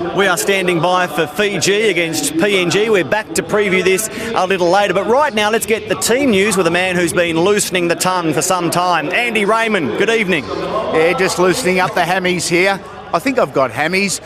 We are standing by for Fiji against PNG. We're back to preview this a little later, but right now let's get the team news with a man who's been loosening the tongue for some time. Andy Raymond, good evening. Yeah, just loosening up the hammies here. I think I've got hammies.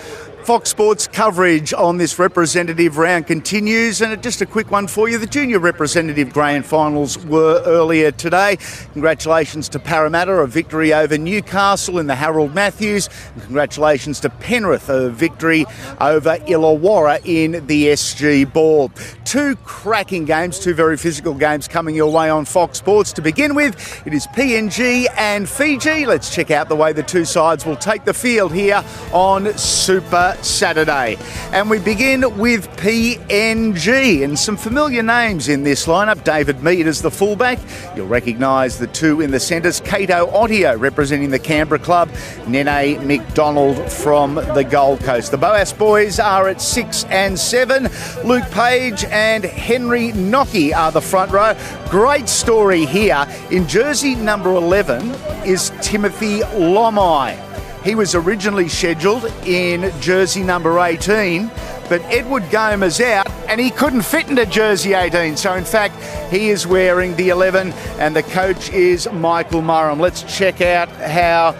Fox Sports coverage on this representative round continues, and just a quick one for you. The junior representative grand finals were earlier today. Congratulations to Parramatta, a victory over Newcastle in the Harold Matthews, and congratulations to Penrith, a victory over Illawarra in the SG Ball. Two cracking games, two very physical games coming your way on Fox Sports. To begin with, it is PNG and Fiji. Let's check out the way the two sides will take the field here on Super Saturday. And we begin with PNG, and some familiar names in this lineup. David Mead as the fullback. You'll recognise the two in the centres. Kato Ottio representing the Canberra club. Nene McDonald from the Gold Coast. The Boas boys are at 6 and 7. Luke Page and Henry Nocky are the front row. Great story here. In jersey number 11 is Timothy Lomai. He was originally scheduled in jersey number 18, but Edward Gomer's out and he couldn't fit into jersey 18. So in fact, he is wearing the 11 and the coach is Michael Murram. Let's check out how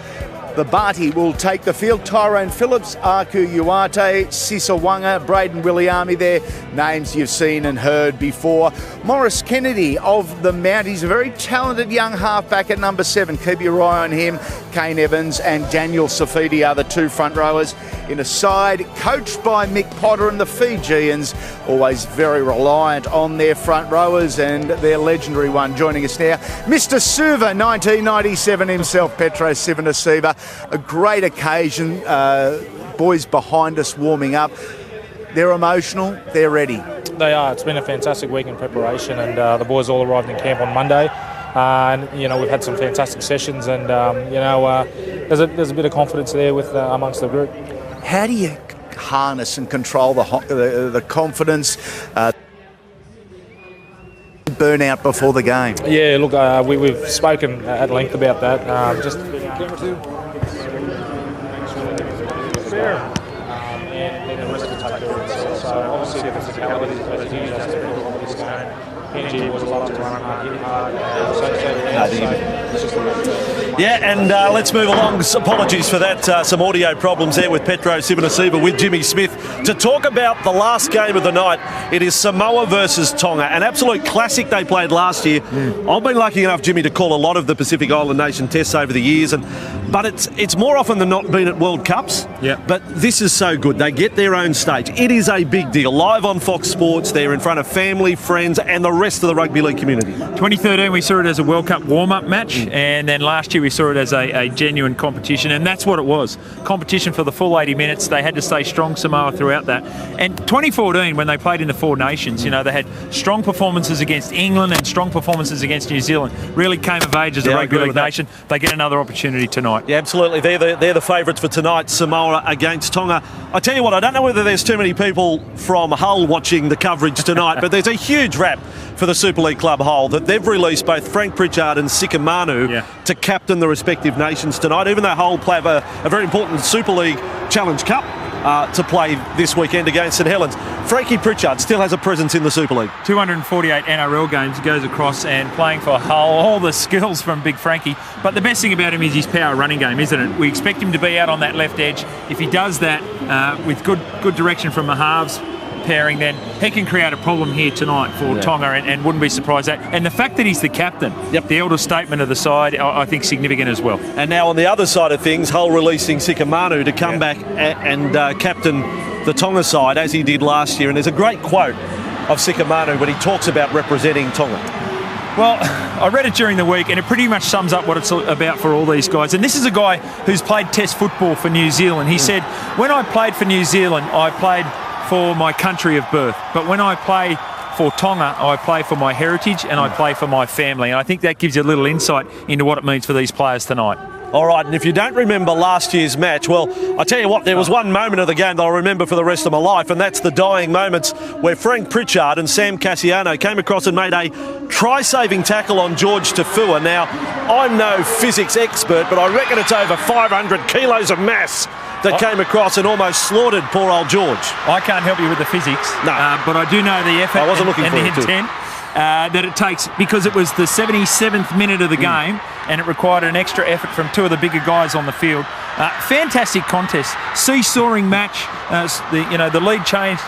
the bati will take the field. Tyrone Phillips, Aku Uate, Sisa Wanga, Braden Williami there. Names you've seen and heard before. Morris Kennedy of the Mounties, a very talented young halfback at number 7. Keep your eye on him. Kane Evans and Daniel Safidi are the two front rowers in a side coached by Mick Potter, and the Fijians always very reliant on their front rowers, and their legendary one joining us now, Mr. Suva, 1997 himself, Petro Sivanasiva. A great occasion. Boys behind us warming up. They're emotional, they're ready. They are. It's been a fantastic week in preparation, and the boys all arrived in camp on Monday. And we've had some fantastic sessions, and there's a bit of confidence there with amongst the group. How do you harness and control the confidence? Burnout before the game. Yeah, look, we've spoken at length about that. Just and the rest of the take care of itself. So obviously the physicality is huge aspect of this game. PNG was a lot to run hard, hit hard. Yeah, and let's move along. Apologies for that. Some audio problems there with Petro Sivanasiva with Jimmy Smith to talk about the last game of the night. It is Samoa versus Tonga, an absolute classic they played last year. I've been lucky enough, Jimmy, to call a lot of the Pacific Island nation tests over the years, but it's more often than not been at World Cups. Yeah. But this is so good. They get their own stage. It is a big deal. Live on Fox Sports, they're in front of family, friends, and the rest of the rugby league community. 2013 we saw it as a World Cup warm-up match, and then last year we saw it as a genuine competition, and that's what it was. Competition for the full 80 minutes. They had to stay strong, Samoa, throughout that. And 2014, when they played in the Four Nations, they had strong performances against England and strong performances against New Zealand. Really came of age as a rugby league nation. They get another opportunity tonight. Yeah, absolutely. They're the favourites for tonight, Samoa against Tonga. I tell you what, I don't know whether there's too many people from Hull watching the coverage tonight, but there's a huge rap for the Super League Club Hull that they've released both Frank Pritchard and Sika Manu to captain the respective nations tonight, even though Hull play a very important Super League Challenge Cup to play this weekend against St Helens. Frankie Pritchard still has a presence in the Super League. 248 NRL games, goes across and playing for Hull, all the skills from Big Frankie. But the best thing about him is his power running game, isn't it? We expect him to be out on that left edge. If he does that with good direction from the halves pairing, then he can create a problem here tonight for Tonga, and wouldn't be surprised at. And the fact that he's the captain, the elder statement of the side, I think significant as well. And now on the other side of things, Hull releasing Sika Manu to come back and captain the Tonga side as he did last year. And there's a great quote of Sika Manu when he talks about representing Tonga. Well, I read it during the week, and it pretty much sums up what it's about for all these guys. And this is a guy who's played Test football for New Zealand. He said, when I played for New Zealand, I played for my country of birth. But when I play for Tonga, I play for my heritage and I play for my family. And I think that gives you a little insight into what it means for these players tonight. All right, and if you don't remember last year's match, well, I tell you what, there was one moment of the game that I'll remember for the rest of my life, and that's the dying moments where Frank Pritchard and Sam Cassiano came across and made a try-saving tackle on George Tafua. Now, I'm no physics expert, but I reckon it's over 500 kilos of mass that came across and almost slaughtered poor old George. I can't help you with the physics, No. But I do know the effort I wasn't looking and for the it too. intent that it takes, because it was the 77th minute of the game and it required an extra effort from two of the bigger guys on the field. Fantastic contest, seesawing match. The lead changed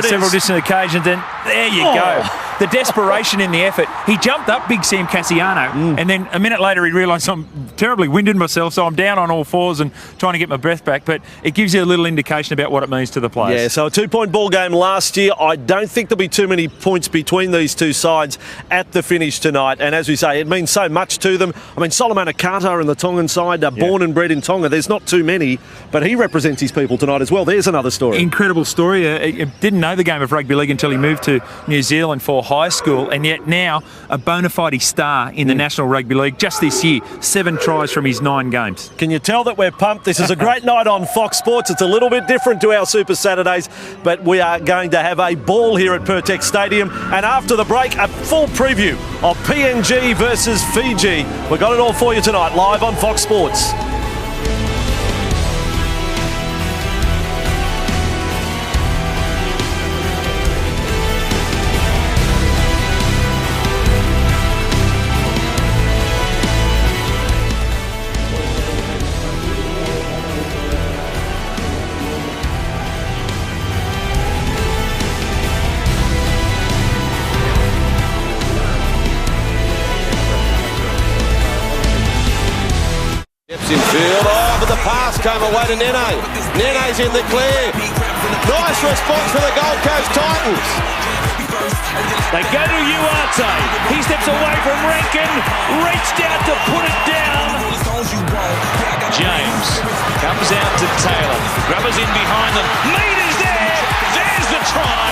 several distant occasions, and there you go. The desperation in the effort. He jumped up, Big Sam Cassiano, and then a minute later he realised I'm terribly winded myself, so I'm down on all fours and trying to get my breath back. But it gives you a little indication about what it means to the players. Yeah, so a 2-point ball game last year. I don't think there'll be too many points between these two sides at the finish tonight. And as we say, it means so much to them. I mean, Solomon Akata and the Tongan side, born and bred in Tonga. There's not too many, but he represents his people tonight as well. There's another story. Incredible story. I didn't know the game of rugby league until he moved to New Zealand for high school, and yet now a bona fide star in the National Rugby League just this year. 7 tries from his 9 games. Can you tell that we're pumped? This is a great night on Fox Sports. It's a little bit different to our Super Saturdays, but we are going to have a ball here at Pertex Stadium. And after the break, a full preview of PNG versus Fiji. We've got it all for you tonight, live on Fox Sports. In field, but the pass came away to Nene. Nene's in the clear. Nice response for the Gold Coast Titans. They go to Uarte. He steps away from Rankin, reached out to put it down. James comes out to Taylor. Grubbers in behind them. Mead is there. There's the try.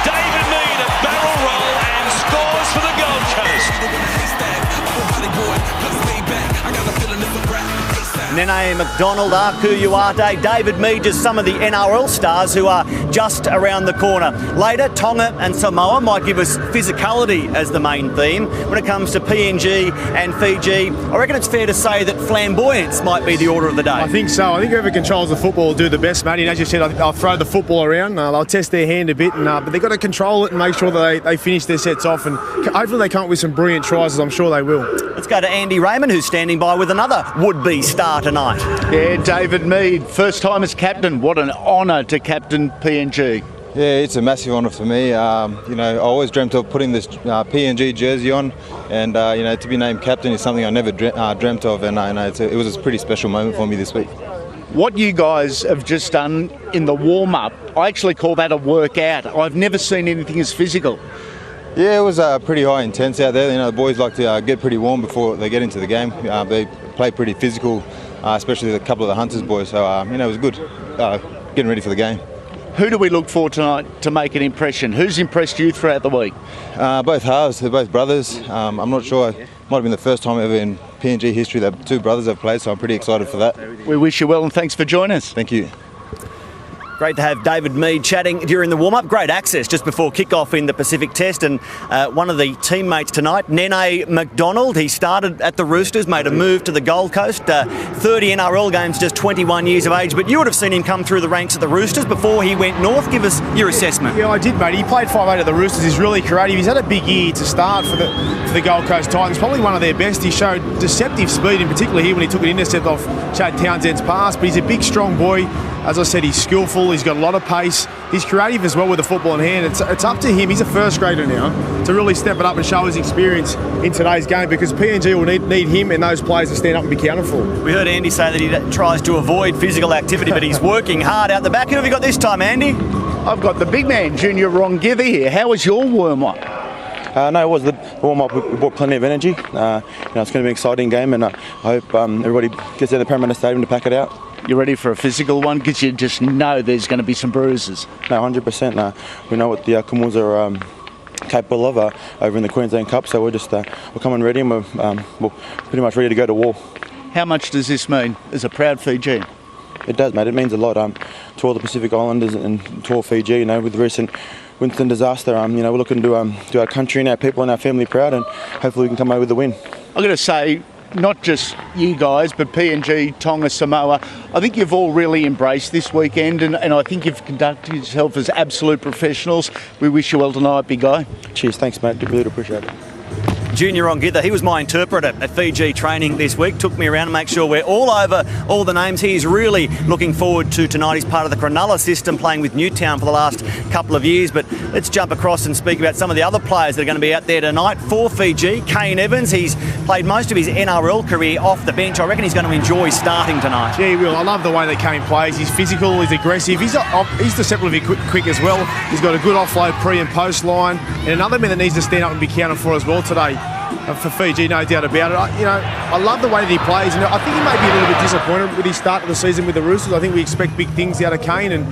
David Mead, a barrel roll and scores for the Gold Coast. Nene McDonald, Aku Uarte, David Mead, just some of the NRL stars who are just around the corner. Later, Tonga and Samoa might give us physicality as the main theme. When it comes to PNG and Fiji, I reckon it's fair to say that flamboyance might be the order of the day. I think so. I think whoever controls the football will do the best, Matty. And as you said, I think they'll throw the football around. They'll test their hand a bit, but they've got to control it and make sure that they finish their sets off. And hopefully they come up with some brilliant tries, as I'm sure they will. Let's go to Andy Raymond, who's standing by with another would-be star tonight. Yeah, David Mead, first time as captain. What an honour to captain PNG. Yeah, it's a massive honour for me. I always dreamt of putting this PNG jersey on, and to be named captain is something I never dreamt of, and it was a pretty special moment for me this week. What you guys have just done in the warm-up, I actually call that a workout. I've never seen anything as physical. Yeah, it was pretty high intense out there. The boys like to get pretty warm before they get into the game. They play pretty physical, especially a couple of the Hunters boys. So it was good getting ready for the game. Who do we look for tonight to make an impression? Who's impressed you throughout the week? Both halves, they're both brothers. I'm not sure, it might have been the first time ever in PNG history that 2 brothers have played, so I'm pretty excited for that. We wish you well and thanks for joining us. Thank you. Great to have David Mead chatting during the warm-up. Great access just before kick-off in the Pacific Test. And one of the teammates tonight, Nene McDonald, he started at the Roosters, made a move to the Gold Coast. 30 NRL games, just 21 years of age. But you would have seen him come through the ranks at the Roosters before he went north. Give us your assessment. Yeah, I did, mate. He played 5'8" at the Roosters. He's really creative. He's had a big year to start for the Gold Coast Titans. Probably one of their best. He showed deceptive speed, in particular here when he took an intercept off Chad Townsend's pass. But he's a big, strong boy. As I said, he's skillful. He's got a lot of pace. He's creative as well with the football in hand. It's up to him. He's a first grader now to really step it up and show his experience in today's game, because PNG will need him and those players to stand up and be counted for. We heard Andy say that he tries to avoid physical activity, but he's working hard out the back. Who have you got this time, Andy? I've got the big man, Junior Rongithi here. How was your warm-up? No, it was the warm-up. We brought plenty of energy. It's going to be an exciting game, and I hope everybody gets down to Parramatta Stadium to pack it out. You ready for a physical one? Because you just know there's going to be some bruises. No, 100%. We know what the Kumuls are capable of over in the Queensland Cup, so we're coming ready, and we're pretty much ready to go to war. How much does this mean as a proud Fijian? It does, mate. It means a lot to all the Pacific Islanders and to all Fiji. With the recent Winston disaster, we're looking to do our country and our people and our family proud, and hopefully we can come away with the win. I've got to say, not just you guys, but PNG, Tonga, Samoa, I think you've all really embraced this weekend, and I think you've conducted yourself as absolute professionals. We wish you well tonight, big guy. Cheers, thanks, mate. Really appreciate it. Junior Ongitha, he was my interpreter at Fiji training this week, took me around to make sure we're all over all the names. He's really looking forward to tonight. He's part of the Cronulla system, playing with Newtown for the last couple of years. But let's jump across and speak about some of the other players that are going to be out there tonight for Fiji. Kane Evans, he's played most of his NRL career off the bench. I reckon he's going to enjoy starting tonight. Yeah, he will. I love the way that Kane plays. He's physical, he's aggressive, he's deceptively quick as well. He's got a good offload pre and post line. And another man that needs to stand up and be counted for as well today. For Fiji, no doubt about it. I love the way that he plays, and I think he may be a little bit disappointed with his start of the season with the Roosters. I think we expect big things out of Kane, and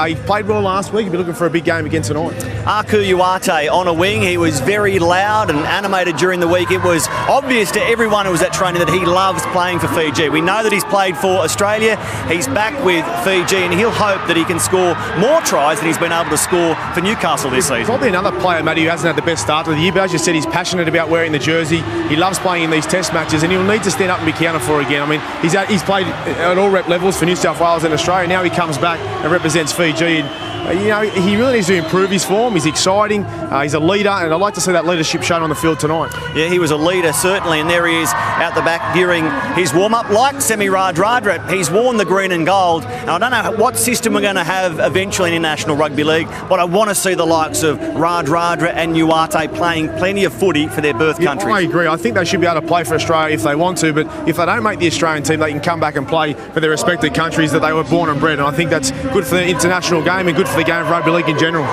he played well last week. He'll be looking for a big game again tonight. Aku Uate on a wing. He was very loud and animated during the week. It was obvious to everyone who was at training that he loves playing for Fiji. We know that he's played for Australia. He's back with Fiji, and he'll hope that he can score more tries than he's been able to score for Newcastle this season. Probably another player, Matty, who hasn't had the best start of the year, but as you said, he's passionate about wearing the jersey. He loves playing in these test matches, and he'll need to stand up and be counted for again. I mean, he's played at all rep levels for New South Wales and Australia. Now he comes back and represents Fiji. And, he really needs to improve his form. He's exciting. He's a leader, and I'd like to see that leadership shown on the field tonight. Yeah, he was a leader, certainly, and there he is out the back during his warm-up. Like Semi Radradra, he's worn the green and gold, and I don't know what system we're going to have eventually in National Rugby League, but I want to see the likes of Radradra and Uate playing plenty of footy for their birth countries. I agree. I think they should be able to play for Australia if they want to, but if they don't make the Australian team, they can come back and play for their respective countries that they were born and bred, and I think that's good for the international game and good for the game of rugby league in general.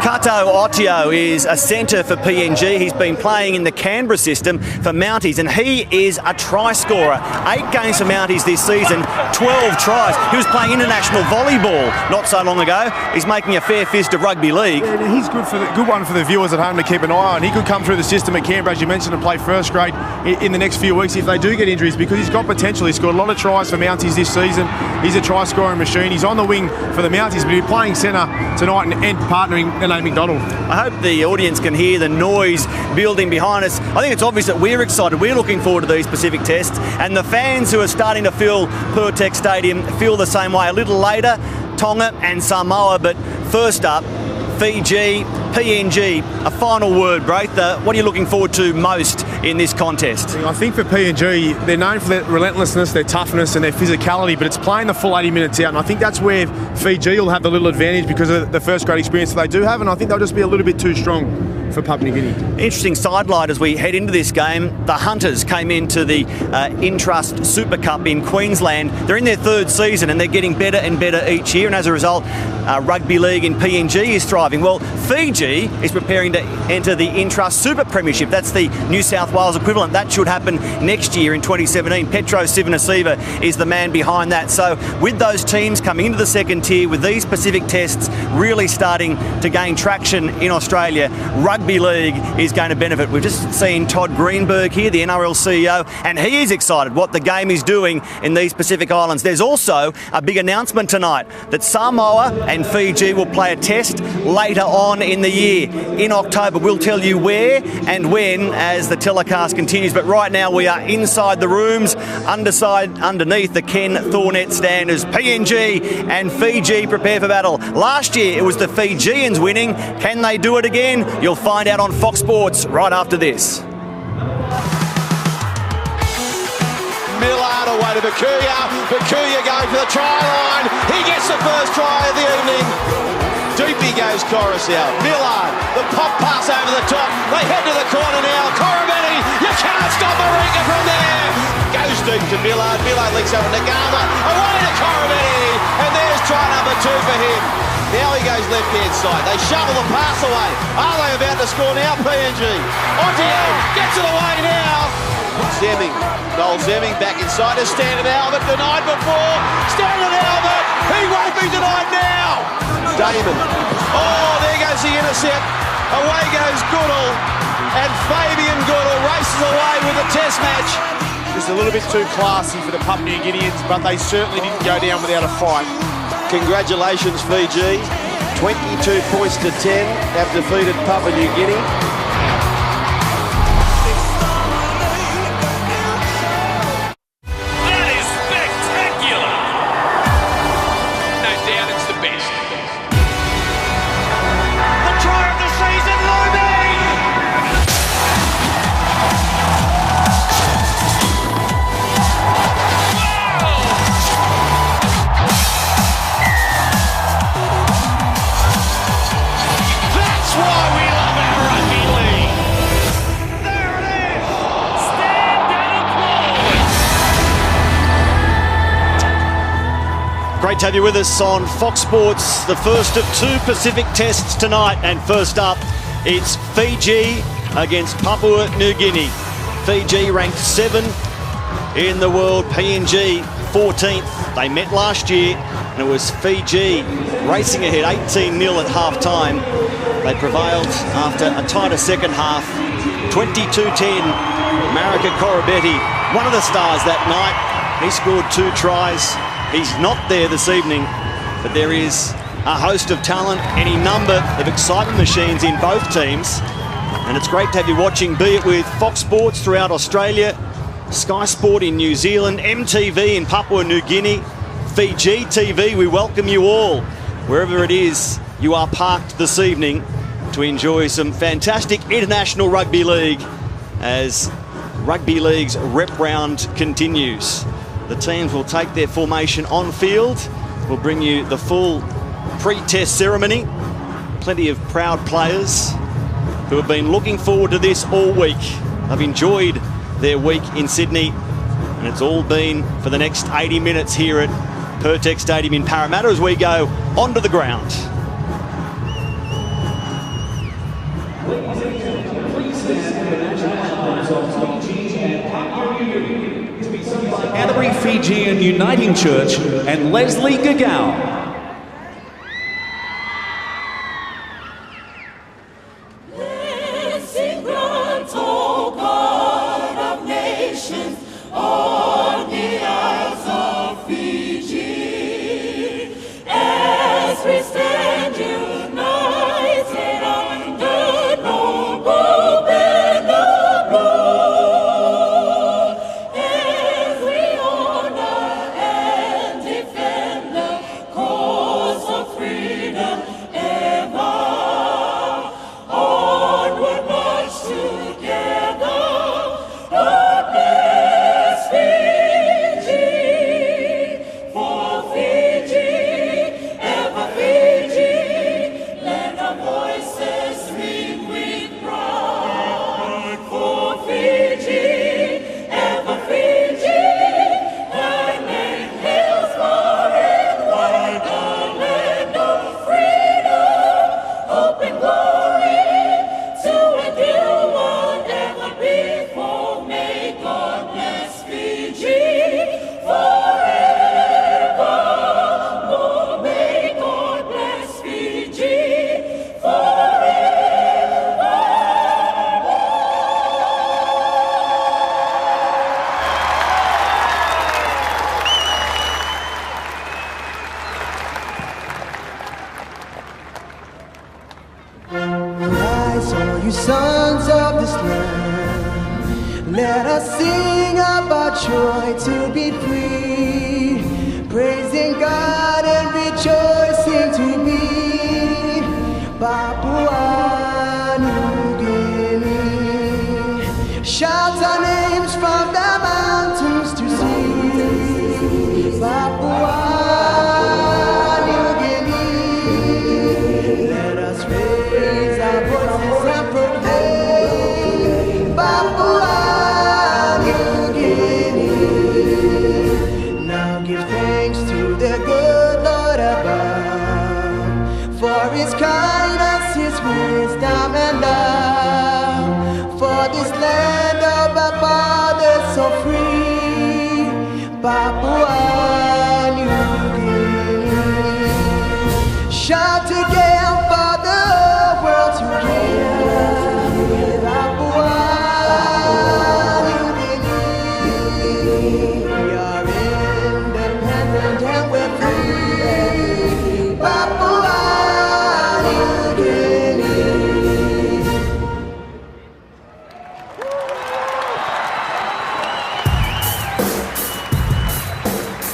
Kato Otio is a centre for PNG. He's been playing in the Canberra system for Mounties, and he is a try scorer. 8 games for Mounties this season, 12 tries. He was playing international volleyball not so long ago. He's making a fair fist of rugby league. Yeah, he's good one for the viewers at home to keep an eye on. He could come through the system at Canberra, as you mentioned, and play first grade in the next few weeks if they do get injuries, because he's got potential. He's scored a lot of tries for Mounties this season. He's a try scoring machine. He's on the wing for the Mounties, but he's playing centre tonight and partnering McDonald. I hope the audience can hear the noise building behind us. I think it's obvious that we're excited. We're looking forward to these Pacific tests, and the fans who are starting to fill Pertex Stadium feel the same way. A little later, Tonga and Samoa, but first up, Fiji, PNG. A final word, Braith. What are you looking forward to most in this contest? I think for PNG, they're known for their relentlessness, their toughness and their physicality, but it's playing the full 80 minutes out, and I think that's where Fiji will have the little advantage because of the first grade experience that they do have, and I think they'll just be a little bit too strong for Papua New Guinea. Interesting sidelight as we head into this game. The Hunters came into the Intrust Super Cup in Queensland. They're in their 3rd season and they're getting better and better each year, and as a result, rugby league in PNG is thriving. Well, Fiji is preparing to enter the Intrust Super Premiership. That's the New South Wales equivalent. That should happen next year in 2017. Petro Sivanasiva is the man behind that. So with those teams coming into the 2nd tier, with these Pacific tests really starting to gain traction in Australia, rugby league is going to benefit. We've just seen Todd Greenberg here, the NRL CEO, and he is excited what the game is doing in these Pacific Islands. There's also a big announcement tonight that Samoa and Fiji will play a test later on in the year. In October, we'll tell you where and when as the telecast continues. But right now we are inside the rooms, underneath the Ken Thornett stand as PNG and Fiji prepare for battle. Last year it was the Fijians winning. Can they do it again? You'll find out on Fox Sports right after this. Millard away to Bakuya. Bakuya going for the try line. He gets the first try of the evening. Deepy goes Coruscant. Millard, the pop pass over the top. They head to the corner now. Coromini, you can't stop Marika from there. Goes deep to Millard. Millard links over to Gama. Away to Coromini. And there's try number 2 for him. Now he goes left-hand side. They shovel the pass away. Are they about to score now, PNG? Otio gets it away now. Zemming. Noel Zemming back inside to Standard Albert. Denied before. Standard Albert. He won't be denied now. Damon. Oh, there goes the intercept. Away goes Goodall. And Fabian Goodall races away with the test match. Just a little bit too classy for the Papua New Guineans, but they certainly didn't go down without a fight. Congratulations, Fiji. 22 points to 10 have defeated Papua New Guinea. to have you with us on Fox Sports, the first of 2 Pacific tests tonight. And first up, it's Fiji against Papua New Guinea. Fiji ranked 7 in the world, PNG 14th. They met last year and it was Fiji racing ahead 18-0 at half-time. They prevailed after a tighter second half, 22-10. Marika Korobetti, one of the stars that night. He scored 2 tries. He's not there this evening, but there is a host of talent, any number of excitement machines in both teams. And it's great to have you watching, be it with Fox Sports throughout Australia, Sky Sport in New Zealand, MTV in Papua New Guinea, Fiji TV. We welcome you all, wherever it is you are parked this evening, to enjoy some fantastic international rugby league as Rugby League's rep round continues. The teams will take their formation on field. We'll bring you the full pre-test ceremony. Plenty of proud players who have been looking forward to this all week. They've enjoyed their week in Sydney, and it's all been for the next 80 minutes here at Pertex Stadium in Parramatta as we go onto the ground. Canterbury Fijian Uniting Church and Leslie Gagau. Sons of this land, let us sing about joy to be free, praising God and rejoicing to be Papua New Guinea. Shout our names from the mountains to sea, Papua New Guinea. Let us raise our voices and proclaim Papua New Guinea. Now give thanks to the good Lord above, for His kindness, His wisdom and love, for this land of our fathers so free, Papua New Guinea. Shout again for the world to hear, Papua New Guinea. We are independent and we're free, Papua New Guinea.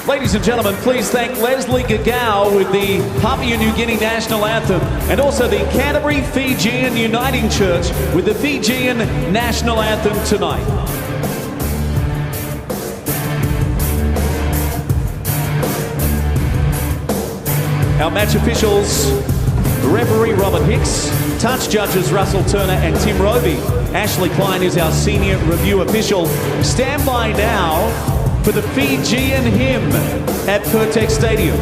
Ladies and gentlemen, please thank Leslie Gagau with the Papua New Guinea National Anthem, and also the Canterbury Fijian Uniting Church with the Fijian National Anthem tonight. Our match officials, referee Robert Hicks, touch judges Russell Turner and Tim Roby. Ashley Klein is our senior review official. Stand by now for the Fijian hymn at Pertex Stadium.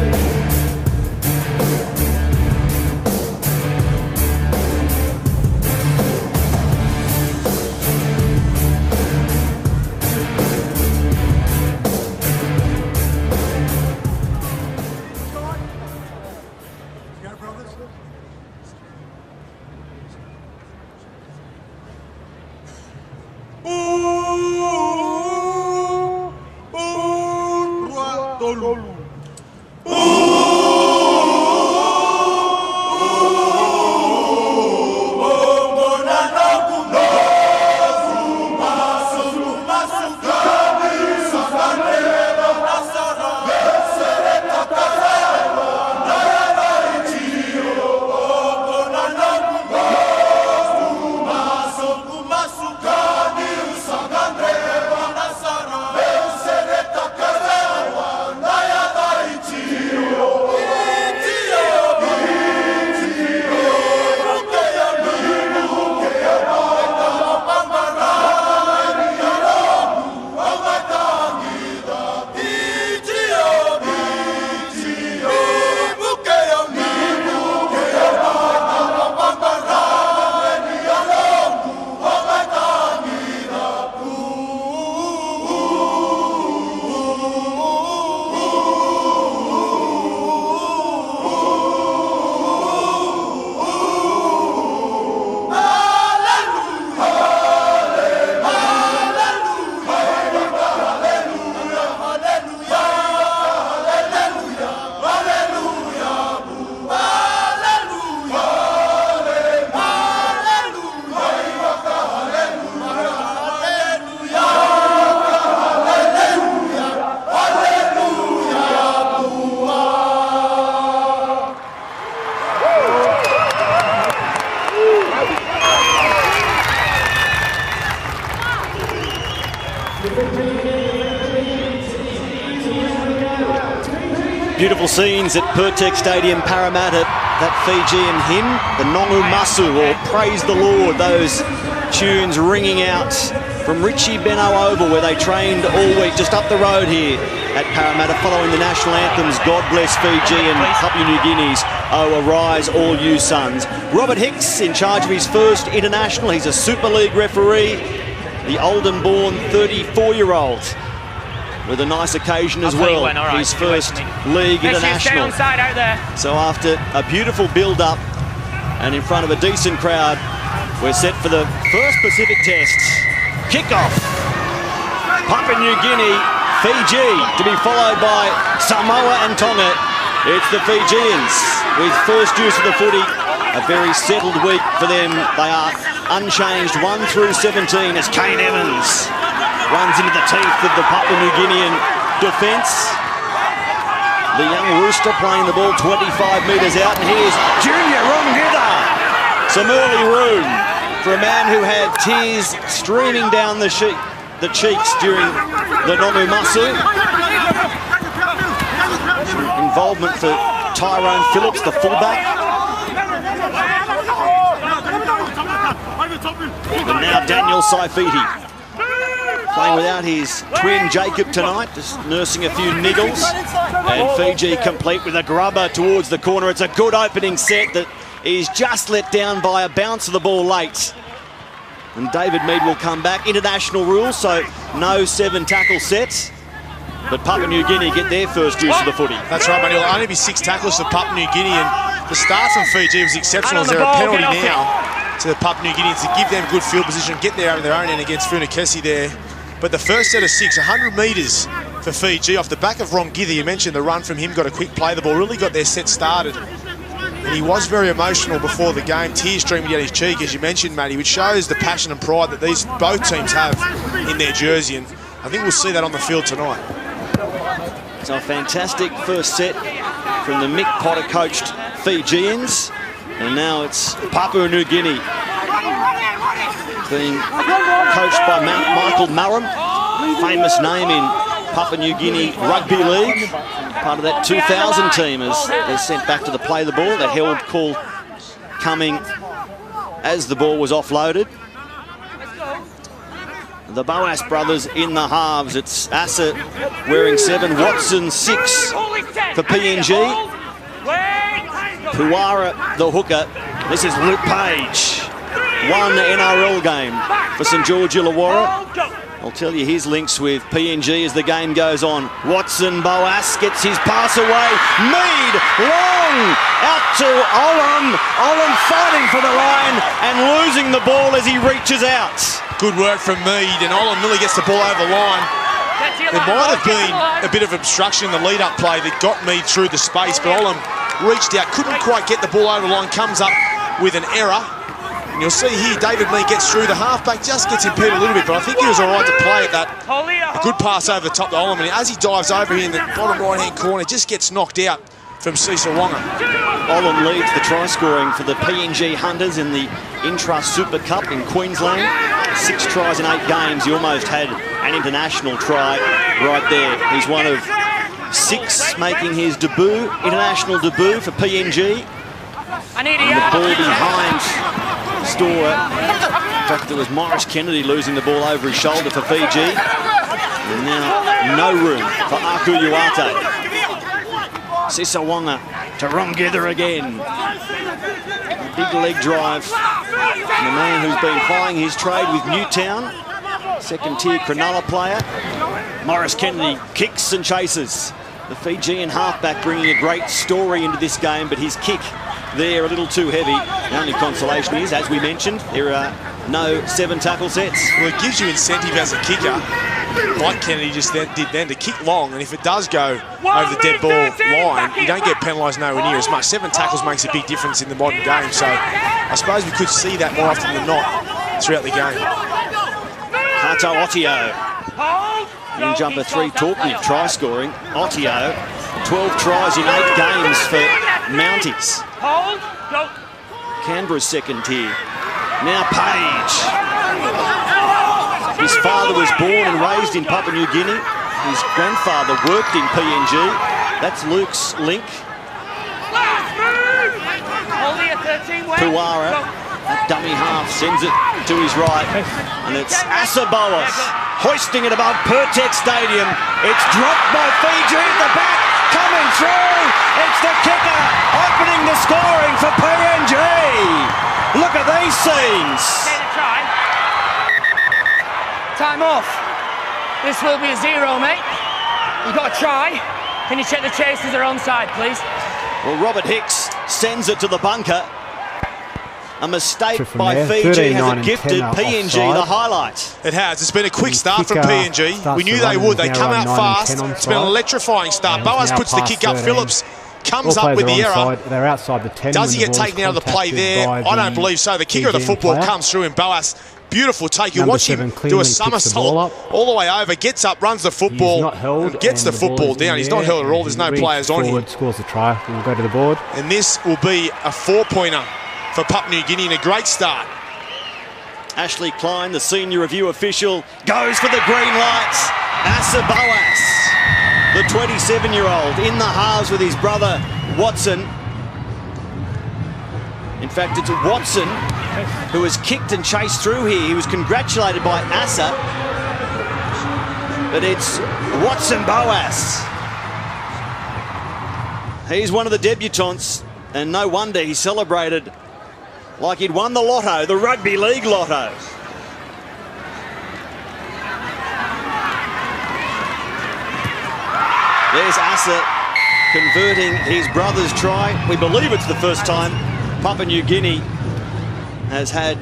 Beautiful scenes at Pertek Stadium, Parramatta. That Fijian hymn, the Nongu Masu, or Praise the Lord, those tunes ringing out from Richie Beno Oval, where they trained all week, just up the road here at Parramatta, following the national anthems, God Bless Fiji and Papua New Guinea's Oh Arise All You Sons. Robert Hicks in charge of his first international. He's a Super League referee, the Oldham-born 34-year-old. With a nice occasion as well, his first league international. So after a beautiful build-up and in front of a decent crowd, we're set for the first Pacific Test. Kick-off. Papua New Guinea, Fiji, to be followed by Samoa and Tonga. It's the Fijians with first use of the footy. A very settled week for them. They are unchanged 1 through 17 as Kane Evans runs into the teeth of the Papua New Guinean defence. The young rooster playing the ball 25 metres out, and here's Junior Rongitha. Some early room for a man who had tears streaming down the cheeks during the Nongu Masu. Involvement for Tyrone Phillips, the fullback. And now Daniel Saifiti, playing without his twin Jacob tonight, just nursing a few niggles. And Fiji complete with a grubber towards the corner. It's a good opening set that is just let down by a bounce of the ball late. And David Mead will come back. International rules, so no 7 tackle sets. But Papua New Guinea get their first use of the footy. That's right, but it'll only be 6 tackles for Papua New Guinea. And the start from Fiji was exceptional. Is there a penalty now to the Papua New Guineans to give them good field position, get there over their own end against Funakesi there. But the first set of 6, 100 metres for Fiji off the back of Rongitha. You mentioned the run from him, got a quick play. The ball really got their set started. And he was very emotional before the game, tears streaming down his cheek, as you mentioned, Matty, which shows the passion and pride that both teams have in their jersey. And I think we'll see that on the field tonight. So a fantastic first set from the Mick Potter-coached Fijians. And now it's Papua New Guinea, being coached by Michael Marum, famous name in Papua New Guinea Rugby League, part of that 2000 team as they're sent back to the play the ball. The held call coming as the ball was offloaded. The Boas brothers in the halves. It's Asa wearing 7, Watson 6 for PNG. Puara the hooker. This is Luke Page. 1 NRL game for St George Illawarra. I'll tell you his links with PNG as the game goes on. Watson, Boas gets his pass away. Mead, long long out to Olam. Olam fighting for the line and losing the ball as he reaches out. Good work from Mead, and Olam nearly gets the ball over the line. There might have been a bit of obstruction in the lead-up play that got Mead through the space, but Olam reached out, couldn't quite get the ball over the line, comes up with an error. And you'll see here, David Mead gets through. The halfback just gets impeded a little bit, but I think he was all right to play at that. A good pass over the top to Olam, and as he dives over here in the bottom right-hand corner, just gets knocked out from Sisawonga. Olam leads the try scoring for the PNG Hunters in the Intra-Super Cup in Queensland. 6 tries in 8 games. He almost had an international try right there. He's one of 6 making his international debut for PNG. And the ball behind Store. In fact, there was Morris Kennedy losing the ball over his shoulder for Fiji. And now no room for Aku Uate. Sisawonga to Rongether again. A big leg drive from the man who's been plying his trade with Newtown. Second-tier Cronulla player. Morris Kennedy kicks and chases. The Fijian halfback bringing a great story into this game, but his kick there a little too heavy. The only consolation is, as we mentioned, there are no 7 tackle sets. Well, it gives you incentive as a kicker, like Kennedy just did then, to kick long, and if it does go over the dead ball line, you don't get penalised nowhere near as much. 7 tackles makes a big difference in the modern game, so I suppose we could see that more often than not throughout the game. Hato Otio in jumper 3, talking of try scoring. Otio, 12 tries in 8 games for Mounties. Canberra's second tier. Now Page. His father was born and raised in Papua New Guinea. His grandfather worked in PNG. That's Luke's link. Puara, that dummy half, sends it to his right. And it's Asaboas hoisting it above Pertex Stadium. It's dropped by Fiji at the back. Coming through, it's the kicker opening the scoring for PNG. Look at these scenes. Time off. This will be a 0, mate. You've got to try. Can you check the chasers are onside, please? Well, Robert Hicks sends it to the bunker. A mistake by Fiji has gifted PNG the highlight. It has. It's been a quick start from PNG. We knew they would. They come out fast. It's been an electrifying start. Boas puts the kick up. Phillips comes up with the error. They're outside the 10. Does he get taken out of the play there? I don't believe so. The kicker of the football comes through, and Boas, beautiful take. You watch him do a somersault all the way over, gets up, runs the football, gets the football down. He's not held at all. There's no players on him. Scores the try. We'll go to the board. And this will be a 4-pointer for Papua New Guinea, and a great start. Ashley Klein, the senior review official, goes for the green lights. Asaboas, the 27-year-old, in the halves with his brother Watson. In fact, it's Watson who has kicked and chased through here. He was congratulated by Asa, but it's Watson Boas. He's one of the debutants, and no wonder he celebrated like he'd won the lotto, the rugby league lotto. There's Asa converting his brother's try. We believe it's the first time Papua New Guinea has had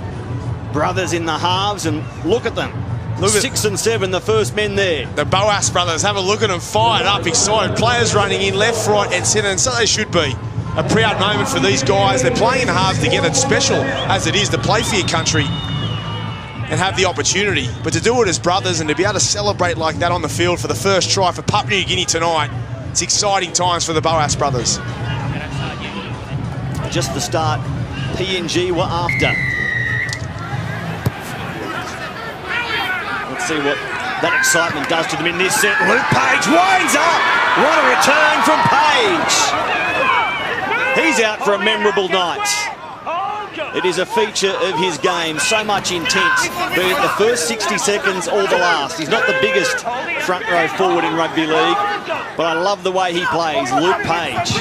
brothers in the halves, and look at them. Look 6 and 7, the first men there. The Boas brothers, have a look at them, fired up, excited. Players running in left, right and centre, and so they should be. A proud moment for these guys. They're playing in halves together. It's special as it is to play for your country and have the opportunity. But to do it as brothers and to be able to celebrate like that on the field for the first try for Papua New Guinea tonight, it's exciting times for the Boas brothers. Just the start PNG were after. Let's see what that excitement does to them in this set. Luke Page winds up. What a return from Page. He's out for a memorable night. It is a feature of his game, so much intent, be it the first 60 seconds or the last. He's not the biggest front row forward in rugby league, but I love the way he plays. Luke Page.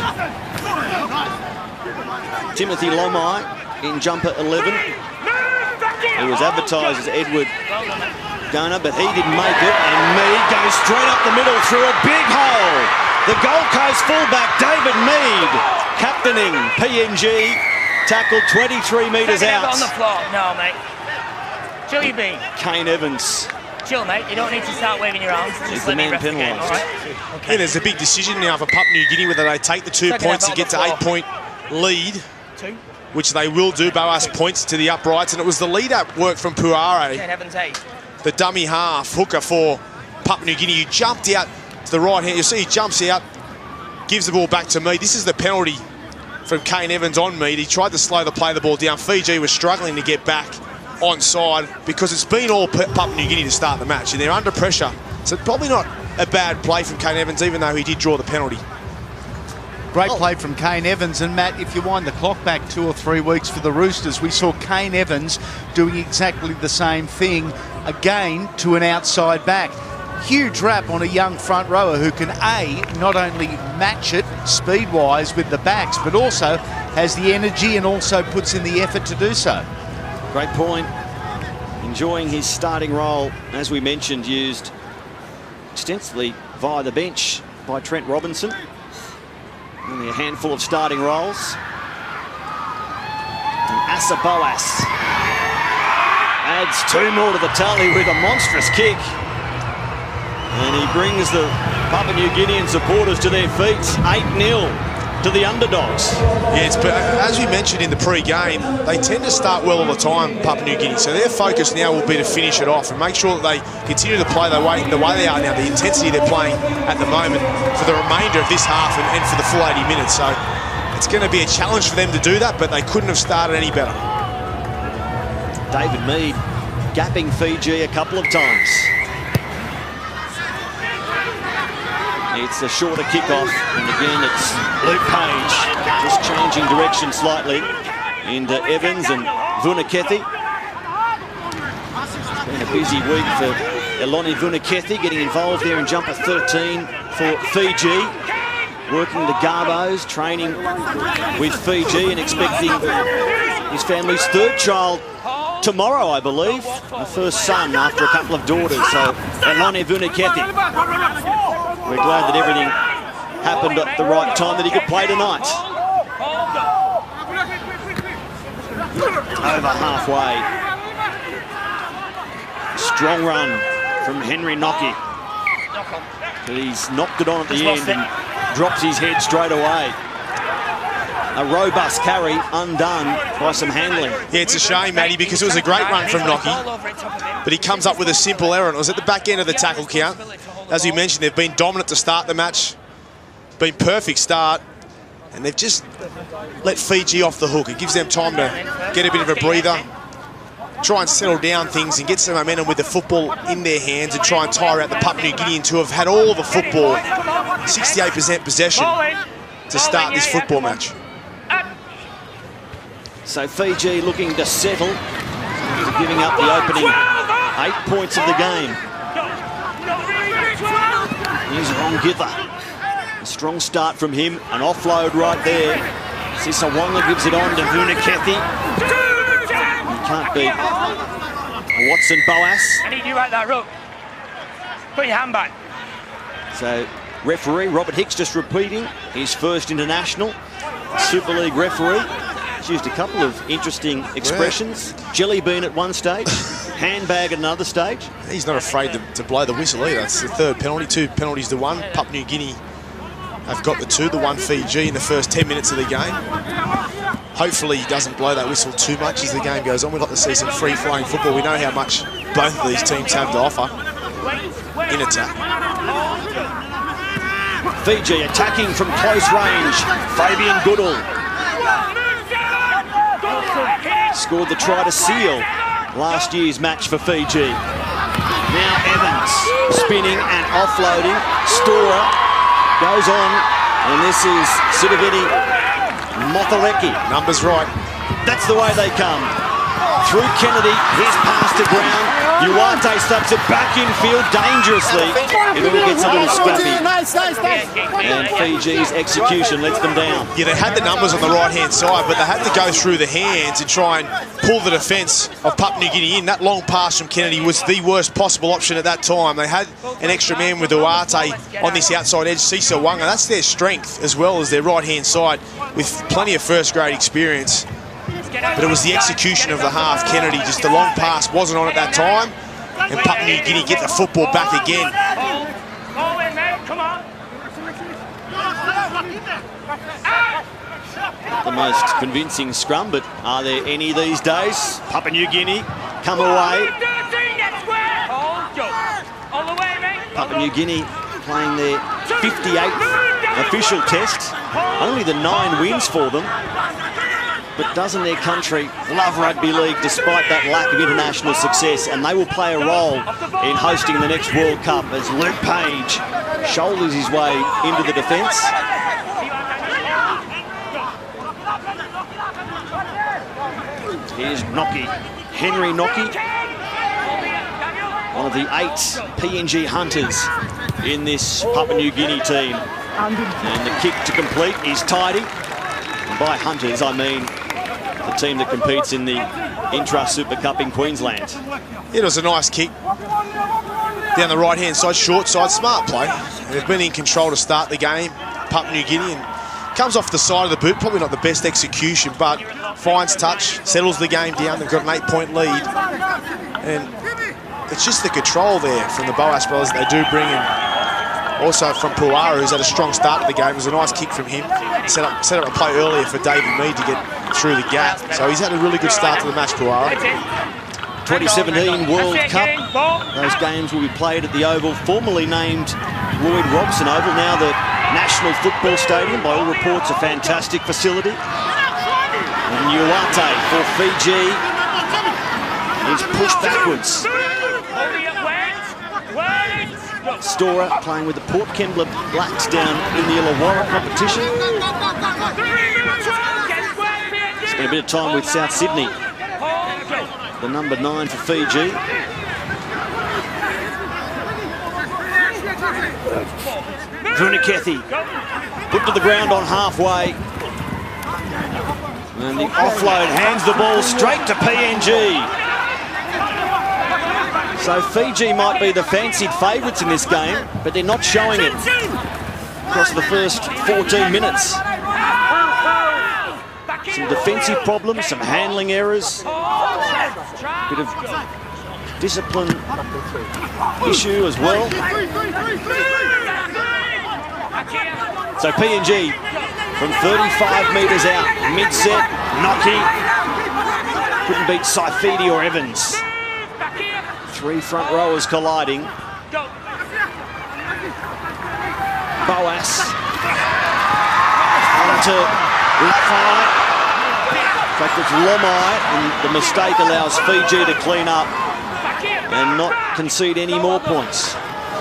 Timothy Lomai in jumper 11. He was advertised as Edward Gunner, but he didn't make it, and Mead goes straight up the middle through a big hole. The Gold Coast fullback, David Mead, captaining PNG, tackled 23 metres Take it out. on the floor. No, mate. Chill your beat. Kane Evans. Chill, mate. You don't need to start waving your arms. Is Just the let me man ref the game, penalised? all right? Yeah, there's a big decision now for Papua New Guinea whether they take the 2 Take it points out and get to on the 8-point lead, 2. which they will do. Boas points to the uprights, and it was the lead-up work from Puare, Kane Evans 8. the dummy half hooker for Papua New Guinea, who jumped out to the right hand. You see he jumps out, gives the ball back to Mead. This is the penalty from Kane Evans on Mead. He tried to slow the play of the ball down. Fiji was struggling to get back onside because it's been all Papua New Guinea to start the match, and they're under pressure. So probably not a bad play from Kane Evans, even though he did draw the penalty. Great play from Kane Evans. And Matt, if you wind the clock back 2 or 3 weeks for the Roosters, we saw Kane Evans doing exactly the same thing again to an outside back. Huge rap on a young front rower who can not only match it speed-wise with the backs, but also has the energy and also puts in the effort to do so. Great point. Enjoying his starting role, as we mentioned, used extensively via the bench by Trent Robinson. Only a handful of starting roles. And Asa Boas adds 2 more to the tally with a monstrous kick. And he brings the Papua New Guinean supporters to their feet. 8-0 to the underdogs. Yes, but as we mentioned in the pre-game, they tend to start well all the time, Papua New Guinea. So their focus now will be to finish it off and make sure that they continue to play the way they are now, the intensity they're playing at the moment for the remainder of this half and for the full 80 minutes. So it's going to be a challenge for them to do that, but they couldn't have started any better. David Mead gapping Fiji a couple of times. It's a shorter kickoff, and again it's Luke Page just changing direction slightly into Evans and Vunakethi. It's been a busy week for Eloni Vunakethi, getting involved there in jumper 13 for Fiji, working the Garbos, training with Fiji and expecting his family's 3rd child tomorrow, I believe. A first son after a couple of daughters, so Eloni Vunakethi. We're glad that everything happened at the right time, that he could play tonight. Over halfway. Strong run from Henry Nocky. But he's knocked it on at the end and drops his head straight away. A robust carry undone by some handling. Yeah, it's a shame, Matty, because it was a great run from Nocky, but he comes up with a simple error. It was at the back end of the tackle count. As you mentioned, they've been dominant to start the match. Been perfect start, and they've just let Fiji off the hook. It gives them time to get a bit of a breather, try and settle down things and get some momentum with the football in their hands and try and tire out the Papua New Guineans, who have had all the football, 68% possession to start this football match. So Fiji looking to settle after giving up the opening 8 points of the game. Here's Rongitha. A strong start from him, an offload right there. Sisawanga gives it on to Vunakethi. He can't beat Watson Boas. I need you right that rope. Put your hand back. So referee Robert Hicks just repeating his first international. Super League referee. He's used a couple of interesting expressions. Jelly bean at one stage, handbag at another stage. He's not afraid to blow the whistle either. It's the 3rd penalty, 2 penalties to 1. Papua New Guinea have got the 2, the 1 Fiji in the first 10 minutes of the game. Hopefully he doesn't blow that whistle too much as the game goes on. We'd like to see some free-flowing football. We know how much both of these teams have to offer in attack. Fiji attacking from close range. Fabian Goodall scored the try to seal last year's match for Fiji. Now Evans spinning and offloading. Storer goes on, and this is Sidivini Mothareki. Numbers right. That's the way they come. through Kennedy. Here's pass to ground. Uwate slaps it back infield dangerously. It all gets a little scrappy. And Fiji's execution lets them down. Yeah, they had the numbers on the right-hand side, but they had to go through the hands and try and pull the defence of Papua New Guinea in. That long pass from Kennedy was the worst possible option at that time. They had an extra man with Uwate on this outside edge, Sisa Wanga. That's their strength as well as their right-hand side with plenty of first-grade experience. But it was the execution of the half. Kennedy, just the long pass wasn't on at that time. And Papua New Guinea get the football back again. The most convincing scrum, but are there any these days? Papua New Guinea come away. Papua New Guinea playing their 58th official test. Only the 9 wins for them. But doesn't their country love rugby league despite that lack of international success? And they will play a role in hosting the next World Cup as Luke Page shoulders his way into the defence. Here's Noki, Henry Noki, one of the 8 PNG hunters in this Papua New Guinea team. And the kick to complete is tidy. And by hunters, I mean the team that competes in the Intra-Super Cup in Queensland. It was a nice kick down the right-hand side, short side, smart play. They've been in control to start the game, Papua New Guinea, and comes off the side of the boot. Probably not the best execution, but finds touch, settles the game down. They've got an 8-point lead. And it's just the control there from the Boas brothers that they do bring in. Also from Puara, who's had a strong start to the game. It was a nice kick from him. Set up a play earlier for David Mead to get through the gap. So he's had a really good start to the match, Puara. 2017 World Cup. Those games will be played at the Oval, formerly named Lloyd Robson Oval, now the National Football Stadium. By all reports, a fantastic facility. And Uwate for Fiji is pushed backwards. Stora playing with the Port Kembla Blacks down in the Illawarra competition. Spent a bit of time with South Sydney, the number 9 for Fiji. Vunakethi put to the ground on halfway. And the offload hands the ball straight to PNG. So Fiji might be the fancied favourites in this game, but they're not showing it across the first 14 minutes. Some defensive problems, some handling errors, a bit of discipline issue as well. So PNG from 35 metres out, mid-set, Noki couldn't beat Saifidi or Evans. 3 front rowers colliding. Boas onto Lafai. In fact, it's Lomai, and the mistake allows Fiji to clean up and not concede any more points.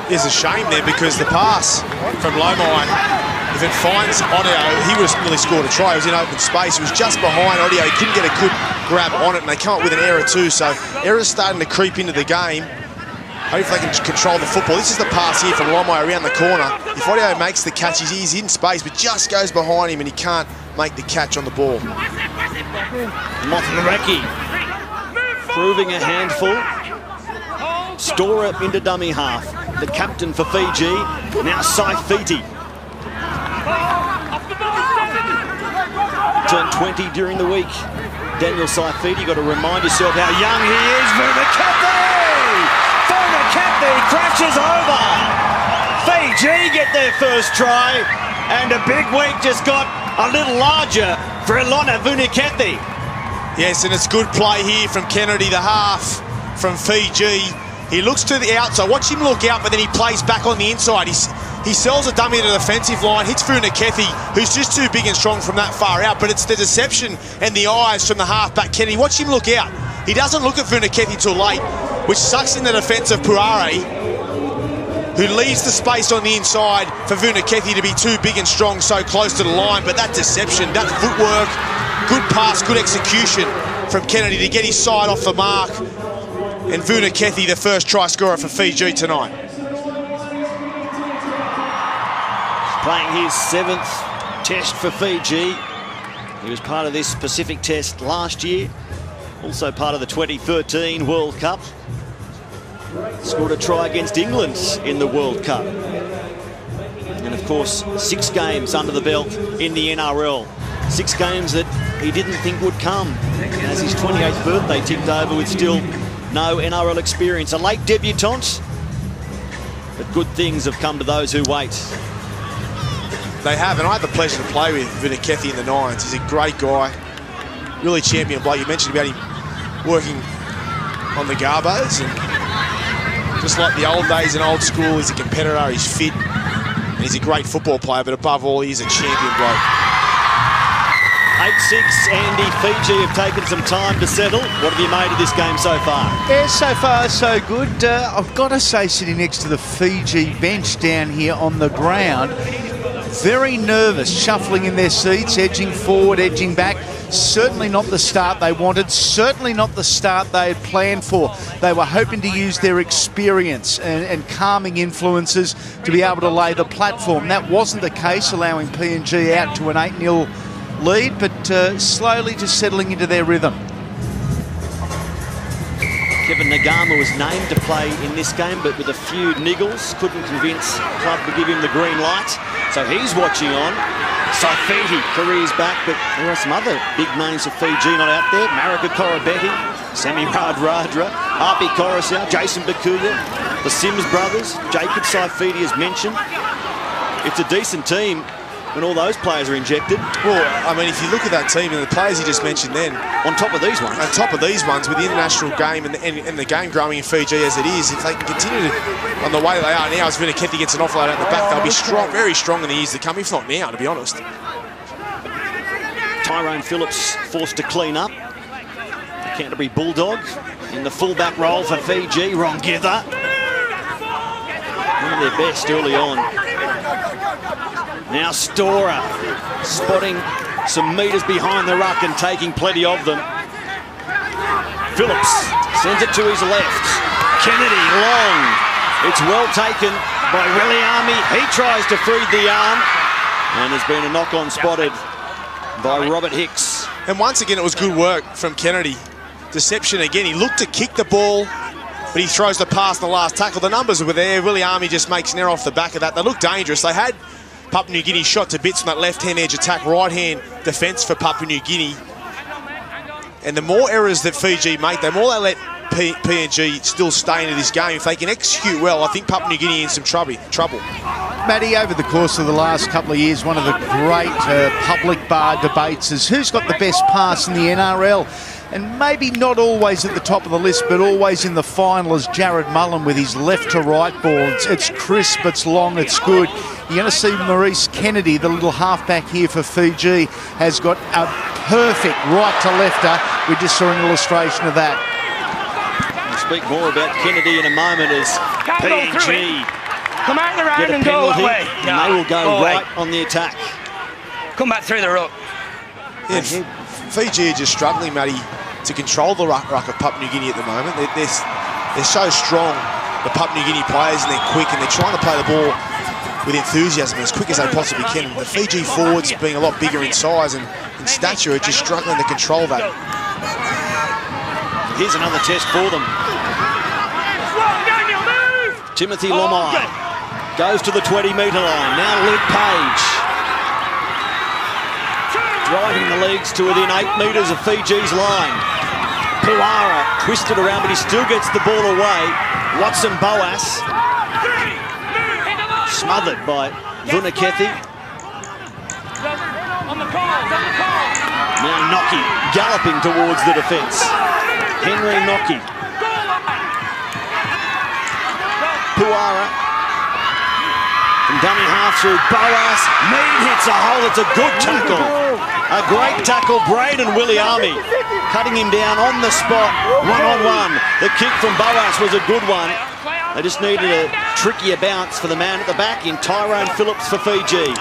There's a shame there because the pass from Lomai, if it finds Odio, he would have nearly scored a try. It was in open space. It was just behind Odio. He couldn't get a good grab on it, and they come up with an error too. So errors starting to creep into the game. Hopefully they can control the football. This is the pass here from Lomai around the corner. If Odio makes the catch, he's in space, but just goes behind him and he can't make the catch on the ball. Mothmareki proving a handful. Stora into dummy half. The captain for Fiji, now Saifidi. Turned 20 during the week. Daniel Saifidi, got to remind yourself how young he is. Vunakethi crashes over. Fiji get their first try, and a big week just got a little larger for Ilona Vunakethi. Yes, and it's good play here from Kennedy, the half from Fiji. He looks to the outside. Watch him look out, but then he plays back on the inside. He sells a dummy to the defensive line, hits Vunakethi, who's just too big and strong from that far out, but it's the deception and the eyes from the half-back Kennedy. Watch him look out. He doesn't look at Vunakethi till late, which sucks in the defence of Puare, who leaves the space on the inside for Vunakethi to be too big and strong so close to the line. But that deception, that footwork, Good pass, good execution from Kennedy to get his side off the mark. And Vunakethi, the first try scorer for Fiji tonight. Playing his 7th test for Fiji. He was part of this Pacific Test last year. Also part of the 2013 World Cup. Scored a try against England in the World Cup. And of course, 6 games under the belt in the NRL. 6 games that he didn't think would come, as his 28th birthday ticked over with still no NRL experience. A late debutant, but good things have come to those who wait. They have, and I had the pleasure to play with Vunakethi in the Nines. He's a great guy, really champion bloke. You mentioned about him working on the Garbos, and just like the old days in old school, he's a competitor, he's fit, and he's a great football player, but above all, he's a champion bloke. 8-6, Andy. Fiji have taken some time to settle. What have you made of this game so far? Yeah, so far so good. I've got to say, sitting next to the Fiji bench down here on the ground, very nervous, shuffling in their seats, edging forward, edging back. Certainly not the start they wanted, certainly not the start they had planned for. They were hoping to use their experience and calming influences to be able to lay the platform. That wasn't the case, allowing PNG out to an 8-0 lead, but slowly just settling into their rhythm. Kevin Nagama was named to play in this game, but with a few niggles, couldn't convince the club to give him the green light. So he's watching on. Saifiti careers back, but there are some other big names of Fiji not out there. Marika Korobetti, Sami Radradra, Harpi Coruscant, Jason Bakuya, the Sims brothers, Jacob Saifiti as mentioned. It's a decent team when all those players are injected. Well, I mean, if you look at that team and the players you just mentioned then, on top of these ones, with the international game and the game growing in Fiji as it is, if they can continue on the way they are now, as Vunakethi gets an offload out the back, they'll be strong, very strong in the years to come, if not now, to be honest. Tyrone Phillips forced to clean up. The Canterbury Bulldog in the fullback role for Fiji. Rongitha, one of their best early on. Now Stora spotting some metres behind the ruck and taking plenty of them. Phillips sends it to his left. Kennedy long. It's well taken by Williami. He tries to feed the arm, and there's been a knock-on spotted by Robert Hicks. And once again, it was good work from Kennedy. Deception again. He looked to kick the ball, but he throws the pass in the last tackle. The numbers were there. Williami just makes an error off the back of that. They look dangerous. They had Papua New Guinea shot to bits from that left-hand edge attack, right-hand defence for Papua New Guinea. And the more errors that Fiji make, the more they let PNG still stay into this game. If they can execute well, I think Papua New Guinea in some trouble. Matty, over the course of the last couple of years, one of the great public bar debates is who's got the best pass in the NRL. And maybe not always at the top of the list, but always in the final is Jared Mullen with his left to right ball. It's crisp, it's long, it's good. You're going to see Maurice Kennedy, the little halfback here for Fiji, has got a perfect right to lefter. We just saw an illustration of that. We'll speak more about Kennedy in a moment as PNG come out the round get a and penalty, go away. and they will go right on the attack. Come back through the ruck. Yeah, Fiji are just struggling, Matty, to control the ruck of Papua New Guinea at the moment. They're so strong, the Papua New Guinea players, and they're quick, and they're trying to play the ball with enthusiasm as quick as they possibly can. The Fiji forwards, being a lot bigger in size and in stature, are just struggling to control that. Here's another test for them. Timothy Lomai goes to the 20-metre line. Now Luke Page driving the legs to within 8 metres of Fiji's line. Puara twisted around, but he still gets the ball away. Watson Boas smothered by Vunakethi. Now Noki galloping towards the defence. Henry Noki. Puara from dummy half through Boas. Mead hits a hole. It's a good tackle. A great tackle. Braden Williami cutting him down on the spot. One-on-one. The kick from Boas was a good one. They just needed a trickier bounce for the man at the back in Tyrone Phillips for Fiji.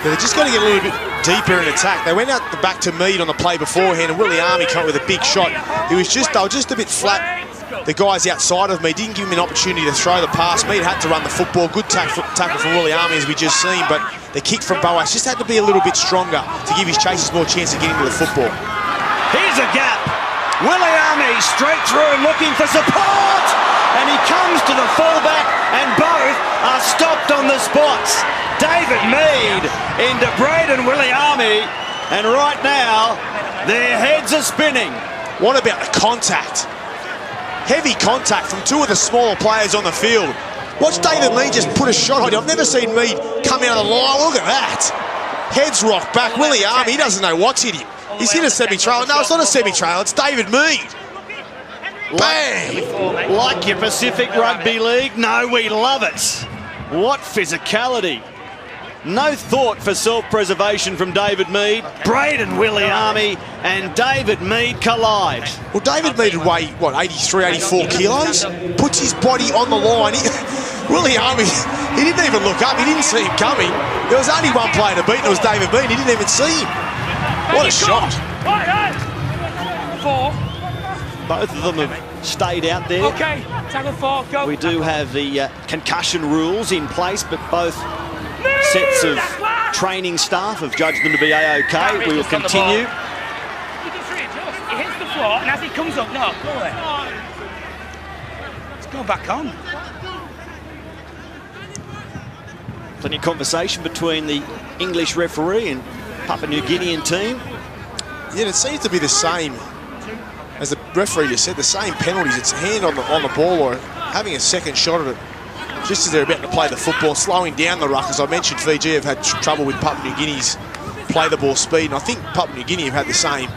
They're just going to get a little bit deeper in attack. They went out the back to Mead on the play beforehand, and Willie Army came with a big shot. They were just a bit flat. The guys outside of me didn't give him an opportunity to throw the pass. Mead had to run the football. Good tackle from Willie Army, as we just seen, but the kick from Boas just had to be a little bit stronger to give his chasers more chance of getting to the football. Here's a gap. Willie Army straight through looking for support, and he comes to the fullback, and both are stopped on the spots. David Mead into Braden Willie Army, and right now their heads are spinning. What about the contact? Heavy contact from two of the smaller players on the field. Watch David Mead just put a shot on you. I've never seen Mead come out of the line. Look at that. Heads rocked back. Willie Army, he doesn't know what's hit him. He's hit a semi-trailer. No, it's not a semi-trailer. It's David Mead. Bang! Like your Pacific Rugby League? No, we love it. What physicality. No thought for self-preservation from David Mead. Braden Willie Army and David Mead collide. Well, David Mead would weigh, what, 83, 84 kilos? Puts his body on the line. Willie Army, he didn't even look up. He didn't see him coming. There was only one player to beat, and it was David Mead. He didn't even see him. What a shot. 4. Both of them have stayed out there. Okay, tackle 4, go. We do have the concussion rules in place, but both sets of training staff have judged them to be A-OK. We will continue. He hits the floor, and as he comes up, no, go away. Let's go back on. Plenty of conversation between the English referee and Papua New Guinean team. Yeah, it seems to be the same, as the referee just said, the same penalties. It's a hand on the ball or having a second shot at it just as they're about to play the football, slowing down the ruck. As I mentioned, Fiji have had trouble with Papua New Guinea's play the ball speed, and I think Papua New Guinea have had the same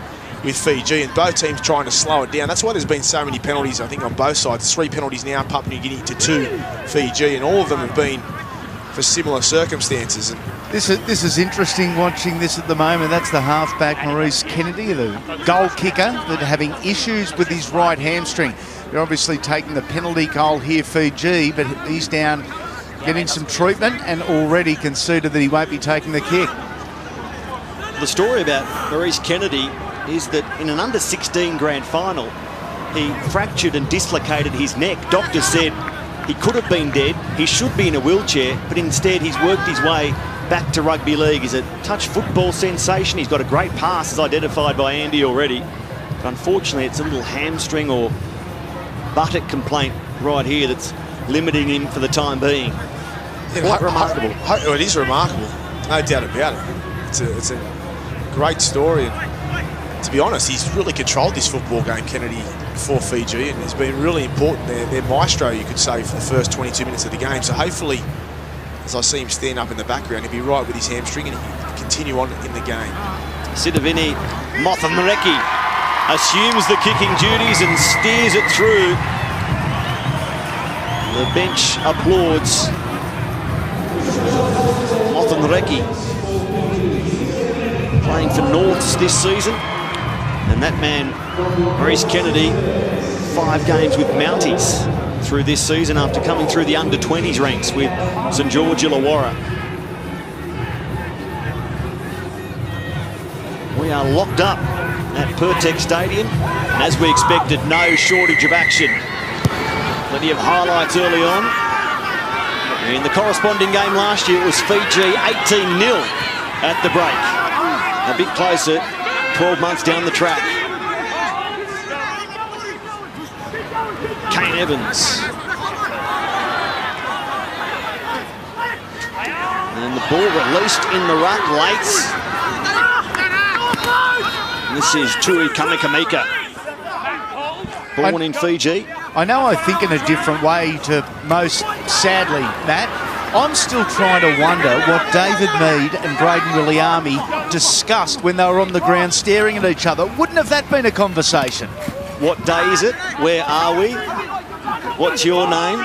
with Fiji, and both teams trying to slow it down. That's why there's been so many penalties, I think, on both sides. 3 penalties now, Papua New Guinea to 2 Fiji, and all of them have been for similar circumstances. And This is interesting watching this at the moment. That's the halfback Maurice Kennedy, the goal kicker, that having issues with his right hamstring. They're obviously taking the penalty goal here, Fiji, but he's down getting some treatment and already conceded that he won't be taking the kick. The story about Maurice Kennedy is that in an under-16 grand final, he fractured and dislocated his neck. Doctors said he could have been dead, he should be in a wheelchair, but instead he's worked his way back to rugby league. He's a touch football sensation. He's got a great pass, as identified by Andy already. But unfortunately, it's a little hamstring or buttock complaint right here that's limiting him for the time being. Quite remarkable. It is remarkable, no doubt about it. It's a great story. And to be honest, he's really controlled this football game, Kennedy, for Fiji, and has been really important. Their maestro, you could say, for the first 22 minutes of the game. So hopefully, as I see him stand up in the background, he'll be right with his hamstring and he'll continue on in the game. Sidavini Mothamreki assumes the kicking duties and steers it through. The bench applauds Mothamreki, playing for Norths this season. And that man, Maurice Kennedy, 5 games with Mounties through this season after coming through the under-20s ranks with St George Illawarra. We are locked up at Pertec Stadium, and as we expected, no shortage of action. Plenty of highlights early on. In the corresponding game last year, it was Fiji 18-0 at the break. A bit closer, 12 months down the track. Kane Evans. And the ball released in the ruck late. This is Tui Kamikamika, born in Fiji. I know I think in a different way to most, sadly, Matt. I'm still trying to wonder what David Mead and Braden Willie Army discussed when they were on the ground staring at each other. Wouldn't have that been a conversation? What day is it? Where are we? What's your name?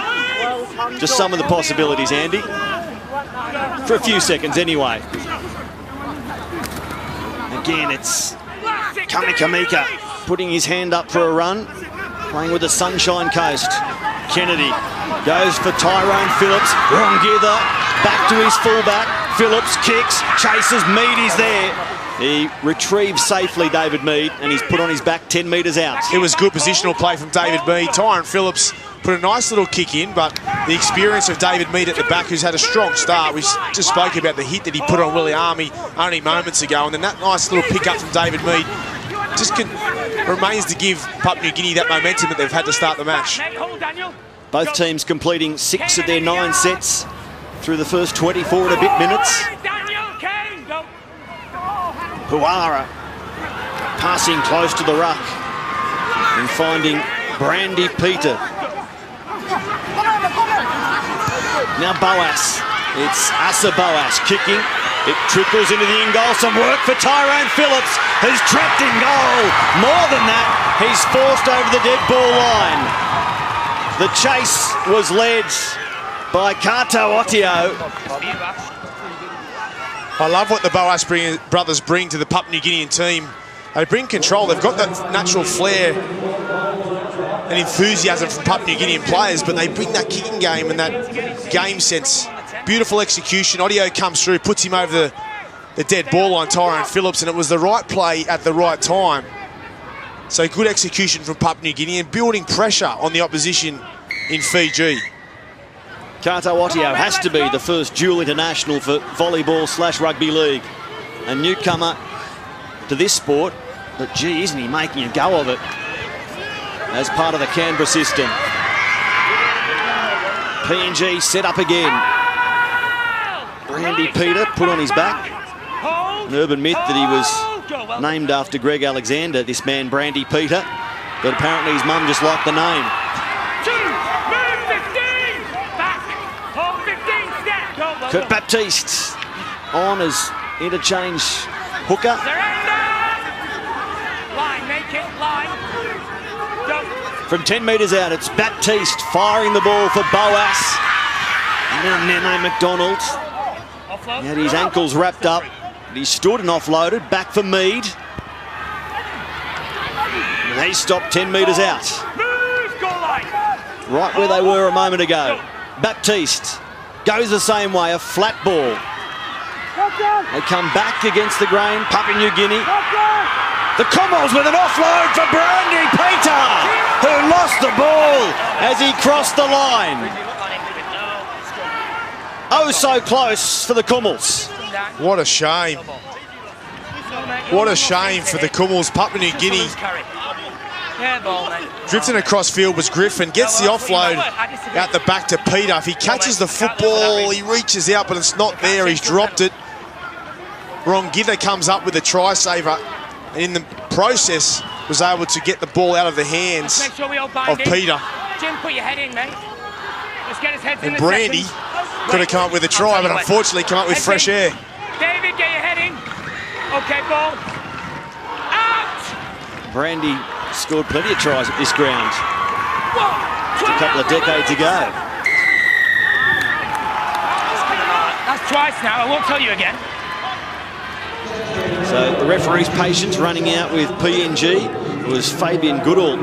Just some of the possibilities, Andy. For a few seconds anyway. Again, it's Kamikamika putting his hand up for a run, playing with the Sunshine Coast. Kennedy goes for Tyrone Phillips. Wrong gear, back to his fullback. Phillips kicks, chases, Mead is there. He retrieves safely, David Mead, and he's put on his back 10 metres out. It was good positional play from David Mead. Tyron Phillips put a nice little kick in, but the experience of David Mead at the back, who's had a strong start. We just spoke about the hit that he put on Willie Army only moments ago, and then that nice little pick up from David Mead just remains to give Papua New Guinea that momentum that they've had to start the match. Both teams completing 6 of their 9 sets through the first 24 and a bit minutes. Puara passing close to the ruck and finding Brandy Peter. Now Boas. It's Asa Boas kicking. It trickles into the in-goal. Some work for Tyrone Phillips, who's trapped in goal. More than that, he's forced over the dead ball line. The chase was led by Kato Otio. I love what the Boas brothers bring to the Papua New Guinean team. They bring control. They've got that natural flair and enthusiasm from Papua New Guinean players, but they bring that kicking game and that game sense. Beautiful execution. Audio comes through, puts him over the dead ball line, Tyrone Phillips, and it was the right play at the right time. So good execution from Papua New Guinea and building pressure on the opposition in Fiji. Kato Otio has to be the first dual international for volleyball/rugby league. A newcomer to this sport, but gee, isn't he making a go of it as part of the Canberra system. PNG set up again. Brandy Peter put on his back. An urban myth that he was named after Greg Alexander, this man Brandy Peter, but apparently his mum just liked the name. Kurt Baptiste on as interchange hooker. From 10 metres out, it's Baptiste firing the ball for Boas. And now Nene McDonald. He had his ankles wrapped up. He stood and offloaded. Back for Mead. And they stopped 10 metres out. Right where they were a moment ago. Baptiste goes the same way, a flat ball. They come back against the grain, Papua New Guinea. The Kumuls with an offload for Brandy Peter, who lost the ball as he crossed the line. Oh, so close for the Kumuls. What a shame. What a shame for the Kumuls. Papua New Guinea. Drifting across field was Griffin, gets the offload out the back to Peter. If he catches the football, he reaches out, but it's not there. He's dropped it. Rongitha comes up with a try saver, and in the process was able to get the ball out of the hands of Peter. Jim, put your head in, mate. Let's get his head in. And Brandy could have come up with a try, but unfortunately come up with fresh air. David, get your head in. Okay, ball. Out! Brandy scored plenty of tries at this ground. Just a couple of decades ago. That's twice now, I won't tell you again. So the referee's patience running out with PNG. It was Fabian Goodall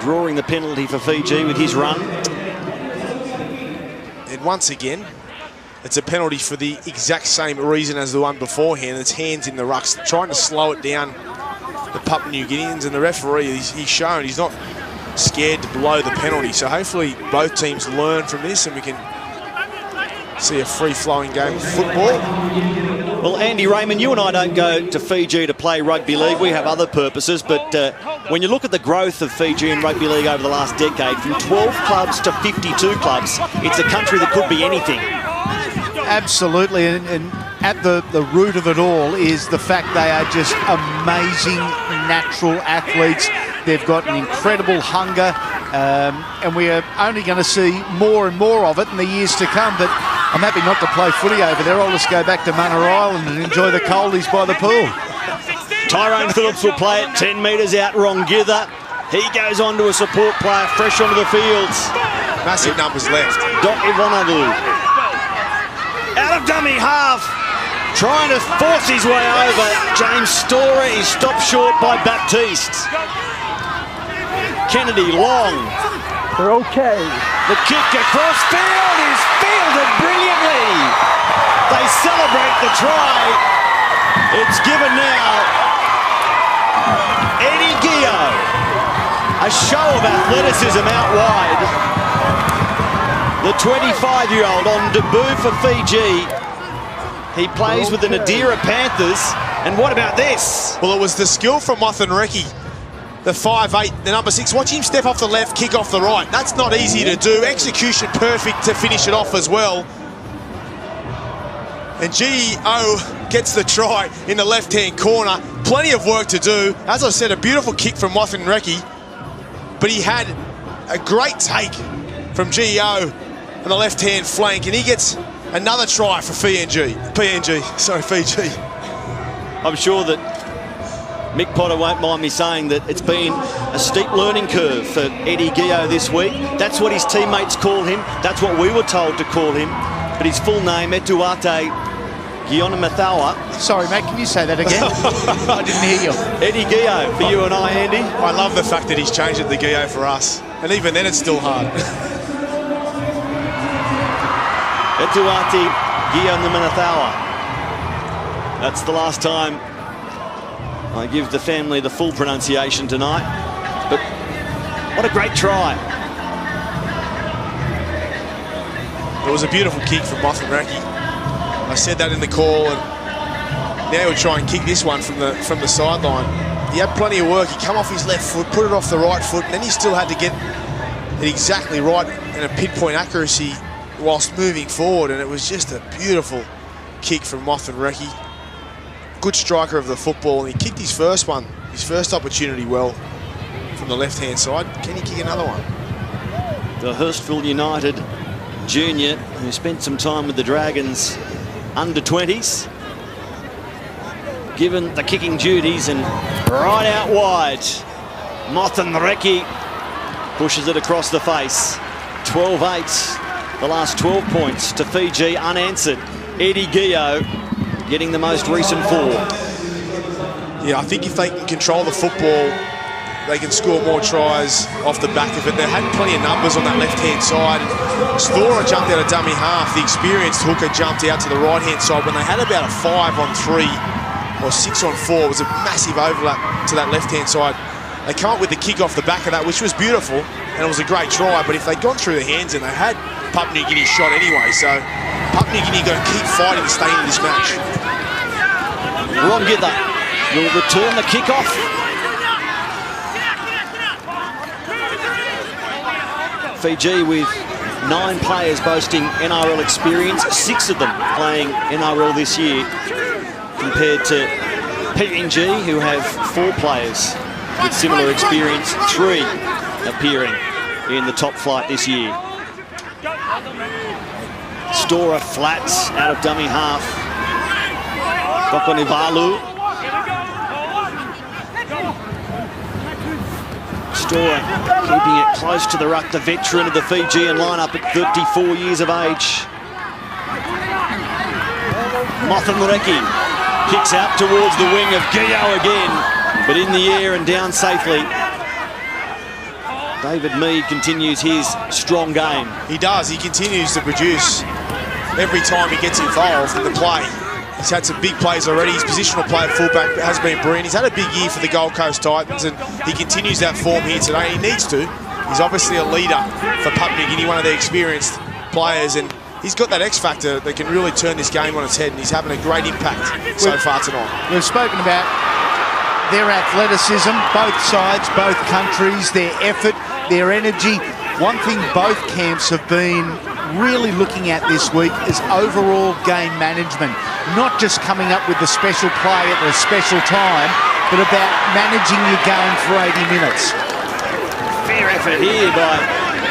drawing the penalty for Fiji with his run. And once again, it's a penalty for the exact same reason as the one beforehand. It's hands in the rucks, trying to slow it down the Papua New Guineans, and the referee, he's shown he's not scared to blow the penalty. So hopefully both teams learn from this and we can see a free-flowing game of football. Well, Andy Raymond, you and I don't go to Fiji to play rugby league. We have other purposes, but when you look at the growth of Fiji in rugby league over the last decade, from 12 clubs to 52 clubs, it's a country that could be anything. Absolutely, and at the root of it all is the fact they are just amazing natural athletes. They've got an incredible hunger, and we are only going to see more and more of it in the years to come. But I'm happy not to play footy over there. I'll just go back to Manor Island and enjoy the coldies by the pool. Tyrone Phillips will play it 10 metres out, Rongitha. He goes on to a support player fresh onto the fields. Massive numbers left. Dot Ivonoglu. Out of dummy half, trying to force his way over. James Storer is stopped short by Baptiste. Kennedy long. They're okay. The kick across field is fielded brilliantly. They celebrate the try. It's given now. Eddie Gio. A show of athleticism out wide. The 25-year-old on debut for Fiji. He plays with the Nadira Panthers. And what about this? Well, it was the skill from Mothenreki, the 5'8", the number 6. Watch him step off the left, kick off the right. That's not easy to do. Execution perfect to finish it off as well. And Gio gets the try in the left-hand corner. Plenty of work to do. As I said, a beautiful kick from Mothenreki. But he had a great take from Gio on the left-hand flank. And he gets another try for Fiji. I'm sure that Mick Potter won't mind me saying that it's been a steep learning curve for Eddie Gio this week. That's what his teammates call him. That's what we were told to call him. But his full name, Etuate Gionamathaua. Sorry, mate, can you say that again? I didn't hear you. Eddie Gio for you and I, Andy. I love the fact that he's changed it to Gio for us. And even then, it's still hard. Etuate Gionamathaua. That's the last time I give the family the full pronunciation tonight. But what a great try. It was a beautiful kick from Mothenreki. I said that in the call, and now he'll try and kick this one from the sideline. He had plenty of work. He come off his left foot, put it off the right foot, and then he still had to get it exactly right and a pinpoint accuracy whilst moving forward, and it was just a beautiful kick from Mothenreki. Good striker of the football, and he kicked his first opportunity well from the left-hand side. Can he kick another one? The Hurstville United junior who spent some time with the Dragons under-20s, given the kicking duties, and right out wide. Mothenreki pushes it across the face. 12-8, the last 12 points to Fiji unanswered. Eddie Gio getting the most recent 4. Yeah, I think if they can control the football, they can score more tries off the back of it. They had plenty of numbers on that left-hand side. Storer jumped out of dummy half. The experienced hooker jumped out to the right-hand side. When they had about a 5-on-3 or 6-on-4, it was a massive overlap to that left-hand side. They come up with the kick off the back of that, which was beautiful, and it was a great try. But if they'd gone through the hands, and they had Papua New Guinea shot anyway, so Papua New Guinea got to keep fighting to stay in this match. Rongitha will return the kickoff. Fiji with 9 players boasting NRL experience, 6 of them playing NRL this year, compared to PNG, who have 4 players with similar experience, 3 appearing in the top flight this year. Storer flats out of dummy half. Kokonivalu. Storer keeping it close to the ruck, the veteran of the Fijian lineup at 34 years of age. Mothenreki kicks out towards the wing of Gio again, but in the air and down safely. David Mead continues his strong game. He does. He continues to produce every time he gets involved in the play. He's had some big plays already. His positional play at fullback has been brilliant. He's had a big year for the Gold Coast Titans, and he continues that form here today. He needs to. He's obviously a leader for Papua New Guinea, one of the experienced players, and he's got that X factor that can really turn this game on its head, and he's having a great impact so far tonight. We've spoken about their athleticism, both sides, both countries, their effort, their energy. One thing both camps have been really looking at this week is overall game management. Not just coming up with the special play at the special time, but about managing your game for 80 minutes. Fair effort here by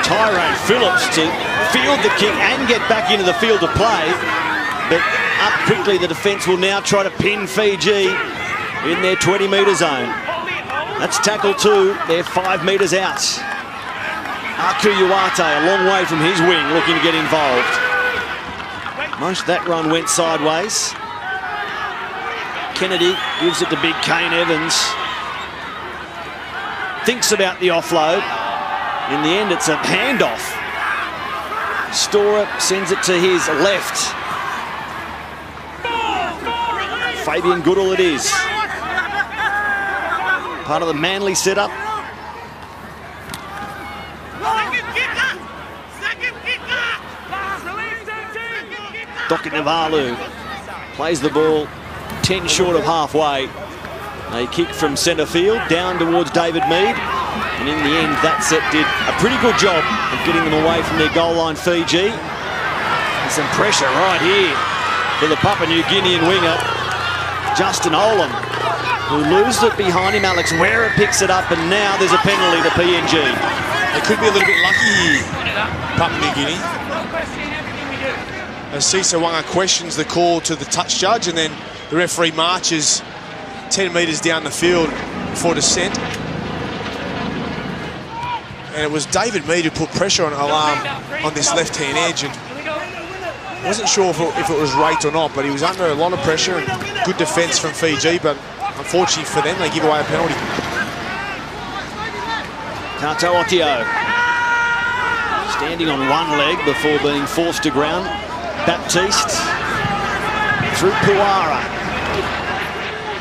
Tyrone Phillips to field the kick and get back into the field of play. But up quickly, the defence will now try to pin Fiji in their 20-metre zone. That's tackle 2. They're 5 metres out. Akuyuate a long way from his wing, looking to get involved. Most of that run went sideways. Kennedy gives it to big Kane Evans. Thinks about the offload. In the end, it's a handoff. Storer sends it to his left. Fabian Goodall it is. Part of the Manly setup. Doki Navalu plays the ball 10 short of halfway. A kick from centre field down towards David Mead. And in the end, that set did a pretty good job of getting them away from their goal line, Fiji. And some pressure right here for the Papua New Guinean winger, Justin Olam, who loses it behind him. Alex Wera picks it up, and now there's a penalty to PNG. They could be a little bit lucky here, Papua New Guinea. As Sisa Wanga questions the call to the touch judge, and then the referee marches 10 metres down the field for dissent. And it was David Mead who put pressure on Alam on this left-hand edge, and wasn't sure if it was right or not, but he was under a lot of pressure and good defence from Fiji, but unfortunately for them, they give away a penalty. Tato Otio standing on one leg before being forced to ground. Baptiste through Puara.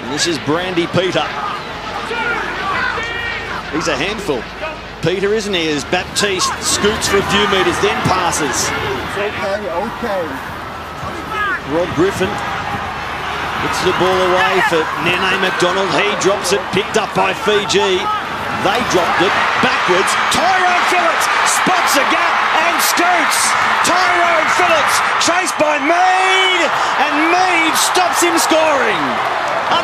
And this is Brandy Peter. He's a handful. Peter, isn't he, as Baptiste scoots for a few metres, then passes. Okay. Rob Griffin puts the ball away for Nene McDonald. He drops it, picked up by Fiji. They dropped it backwards. Tyrone Phillips spots a gap and scoots. Tyrone Phillips chased by Mead, and Mead stops him scoring.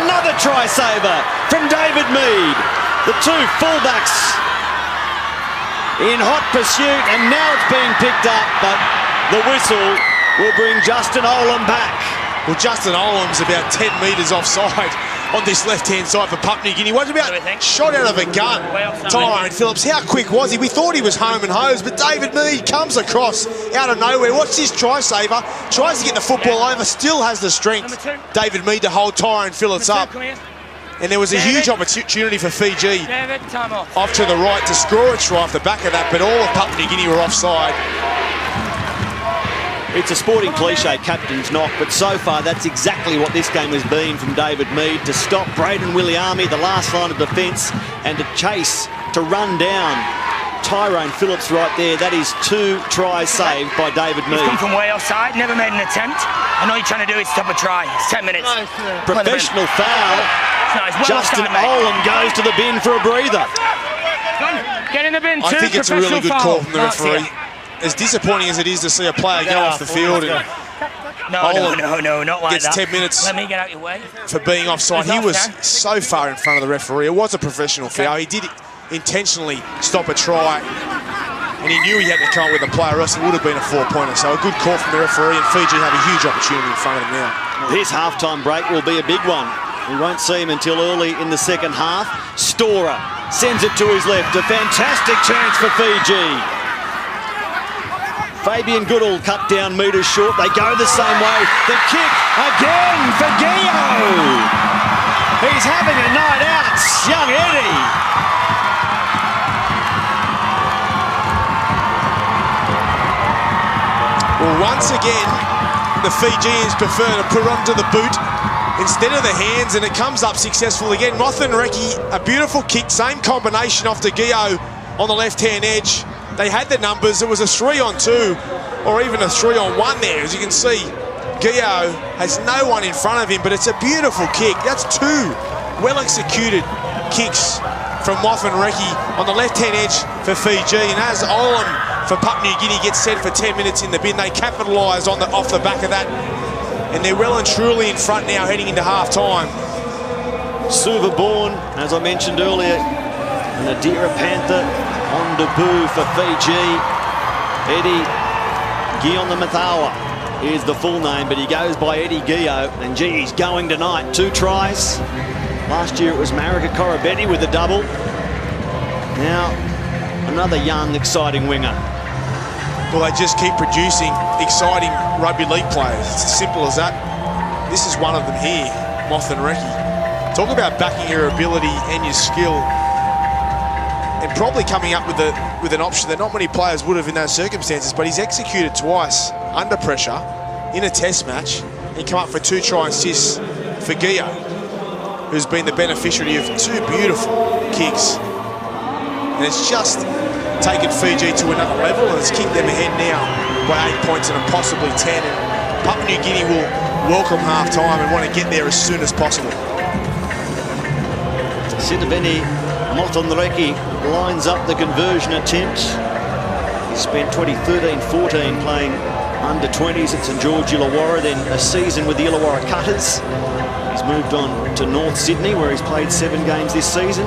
Another try saver from David Mead. The two fullbacks in hot pursuit, and now it's being picked up, but the whistle will bring Justin Olam back. Well, Justin Olam's about 10 metres offside on this left-hand side for Papua New Guinea. What about shot out of a gun? Tyrone Phillips, how quick was he? We thought he was home and hosed, but David Mead comes across out of nowhere. Watch this try saver. Tries to get the football over, still has the strength, David Mead, to hold Tyrone Phillips up. And there was a huge opportunity for Fiji off to the right to score a try off the back of that, but all of Papua New Guinea were offside. It's a sporting cliche, captain's knock, but so far that's exactly what this game has been from David Mead, to stop Braden Williami, the last line of defence, and to chase, to run down Tyrone Phillips right there. That is 2 tries saved by David Mead. He's come from way offside, never made an attempt, and all you're trying to do is stop a try. It's 10 minutes. Professional foul. Well Justin Olam goes to the bin for a breather. Get in the bin too. I think it's a really good call from the referee. As disappointing as it is to see a player go off the field, and no, not like gets that. 10 minutes Let me get out your way. for being offside. He was so far in front of the referee. It was a professional foul. He did intentionally stop a try, and he knew he had to come up with a player, or else it would have been a 4-pointer. So a good call from the referee, and Fiji have a huge opportunity in front of them now. This halftime break will be a big one. We won't see him until early in the second half. Storer sends it to his left. A fantastic chance for Fiji. Fabian Goodall cut down metres short. They go the same way. The kick again for Gio. He's having a night out, young Eddie. Well, once again, the Fijians prefer to put onto the boot instead of the hands, and it comes up successful again. Mothan Reki, a beautiful kick, same combination off to Gio on the left-hand edge. They had the numbers. It was a 3-on-2 or even a 3-on-1 there. As you can see, Gio has no one in front of him, but it's a beautiful kick. That's 2 well-executed kicks from Mothan Reki on the left-hand edge for Fiji. And as Olam for Papua New Guinea gets set for 10 minutes in the bin, they capitalise on off the back of that. And they're well and truly in front now heading into half-time. Suva Bourne, as I mentioned earlier, and Adira Panther on debut for Fiji. Eddie Gionnamathawa is the full name, but he goes by Eddie Gio, and gee, he's going tonight. 2 tries. Last year it was Marika Korobetti with a double. Now, another young, exciting winger. Well, they just keep producing exciting rugby league players. It's as simple as that. This is one of them here, Mothan Reki. Talk about backing your ability and your skill, and probably coming up with an option that not many players would have in those circumstances, but he's executed twice under pressure in a test match and come up for 2 try assists for for Gio, who's been the beneficiary of 2 beautiful kicks. And it's just taken Fiji to another level, and it's kicked them ahead now by 8 points and possibly 10. And Papua New Guinea will welcome half-time and want to get there as soon as possible. Sitabeni Motonreki lines up the conversion attempt. He spent 2013-14 playing under 20s at St George Illawarra, then a season with the Illawarra Cutters. He's moved on to North Sydney, where he's played 7 games this season.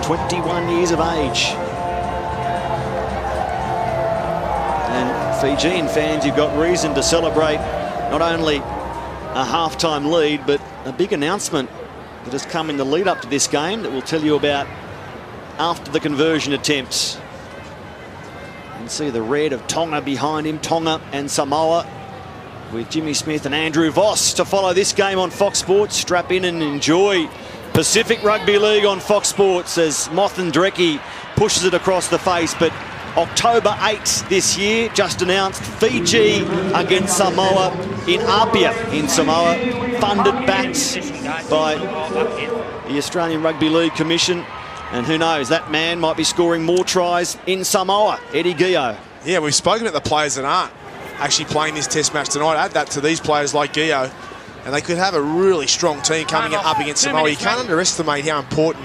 21 years of age. And Fijian fans, you've got reason to celebrate not only a half-time lead, but a big announcement that has come in the lead up to this game that we'll tell you about after the conversion attempts. You can see the red of Tonga behind him, Tonga and Samoa, with Jimmy Smith and Andrew Voss to follow this game on Fox Sports. Strap in and enjoy Pacific Rugby League on Fox Sports as Motonreki pushes it across the face. But October 8th this year, just announced, Fiji against Samoa in Apia in Samoa, funded, backed by the Australian Rugby League Commission. And who knows, that man might be scoring more tries in Samoa, Eddie Gio. Yeah, we've spoken about the players that aren't actually playing this test match tonight. Add that to these players like Gio, and they could have a really strong team coming up against Samoa. You can't underestimate how important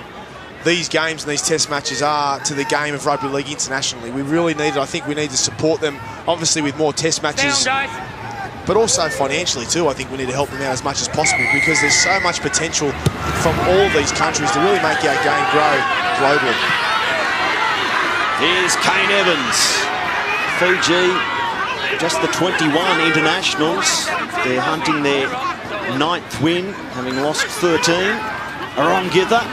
these games and these test matches are to the game of rugby league internationally. We really need it. I think we need to support them, obviously with more test matches, but also financially too. I think we need to help them out as much as possible, because there's so much potential from all these countries to really make our game grow globally. Here's Kane Evans. Fiji, just the 21 internationals. They're hunting their 9th win, having lost 13. Arongitha,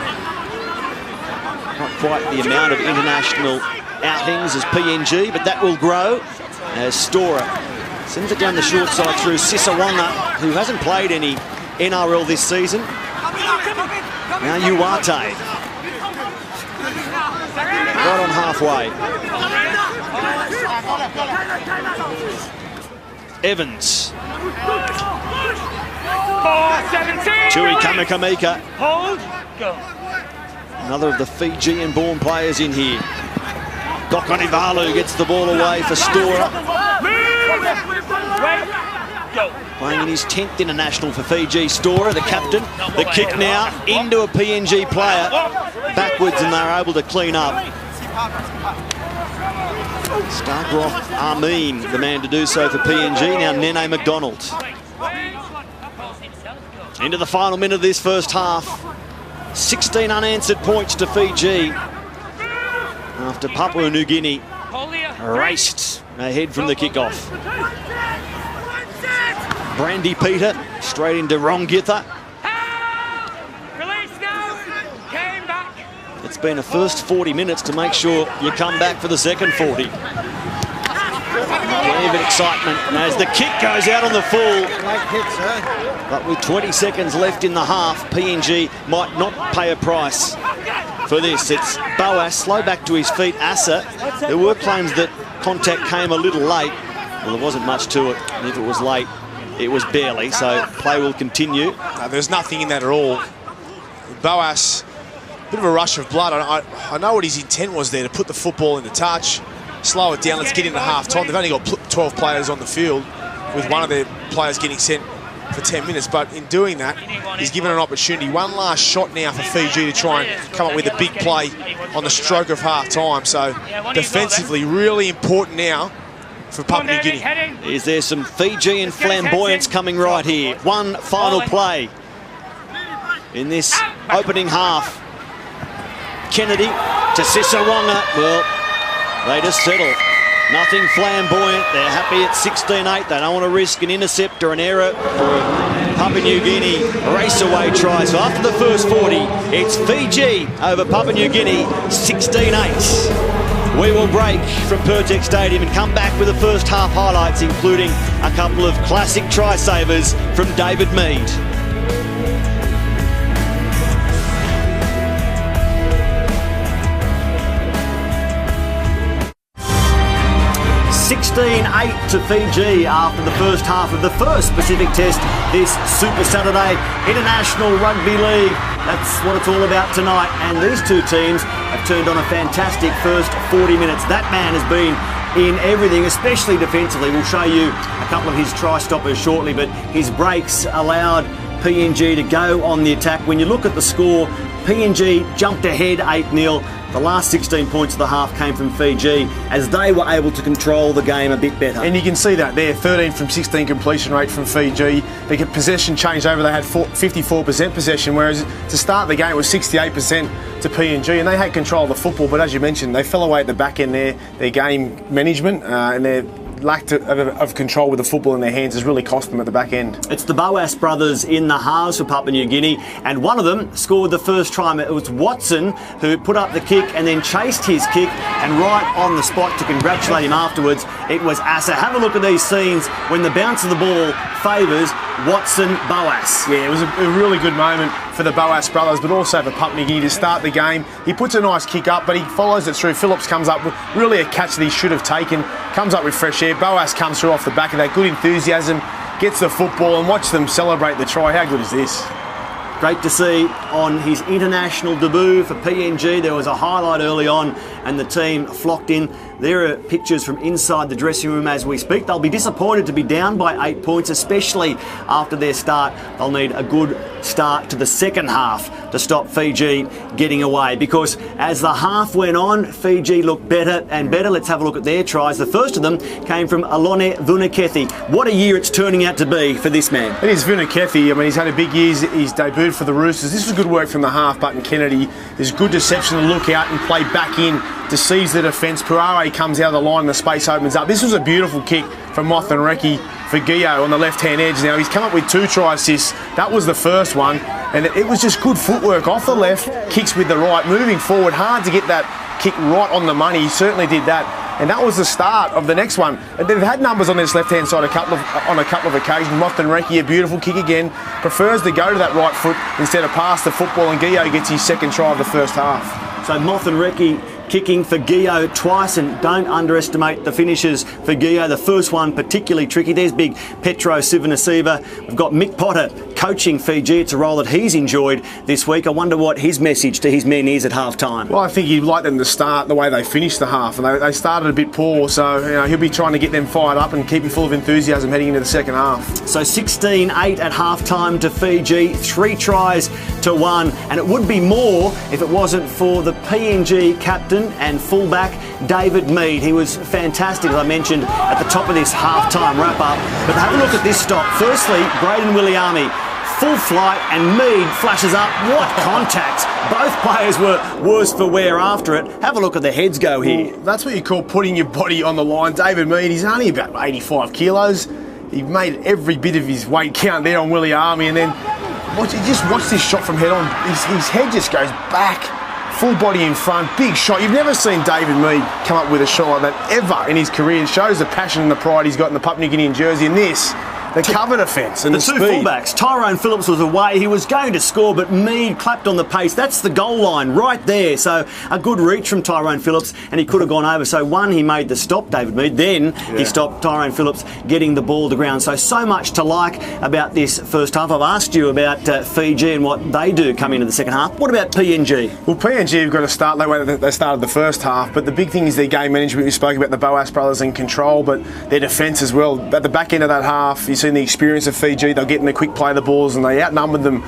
not quite the amount of international outings as PNG, but that will grow as Stora sends it down the short side through Sisawanga, who hasn't played any NRL this season. Now Uwate, right on halfway. Evans. Tui Kamakamika. Hold. Go. Another of the Fijian-born players in here. Dokonivalu gets the ball away for Stora. Playing in his 10th international for Fiji, Stora, the captain. The kick now into a PNG player. Backwards, and they're able to clean up. Stargroth Armin, the man to do so for PNG. Now Nene McDonald. Into the final minute of this first half. 16 unanswered points to Fiji after Papua New Guinea raced ahead from the kickoff. Brandy Peter straight into Rongitha. It's been a first 40 minutes to make sure you come back for the second 40. Plenty of excitement as the kick goes out on the full. But with 20 seconds left in the half, PNG might not pay a price for this. It's Boas, slow back to his feet. Asa, there were claims that contact came a little late. Well, there wasn't much to it, and if it was late, it was barely, so play will continue. No, there's nothing in that at all. Boas, bit of a rush of blood. I know what his intent was there, to put the football in the touch, slow it down, let's get into half-time. They've only got 12 players on the field, with one of their players getting sent for 10 minutes, but in doing that, he's given an opportunity. One last shot now for Fiji to try and come up with a big play on the stroke of half-time. So defensively, really important now for Papua New Guinea. Is there some Fijian flamboyance coming right here? One final play in this opening half. Kennedy to Sisawanga. Well, they just settle. Nothing flamboyant. They're happy at 16-8. They don't want to risk an intercept or an error for Papua New Guinea race-away try. So after the first 40, it's Fiji over Papua New Guinea, 16-8. We will break from Pertex Stadium and come back with the first half highlights, including a couple of classic try-savers from David Mead. 16-8 to Fiji after the first half of the first Pacific Test this Super Saturday International Rugby League. That's what it's all about tonight, and these two teams have turned on a fantastic first 40 minutes. That man has been in everything, especially defensively. We'll show you a couple of his try stoppers shortly, but his breaks allowed PNG to go on the attack. When you look at the score, PNG jumped ahead 8-0. The last 16 points of the half came from Fiji as they were able to control the game a bit better. And you can see that there, 13 from 16 completion rate from Fiji. The possession changed over, they had 54% possession, whereas to start the game it was 68% to PNG, and they had control of the football, but as you mentioned, they fell away at the back end there. Their game management and their lack of control with the football in their hands has really cost them at the back end. It's the Boas brothers in the halves for Papua New Guinea, and one of them scored the first try. It was Watson who put up the kick and then chased his kick, and right on the spot to congratulate him afterwards, it was Asa. Have a look at these scenes when the bounce of the ball favours Watson Boas. Yeah, it was a really good moment for the Boas brothers, but also for Papua New Guinea to start the game. He puts a nice kick up, but he follows it through. Phillips comes up with really a catch that he should have taken, comes up with fresh air. Boas comes through off the back of that good enthusiasm, gets the football, and watch them celebrate the try. How good is this? Great to see on his international debut for PNG. There was a highlight early on and the team flocked in. There are pictures from inside the dressing room as we speak. They'll be disappointed to be down by 8 points, especially after their start. They'll need a good start to the second half to stop Fiji getting away, because as the half went on, Fiji looked better and better. Let's have a look at their tries. The first of them came from Alone Vunakethi. What a year it's turning out to be for this man. It is Vunakethi. I mean, he's had a big year. He's debuted for the Roosters. This was good work from the half, Button Kennedy. There's good deception to look out and play back in, deceives the defence. Puare comes out of the line and the space opens up. This was a beautiful kick from Mothenreki for Gio on the left-hand edge. Now, he's come up with 2 try assists. That was the first one, and it was just good footwork off the left, kicks with the right, moving forward. Hard to get that kick right on the money. He certainly did that. And that was the start of the next one. And they've had numbers on this left-hand side on a couple of occasions. Mothenreki, a beautiful kick again, prefers to go to that right foot instead of pass the football, and Gio gets his second try of the first half. So Mothenreki kicking for Gio twice, and don't underestimate the finishes for Gio. The first one particularly tricky. There's big Petro Sivanasiva. We've got Mick Potter coaching Fiji. It's a role that he's enjoyed this week. I wonder what his message to his men is at half-time. Well, I think he'd like them to start the way they finished the half, and they started a bit poor, so he'll be trying to get them fired up and keep them full of enthusiasm heading into the second half. So 16-8 at half-time to Fiji, 3 tries to 1, and it would be more if it wasn't for the PNG captain and fullback David Mead. He was fantastic, as I mentioned at the top of this half-time wrap-up. But have a look at this stop. Firstly, Braden Williami, full flight, and Mead flashes up. What contact! Both players were worse for wear after it. Have a look at the heads go here. Well, that's what you call putting your body on the line. David Mead, he's only about 85 kilos. He made every bit of his weight count there on Williami, and then just watch this shot from head on. His head just goes back. Full body in front, big shot. You've never seen David Mead come up with a shot like that ever in his career. It shows the passion and the pride he's got in the Papua New Guinean jersey. And this, the cover defence and the two speed. fullbacks. Tyrone Phillips was away. He was going to score, but Mead clapped on the pace. That's the goal line right there. So a good reach from Tyrone Phillips, and he could have gone over. So one, he made the stop, David Mead. Then he stopped Tyrone Phillips getting the ball to ground. So much to like about this first half. I've asked you about Fiji and what they do coming into the second half. What about PNG? Well, PNG have got to start the way they started the first half, but the big thing is their game management. We spoke about the Boas brothers in control, but their defence as well. At the back end of that half, you've seen the experience of Fiji. They'll get in the quick play of the balls, and they outnumbered them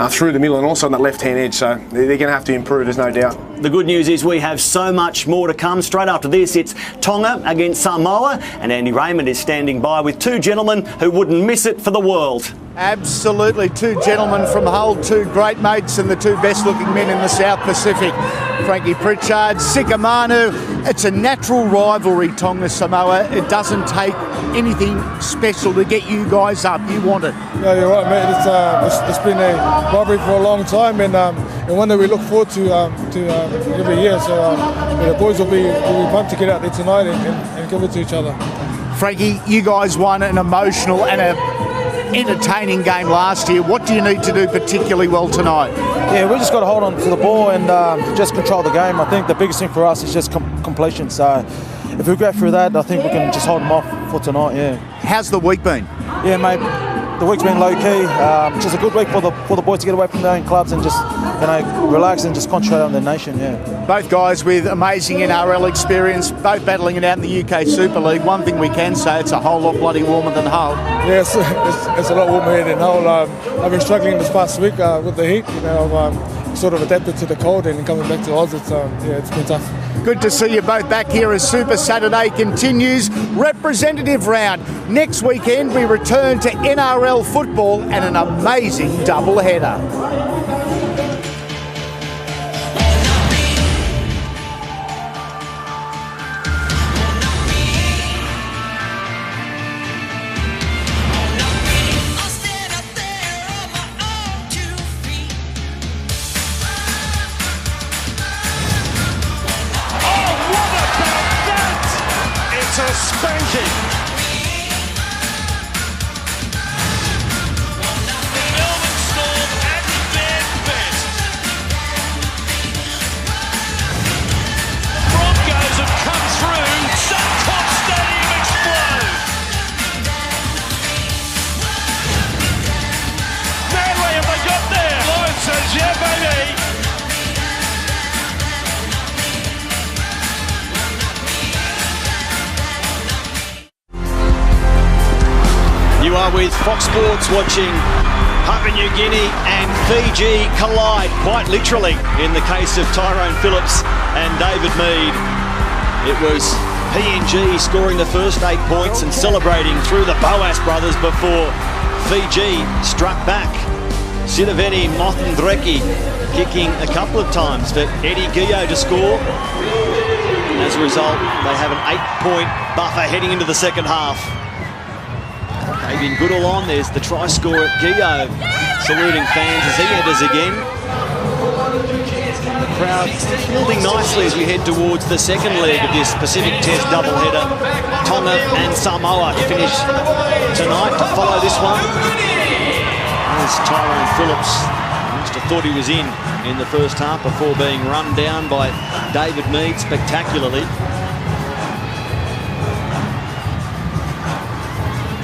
through the middle and also on that left-hand edge, so they're going to have to improve, there's no doubt. The good news is we have so much more to come. Straight after this, it's Tonga against Samoa, and Andy Raymond is standing by with 2 gentlemen who wouldn't miss it for the world. Absolutely, 2 gentlemen from Hull, 2 great mates and the 2 best-looking men in the South Pacific. Frankie Pritchard, Sikamanu. It's a natural rivalry, Tonga-Samoa. It doesn't take anything special to get you guys up. You want it. Yeah, you're right, mate. It's been a rivalry for a long time, and one that we look forward to every year. So the boys will be pumped to get out there tonight and give it to each other. Frankie, you guys won an emotional and a entertaining game last year. What do you need to do particularly well tonight? Yeah, we just got to hold on to the ball and just control the game. I think the biggest thing for us is just completion. So if we get through that, I think we can just hold them off for tonight. Yeah. How's the week been? Yeah, mate. The week's been low key. Just a good week for the boys to get away from their own clubs and just relax and just concentrate on their nation. Yeah. Both guys with amazing NRL experience, both battling it out in the UK Super League. One thing we can say, it's a whole lot bloody warmer than Hull. Yeah, it's a lot warmer here than Hull. I've been struggling this past week with the heat. You know, I've sort of adapted to the cold and coming back to Oz. It's been tough. Good to see you both back here as Super Saturday continues. Representative round. Next weekend we return to NRL football and an amazing doubleheader. You are with Fox Sports watching Papua New Guinea and Fiji collide, quite literally, in the case of Tyrone Phillips and David Mead. It was PNG scoring the first 8 points and celebrating through the Boas brothers before Fiji struck back. Sidaveni Mothendreki kicking a couple of times for Eddie Gio to score. And as a result, they have an 8-point buffer heading into the second half. Fabian Goodall on, there's the try score at Gio, saluting fans as he enters again. And the crowd building nicely as we head towards the second leg of this Pacific Test doubleheader. Tonga and Samoa to finish tonight to follow this one. As Tyrone Phillips must have thought he was in the first half before being run down by David Mead spectacularly.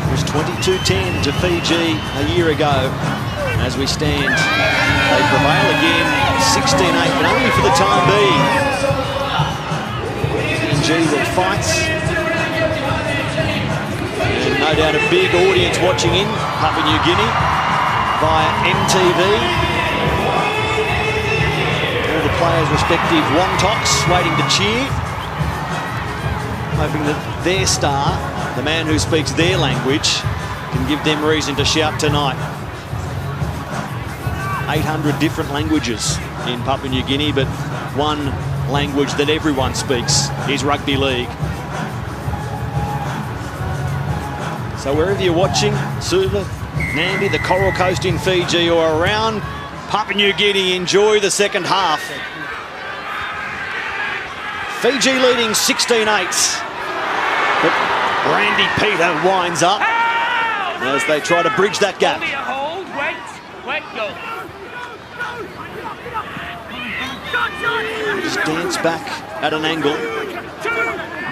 It was 22-10 to Fiji a year ago. As we stand, they prevail again, 16-8, but only for the time being. PNG will fight. And no doubt a big audience watching in Papua New Guinea via MTV. All the players' respective wontoks waiting to cheer, hoping that their star, the man who speaks their language, can give them reason to shout tonight. 800 different languages in Papua New Guinea, but one language that everyone speaks is rugby league. So wherever you're watching, Suva, Nandi, the Coral Coast in Fiji, or around Papua New Guinea, enjoy the second half. Fiji leading 16-8. But Randy Peter winds up as they try to bridge that gap. Just dance back at an angle.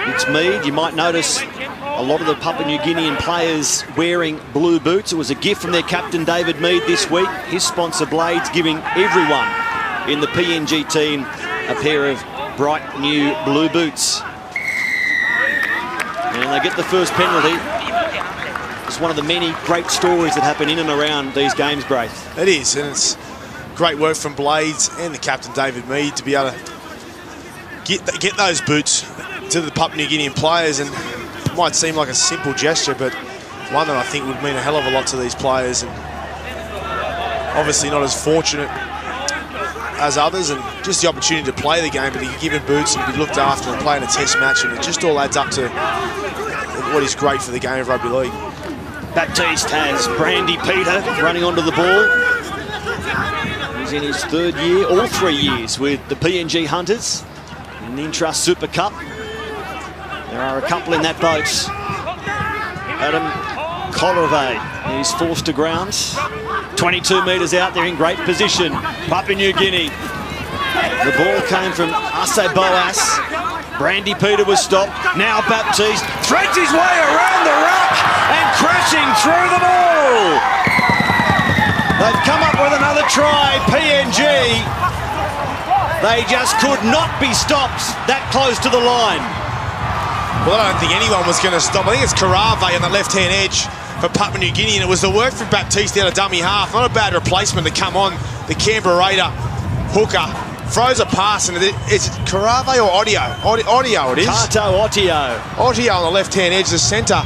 It's Mead. You might notice a lot of the Papua New Guinean players wearing blue boots. It was a gift from their captain David Mead this week. His sponsor Blades giving everyone in the PNG team a pair of bright new blue boots. And they get the first penalty. It's one of the many great stories that happen in and around these games, Grace. It is, and it's great work from Blades and the captain David Mead to be able to get those boots to the Papua New Guinean players. And it might seem like a simple gesture, but one that I think would mean a hell of a lot to these players, and obviously not as fortunate as others, and just the opportunity to play the game, but to be given boots and be looked after and play in a test match, and it just all adds up to what is great for the game of rugby league. Baptiste has Brandy Peter running onto the ball. He's in his third year, all 3 years with the PNG Hunters in the Intrust Super Cup. There are a couple in that boat. Adam Collervay is forced to ground. 22 metres out there in great position. Papua New Guinea. The ball came from Ase Boas. Brandy Peter was stopped. Now Baptiste threads his way around the ruck and crashing through them all. They've come up with another try, PNG. They just could not be stopped that close to the line. Well, I don't think anyone was going to stop. I think it's Karave on the left-hand edge for Papua New Guinea, and it was the work from Baptiste out of dummy half. Not a bad replacement to come on. The Canberra Raider hooker throws a pass, and is it Karave or Audio? Audio it is. Kato Otio. Otio on the left-hand edge, the centre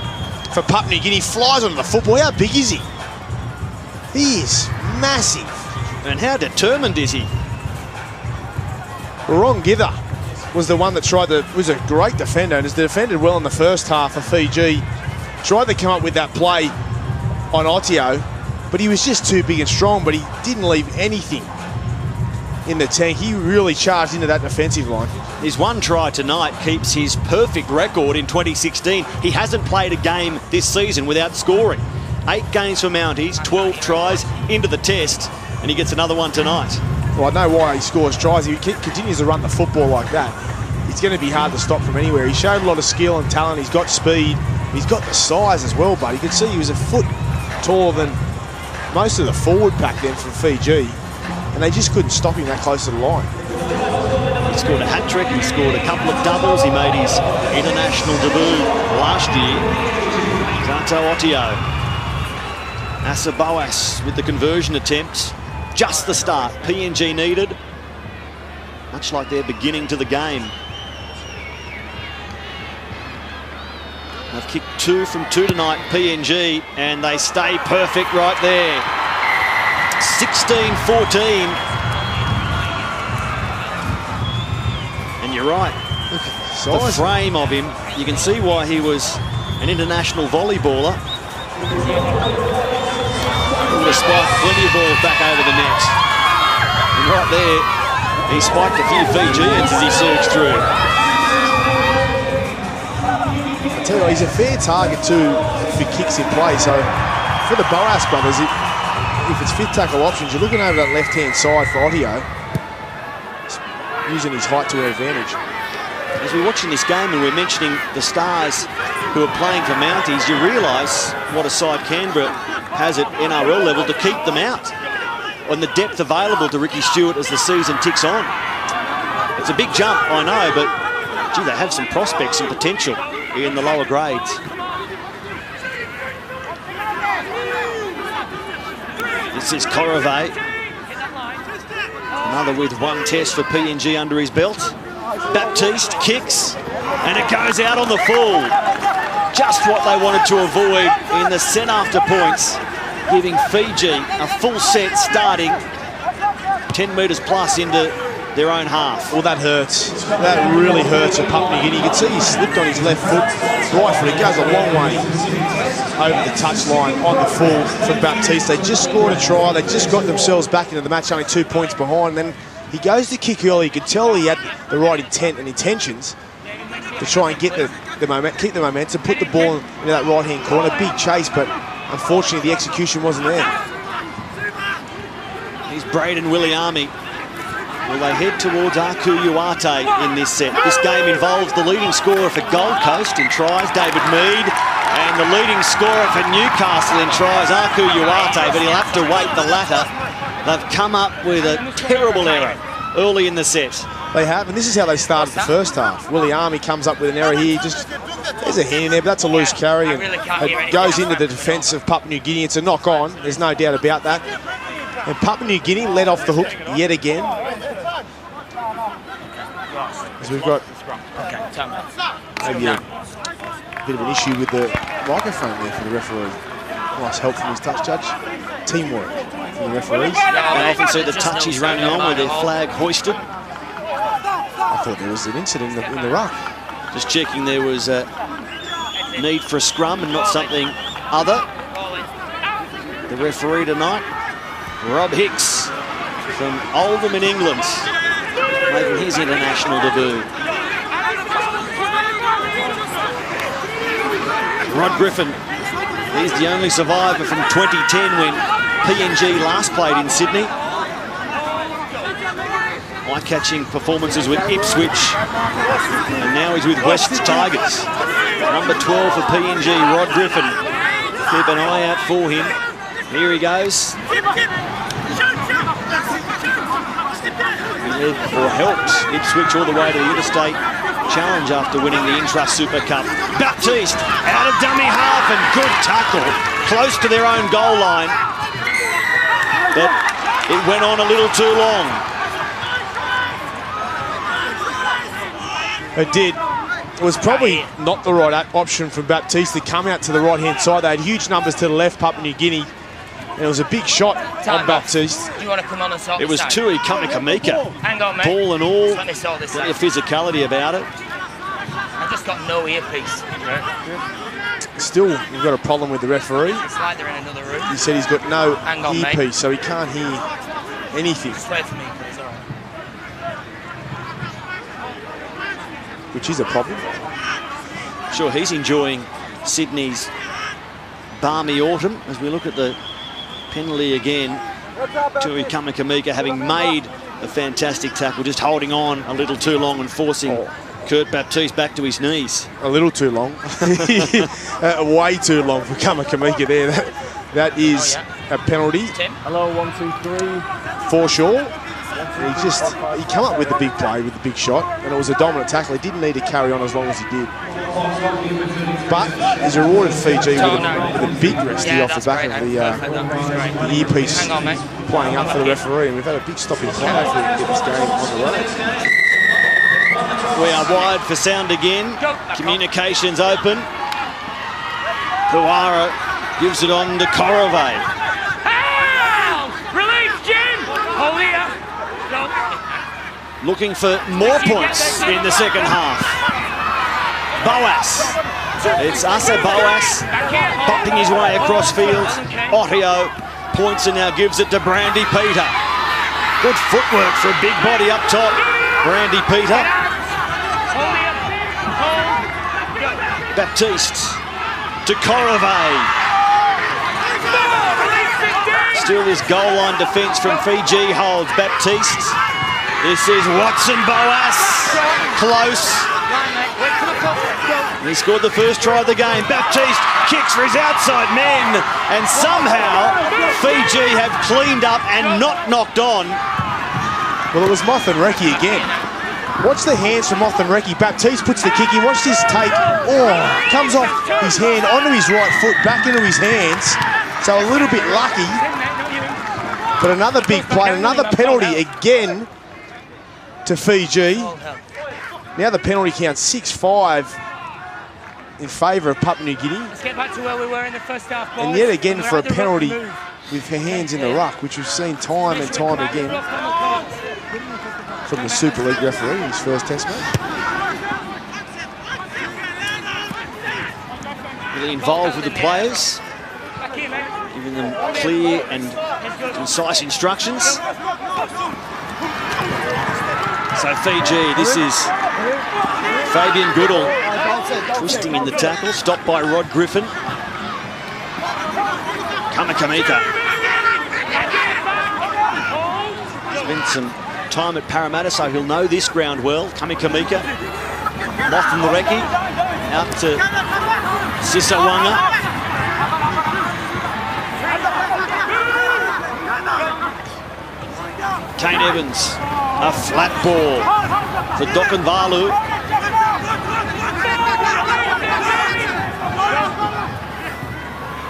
for Papua New Guinea, flies onto the football. How big is he? He is massive. And how determined is he? Rongitha was the one that was a great defender, and has defended well in the first half for Fiji. Tried to come up with that play on Otio, but he was just too big and strong, but he didn't leave anything in the tank. He really charged into that defensive line. His one try tonight keeps his perfect record in 2016. He hasn't played a game this season without scoring. 8 games for Mounties, 12 tries into the test, and he gets another one tonight. Well, I know why he scores tries. He continues to run the football like that. It's going to be hard to stop from anywhere. He showed a lot of skill and talent. He's got speed. He's got the size as well, but you could see he was a foot taller than most of the forward pack then from Fiji, and they just couldn't stop him that close to the line. He scored a hat-trick, he scored a couple of doubles, he made his international debut last year. Kato Otio. Asaboas with the conversion attempt. Just the start PNG needed, much like their beginning to the game. They've kicked 2 from 2 tonight, PNG, and they stay perfect right there. 16-14. And you're right, the frame of him, you can see why he was an international volleyballer. Would have spiked plenty of balls back over the net. And right there, he spiked a few Fijians as he surged through. I tell you what, he's a fair target too for kicks in play. So for the Boas brothers, if it's fit tackle options, you're looking over that left-hand side for Otio, using his height to her advantage. As we're watching this game and we're mentioning the stars who are playing for Mounties, you realise what a side Canberra has at NRL level to keep them out, and the depth available to Ricky Stewart as the season ticks on. It's a big jump, I know, but gee, they have some prospects and potential in the lower grades. This is Korove. Another with 1 test for PNG under his belt. Baptiste kicks, and it goes out on the full. Just what they wanted to avoid in the set after points, giving Fiji a full set starting 10 metres plus into their own half. Well, that hurts. That really hurts at Papua New Guinea. You can see he slipped on his left foot, right foot. It goes a long way over the touchline on the full from Baptiste. They just scored a try. They just got themselves back into the match, only 2 points behind. Then he goes to kick early. You could tell he had the right intent and intentions to try and get keep the momentum, put the ball into that right-hand corner. Big chase, but unfortunately the execution wasn't there. Here's Braden Williami. Will they head towards Aku Uate in this set? This game involves the leading scorer for Gold Coast in tries, David Mead, and the leading scorer for Newcastle in tries, Aku Uate, but he'll have to wait the latter. They've come up with a terrible error early in the set. They have, and this is how they started the first half. Williami comes up with an error here. There's a hand in there, but that's a loose carry. And it goes into the defence of Papua New Guinea. It's a knock on. There's no doubt about that. And Papua New Guinea let off the hook yet again. As we've got maybe a bit of an issue with the microphone there for the referee. Nice help from his touch judge. Teamwork from the referees. They often see the touchies running on with their flag hoisted. I thought there was an incident in the ruck. Just checking there was a need for a scrum and not something other. The referee tonight, Rob Hicks from Oldham in England, making his international debut. Rod Griffin, he's the only survivor from 2010 when PNG last played in Sydney. eye-catching performances with Ipswich, and now he's with West Tigers. Number 12 for PNG, Rod Griffin. Keep an eye out for him. Here he goes. He led or helped Ipswich all the way to the Interstate Challenge after winning the Intra-Super Cup. Baptiste out of dummy half and good tackle, close to their own goal line. But it went on a little too long. It did. It was probably not the right option for Baptiste to come out to the right-hand side. They had huge numbers to the left, Papua New Guinea. And it was a big shot on Baptiste. Do you want to come on and sort It was Tui Kumuls. Hang on, mate. Ball and all. Let me sort this Plenty out. of physicality about it. I've just got no earpiece. Still, we've got a problem with the referee. It's like they're in another room. He said he's got no Hang on, earpiece, mate. so he can't hear anything. Just wait for me, please. All right. Which is a problem. Sure, he's enjoying Sydney's balmy autumn as we look at the penalty again. Tui Kumuls having made a fantastic tackle, just holding on a little too long and forcing Kurt Baptiste back to his knees. A little too long. Way too long for Kumuls there. That is a penalty. Hello, 1, 2, 3. For sure. He came up with the big play, with the big shot, and it was a dominant tackle. He didn't need to carry on as long as he did. But he's rewarded Fiji with a big resty off the back of the earpiece playing up for the referee, and we've had a big stop in play. Hopefully we can get this game on the road. We are wide for sound again. Communications open. Puara gives it on to Korove. Release, Jim! Hold here. Looking for more points in the second half. Boas. It's Asa Boas popping his way across field. Otio points and now gives it to Brandy Peter. Good footwork for a big body up top. Brandy Peter. Baptiste to Korove. Still this goal line defence from Fiji holds Baptiste. This is Watson Boas. Close. He scored the first try of the game. Baptiste kicks for his outside men, and somehow Fiji have cleaned up and not knocked on. Well, it was Mothenreki again. Watch the hands from Mothenreki. Baptiste puts the kick in. Watch this take. Oh, comes off his hand onto his right foot, back into his hands. So a little bit lucky. But another big play, another penalty again to Fiji. Now the penalty count 6-5 in favour of Papua New Guinea. Let's get back to where we were in the first half, boys. And yet again for a penalty with her hands in the ruck, which we've seen time and time again from the Super League referee in his first test match. Really involved with the players, giving them clear and concise instructions. So Fiji, this is Fabian Goodall twisting in the tackle, stopped by Rod Griffin. Kumuls spent some time at Parramatta, so he'll know this ground well. Kumuls, Mothenreki out to Sisawanga. Kane Evans, a flat ball for Dokanvalu.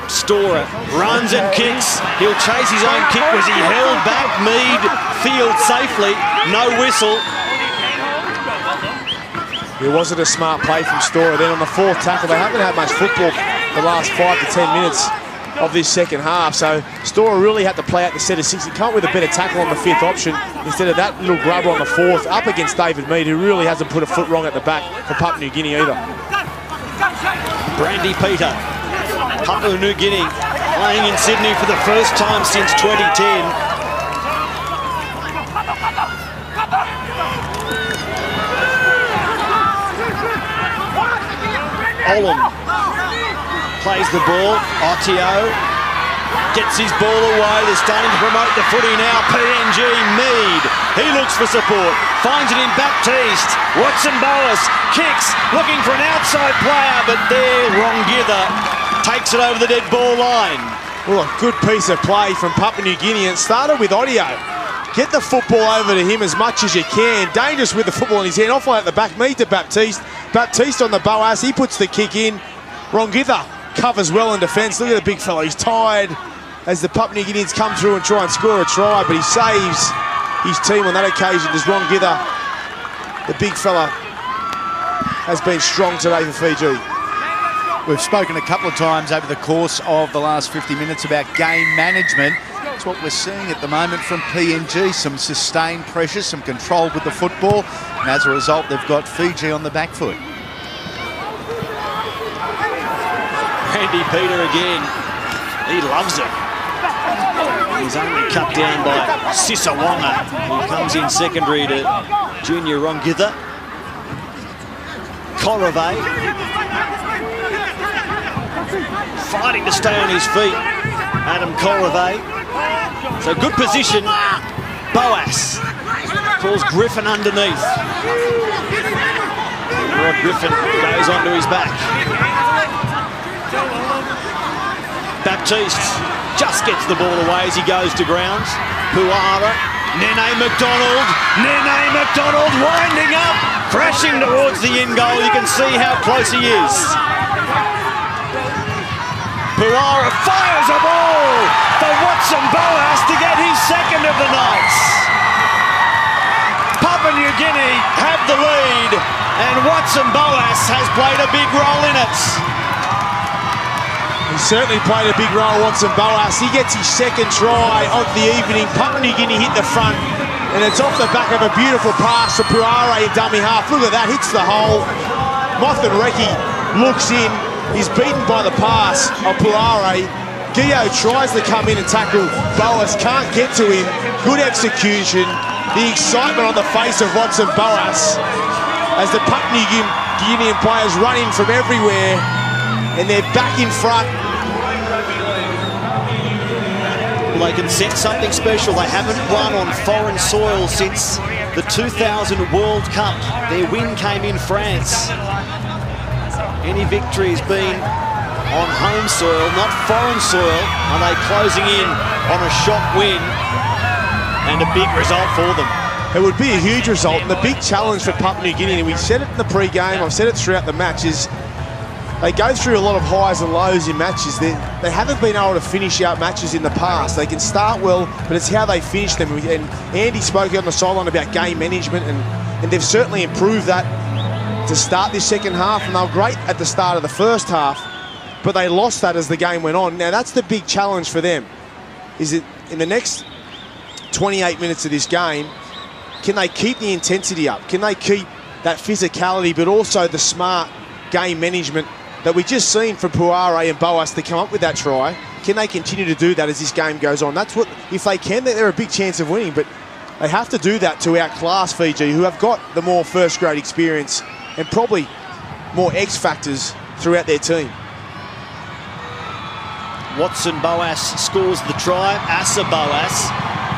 Storer runs and kicks. He'll chase his own kick. Was he held back? Mead field safely. No whistle. It wasn't a smart play from Storer. Then on the fourth tackle, they haven't had much football the last 5 to 10 minutes of this second half. So Storer really had to play out the set of 6. He can't with a better tackle on the fifth option instead of that little grubber on the fourth up against David Mead, who really hasn't put a foot wrong at the back for Papua New Guinea either. Brandy Peter, Papua New Guinea, playing in Sydney for the first time since 2010. Olam plays the ball. Otio Gets his ball away. They're starting to promote the footy now. PNG Mead. He looks for support. Finds it in Baptiste. Watson Boas kicks. Looking for an outside player. But there, Rongitha takes it over the dead ball line. Well, a good piece of play from Papua New Guinea. It started with Audio. Get the football over to him as much as you can. Dangerous with the football in his hand. Off at the back. Mead to Baptiste. Baptiste on the Boas. He puts the kick in. Rongitha covers well in defence. Look at the big fella. He's tired as the Papua New Guineans come through and try and score a try, but he saves his team on that occasion. Does Rongitha, the big fella, has been strong today for Fiji. We've spoken a couple of times over the course of the last 50 minutes about game management. That's what we're seeing at the moment from PNG. Some sustained pressure, some control with the football, and as a result, they've got Fiji on the back foot. Randy Peter again. He loves it. He's only cut down by Sisawanga, who comes in secondary to junior Rongitha. Korove fighting to stay on his feet. Adam Korove. So good position. Boas calls Griffin underneath. Rod Griffin goes onto his back. Baptiste just gets the ball away as he goes to ground. Puara, Nene McDonald winding up, crashing towards the end goal. You can see how close he is. Puara fires a ball for Watson Boas to get his second of the night. Papua New Guinea have the lead, and Watson Boas has played a big role in it. He certainly played a big role, Watson Boas. He gets his second try of the evening. Papua New Guinea hit the front, and it's off the back of a beautiful pass to Puara in dummy half. Look at that, hits the hole. Mothenreki looks in. He's beaten by the pass of Puara. Gio tries to come in and tackle Boas, can't get to him. Good execution. The excitement on the face of Watson Boas as the Papua New Guinean players run in from everywhere, and they're back in front. They can set something special. They haven't won on foreign soil since the 2000 World Cup. Their win came in France. Any victory has been on home soil, not foreign soil. Are they closing in on a shock win and a big result for them? It would be a huge result, and the big challenge for Papua New Guinea, and we said it in the pre-game, I've said it throughout the matches, they go through a lot of highs and lows in matches. They haven't been able to finish out matches in the past. They can start well, but it's how they finish them. And Andy spoke on the sideline about game management, and they've certainly improved that to start this second half, and they were great at the start of the first half, but they lost that as the game went on. Now, that's the big challenge for them, is that in the next 28 minutes of this game, can they keep the intensity up? Can they keep that physicality, but also the smart game management that we just seen from Puara and Boas to come up with that try? Can they continue to do that as this game goes on? That's what, if they can, they're a big chance of winning, but they have to do that to outclass Fiji, who have got the more first-grade experience and probably more X factors throughout their team. Watson Boas scores the try. Asa Boas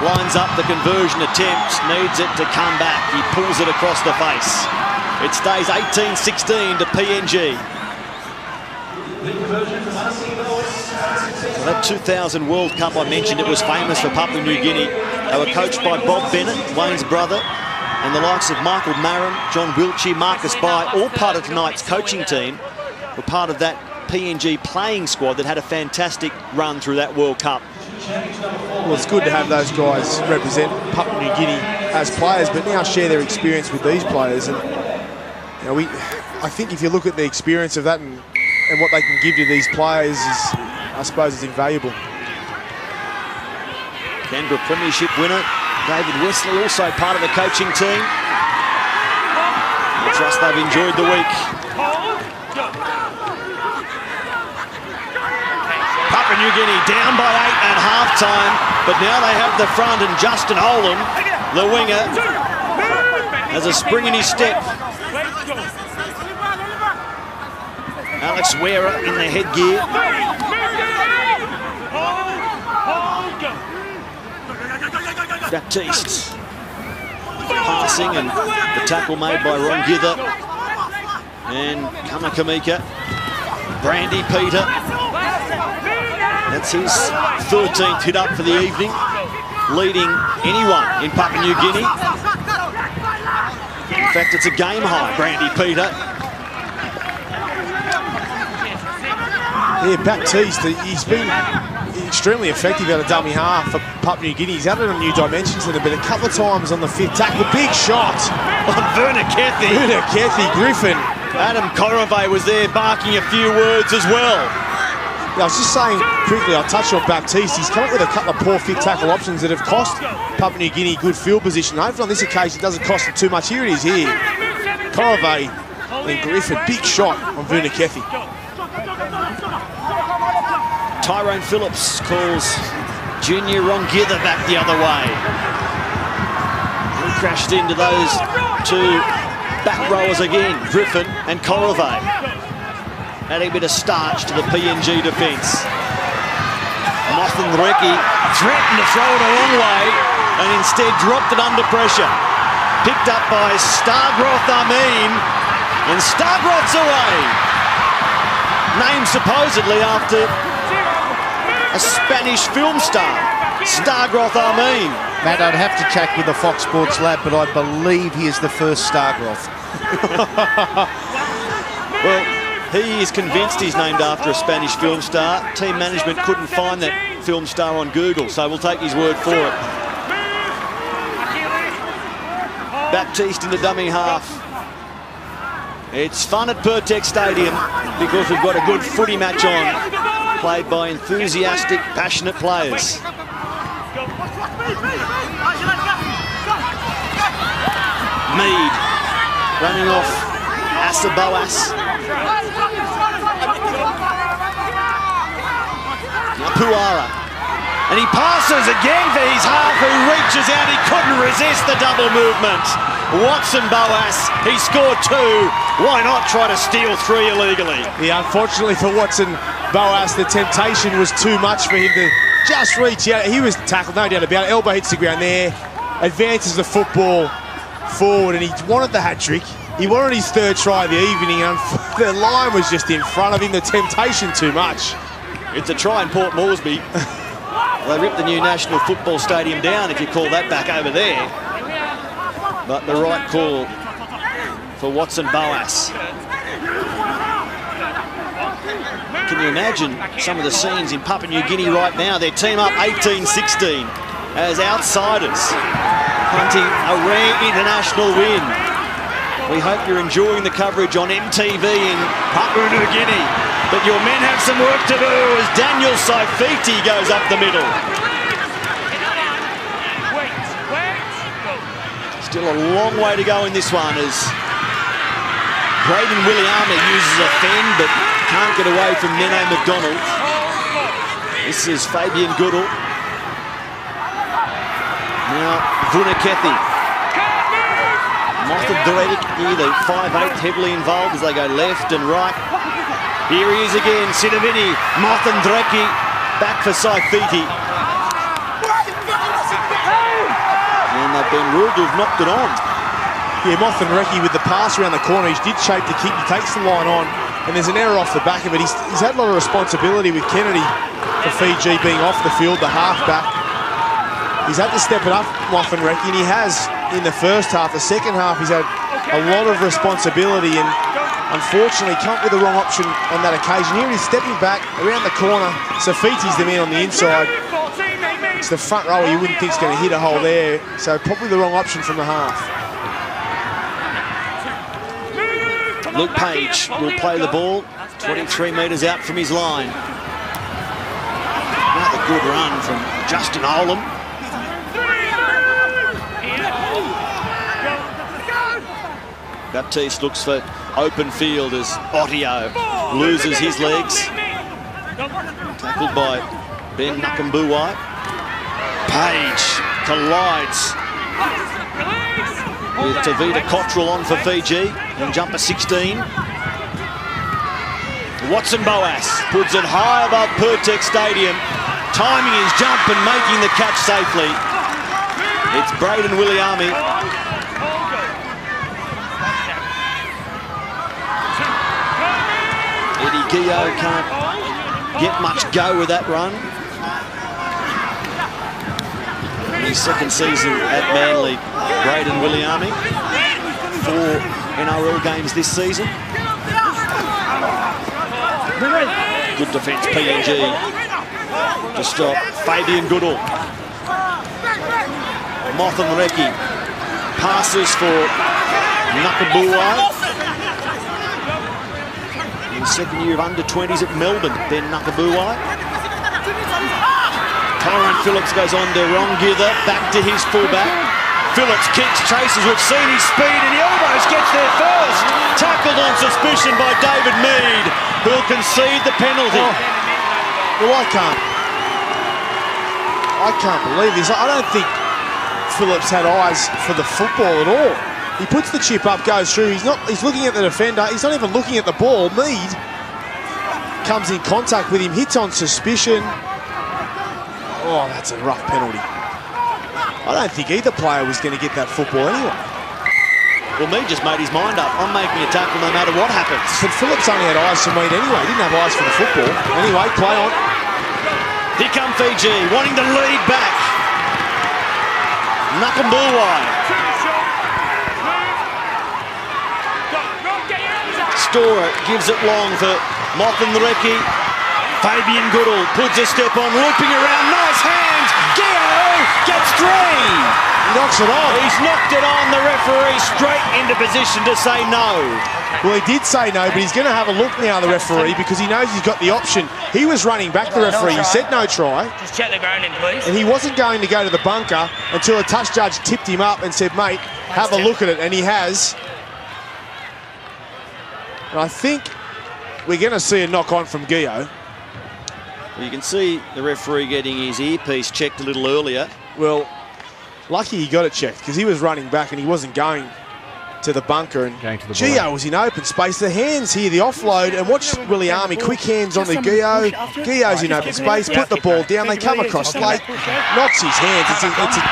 lines up the conversion attempt, needs it to come back. He pulls it across the face. It stays 18-16 to PNG. So that 2000 World Cup I mentioned, it was famous for Papua New Guinea. They were coached by Bob Bennett, Wayne's brother, and the likes of Michael Marin, John Wiltshire, Marcus Bai, all part of tonight's coaching team, were part of that PNG playing squad that had a fantastic run through that World Cup. Well, it's good to have those guys represent Papua New Guinea as players, but now share their experience with these players. And you know, I think if you look at the experience of that and what they can give to these players, I suppose it's invaluable. Canberra Premiership winner David Wesley, also part of the coaching team. I trust they've enjoyed the week. Papua New Guinea down by 8 at half-time, but now they have the front, and Justin Olam, the winger, has a spring in his step. Alex Wera in the headgear. Baptiste passing, and the tackle made by Ron Gither and Kamakamika. Brandy Peter, that's his 13th hit up for the evening, leading anyone in Papua New Guinea. In fact, it's a game high, Brandy Peter. Yeah, Baptiste, he's been extremely effective out of dummy half for Papua New Guinea. He's added a new dimension to them, but a couple of times on the fifth tackle, big shot on Vernikethi. Griffin. Adam Korove was there barking a few words as well. Yeah, I was just saying quickly, I'll touch on Baptiste. He's come up with a couple of poor fit tackle options that have cost Papua New Guinea good field position. Hopefully on this occasion it doesn't cost them too much. Here it is here. Korove and Griffin, big shot on Vernikethi. Tyrone Phillips calls Junior Rongitha back the other way. He crashed into those two back rowers again, Griffin and Korove. Adding a bit of starch to the PNG defence. Mothenreki threatened to throw it a long way and instead dropped it under pressure. Picked up by Stargroth Amin, and Stargroth's away. Named supposedly after a Spanish film star, Stargroth Amin. Matt, I'd have to check with the Fox Sports lab, but I believe he is the first Stargroth. Well, he is convinced he's named after a Spanish film star. Team management couldn't find that film star on Google, so we'll take his word for it. Baptiste in the dummy half. It's fun at Pertex Stadium because we've got a good footy match on, played by enthusiastic, passionate players. Mead running off Asaboas. Now Puara. And he passes again for his half, who reaches out. He couldn't resist the double movement. Watson Boas, he scored 2. Why not try to steal 3 illegally? Yeah, unfortunately for Watson Boas, the temptation was too much for him to just reach out. He was tackled, no doubt about it. Elbow hits the ground there, advances the football forward, and he wanted the hat-trick. He wanted his 3rd try of the evening, and the line was just in front of him. The temptation too much. It's a try in Port Moresby. They ripped the new National Football Stadium down, if you call that back over there. But the right call for Watson Boas. Can you imagine some of the scenes in Papua New Guinea right now? Their team up 18-16 as outsiders, hunting a rare international win. We hope you're enjoying the coverage on MTV in Papua New Guinea. But your men have some work to do as Daniel Saifiti goes up the middle. Still a long way to go in this one as Braden Williama uses a fend but can't get away from Nene McDonald. This is Fabian Goodall. Now Vunikethi. Mothenreki, the 5'8", heavily involved as they go left and right. Here he is again, Sidavini, Mothenreki, back for Saifiti. And they've been ruled to have knocked it on. Yeah, Mothenreki with the pass around the corner, he did shape the kick, he takes the line on, and there's an error off the back of it. He's had a lot of responsibility with Kennedy for Fiji being off the field, the half-back. He's had to step it up, Mothenreki, and he has in the first half. The second half, he's had a lot of responsibility, and unfortunately come up with the wrong option on that occasion. Here he's stepping back around the corner. Saifiti's the man on the inside. It's the front rower you wouldn't think is going to hit a hole there, so probably the wrong option from the half. Luke Page will play the ball 23 metres out from his line. Another good run from Justin Olam. Baptiste looks for open field as Ottio loses his legs. Tackled by Ben Nakambuwai. Page collides with Tavita Cottrell on for Fiji in jumper 16. Watson Boas puts it high above Pertex Stadium, timing his jump and making the catch safely. It's Braden Williami. Eddie Gio can't get much go with that run. In his second season at Manly, Braden Williami. 4 NRL games this season. Good defence, PNG, to stop Fabian Goodall. Mothenreki passes for Nakabuai. In second year of under-20s at Melbourne, then Nakabuai. Tyrone Phillips goes on to Rongitha, back to his fullback. Phillips kicks, chases, we've seen his speed and he almost gets there first. Tackled on suspicion by David Mead, who'll concede the penalty. Well, I can't believe this. I don't think Phillips had eyes for the football at all. He puts the chip up, goes through. He's looking at the defender. He's not even looking at the ball. Mead comes in contact with him, hits on suspicion. Oh, that's a rough penalty. I don't think either player was going to get that football anyway. Well, Mead just made his mind up. I'm making a tackle no matter what happens. But Phillips only had eyes for Mead anyway. He didn't have eyes for the football. Anyway, play on. Here come Fiji, wanting to lead back. Nakambuai. Storer gives it long for Mothenreki. Fabian Goodall puts a step on, looping around, nice hands. Gio gets 3. He knocks it on. He's knocked it on. The referee straight into position to say no. Well, he did say no, but he's going to have a look now, the referee, because he knows he's got the option. He was running back, the referee. He said no try. Just check the ground in, please. And he wasn't going to go to the bunker until a touch judge tipped him up and said, mate, have a look at it. And he has. And I think we're going to see a knock on from Gio. You can see the referee getting his earpiece checked a little earlier. Well, lucky he got it checked because he was running back and he wasn't going to the bunker. And Gio was in open space. The hands here, the offload, and watch Williami, quick hands on the Gio. Gio's in open space, put the ball down. They come across late, knocks his hands. It's a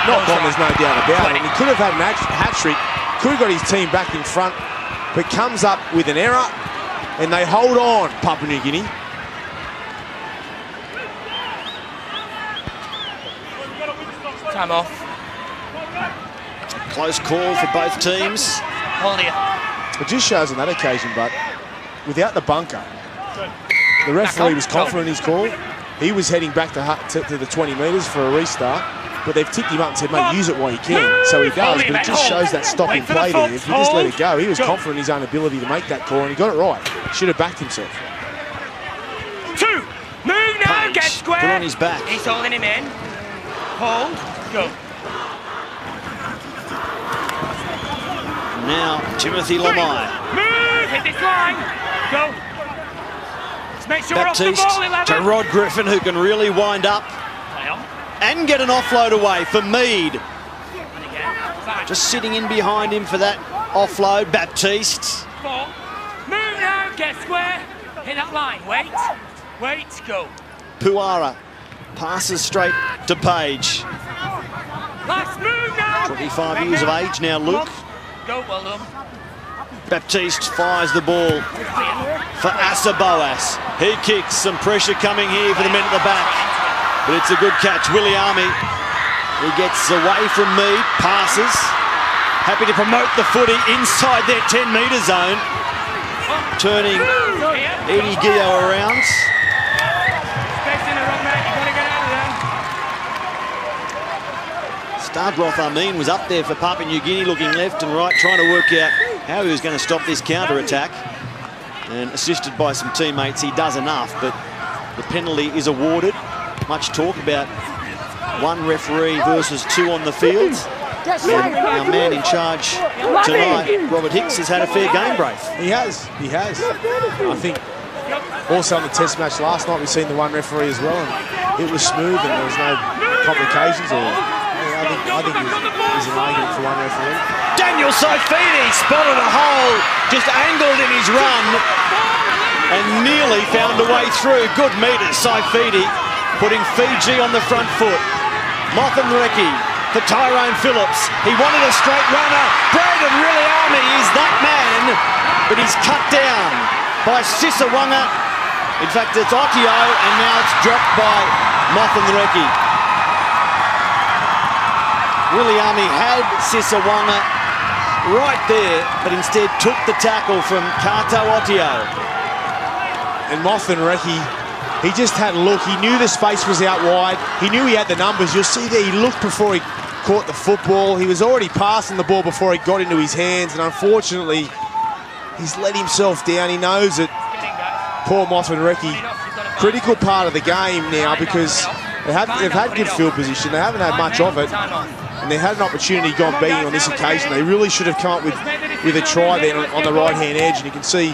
knock on, there's no doubt about it. And he could have had an hat-trick, could have got his team back in front, but comes up with an error, and they hold on, Papua New Guinea. Time off. Close call for both teams. Hold here. It just shows on that occasion, but without the bunker, the referee was confident in his call. He was heading back to the 20 metres for a restart, but they've ticked him up and said, mate, use it while you can. So he does, but it just shows that stopping play there. If you just let it go, he was confident in his own ability to make that call, and he got it right. Should have backed himself. 2. Move now, get square. Put on his back. He's holding him in. Hold. Go. Now, Timothy Lamai. Move! Hit this line. Go. Let's make sure we're off the Baptiste ball, 11. to Rod Griffin, who can really wind up and get an offload away for Mead. Just sitting in behind him for that offload, Baptiste. 4. Move now, get square. Hit that line. Wait, go. Puara passes straight to Page. Last move now. 25 years of age now, Luke. Go, well done. Baptiste fires the ball for Asa Boas. He kicks, some pressure coming here for the men at the back. But it's a good catch. Williami, he gets away from Mead, passes. Happy to promote the footy inside their 10-metre zone. Turning Eddie Gio around. Stardroth Amin was up there for Papua New Guinea, looking left and right, trying to work out how he was going to stop this counter-attack. And assisted by some teammates, he does enough, but the penalty is awarded. Much talk about 1 referee versus 2 on the field. And our man in charge tonight, Robert Hicks, has had a fair game, Braith. He has. I think also on the test match last night, we've seen the 1 referee as well, and it was smooth and there was no complications. I think he's an argument for 1 referee. Daniel Saifidi spotted a hole, just angled in his run, and nearly found a way through. Good metres, Saifidi putting Fiji on the front foot. Mothenreki for Tyrone Phillips. He wanted a straight runner. Brandon Riliami is that man, but he's cut down by Sisawanga. In fact, it's Otio, and now it's dropped by Mothenreki. Riliami had Sisawanga right there, but instead took the tackle from Kato Otio. And Mothenreki, he just had a look. He knew the space was out wide. He knew he had the numbers. You'll see there, he looked before he caught the football. He was already passing the ball before he got into his hands, and unfortunately, he's let himself down. He knows that poor Mothenreki, critical part of the game now, because they've had good field position. They haven't had much of it, and they had an opportunity gone beating on this occasion. They really should have come up with a try there on the right-hand edge, and you can see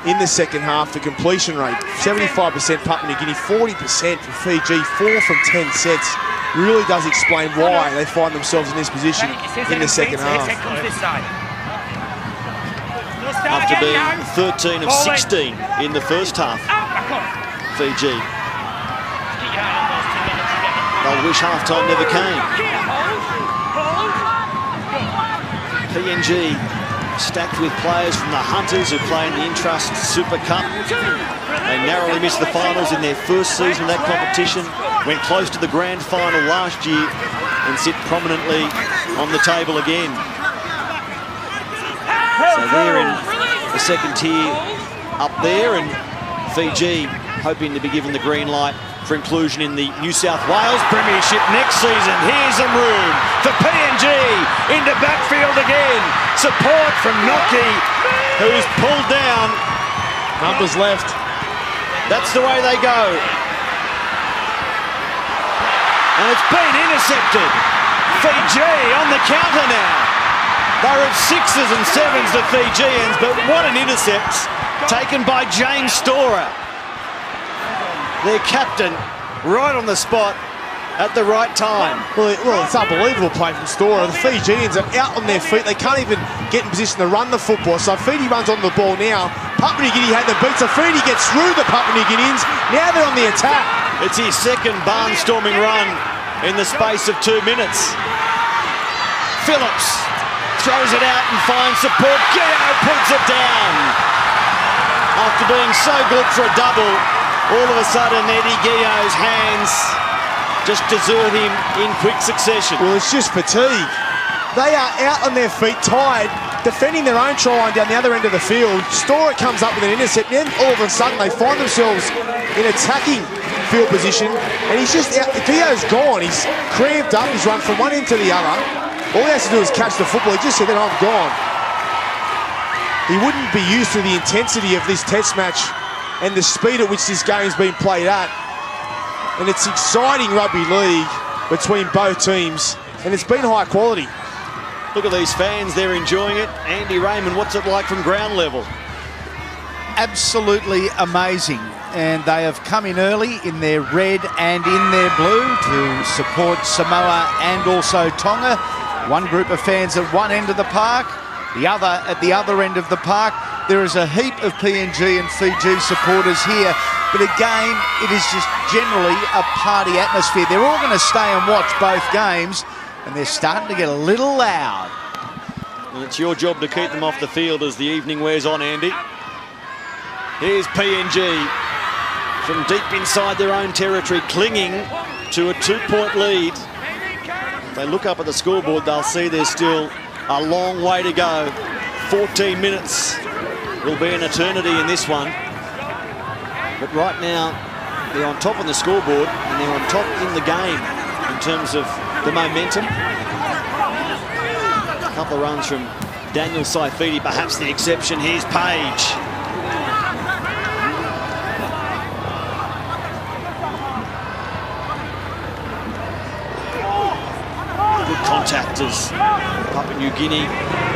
in the second half, the completion rate, 75% Papua New Guinea, 40% for Fiji, 4 from 10 sets. Really does explain why they find themselves in this position in the second half. After being 13 of 16 in the first half, Fiji. They'll wish halftime never came. PNG stacked with players from the Hunters who play in the Intrust Super Cup. They narrowly missed the finals in their first season of that competition, went close to the grand final last year and sit prominently on the table again. So they're in the second tier up there, and Fiji hoping to be given the green light for inclusion in the New South Wales Premiership next season. Here's some room for PNG into backfield again. Support from Noki, who's pulled down. Numbers left. That's the way they go. And it's been intercepted. Fiji on the counter now. They're at 6s and 7s to Fijians, but what an intercept taken by James Storer. Their captain, right on the spot at the right time. Well, it's unbelievable play from Storer. The Fijians are out on their feet. They can't even get in position to run the football. So Fiji runs on the ball now. Papua New Guinea had the beat, so Fiji gets through the Papua New Guineans. Now they're on the attack. It's his second barnstorming run in the space of 2 minutes. Phillips throws it out and finds support. Geo puts it down. After being so good for a double, all of a sudden Eddie Gio's hands just desert him in quick succession. Well, it's just fatigue. They are out on their feet, tired, defending their own try line down the other end of the field. Storer comes up with an intercept, and then all of a sudden they find themselves in attacking field position, and he's just out. Gio's gone. He's cramped up. He's run from one end to the other. All he has to do is catch the football. He just said, then I'm gone. He wouldn't be used to the intensity of this test match and the speed at which this game's been played at. And it's exciting rugby league between both teams, and it's been high quality. Look at these fans, they're enjoying it. Andy Raymond, what's it like from ground level? Absolutely amazing. And they have come in early in their red and in their blue to support Samoa and also Tonga. One group of fans at one end of the park, the other at the other end of the park. There is a heap of PNG and Fiji supporters here, but again, it is just generally a party atmosphere. They're all going to stay and watch both games, and they're starting to get a little loud. And it's your job to keep them off the field as the evening wears on, Andy. Here's PNG from deep inside their own territory, clinging to a 2-point lead. If they look up at the scoreboard, they'll see there's still a long way to go. 14 minutes will be an eternity in this one. But right now, they're on top on the scoreboard, and they're on top in the game in terms of the momentum. A couple of runs from Daniel Saifidi, perhaps the exception. Here's Page. Good contact as Papua New Guinea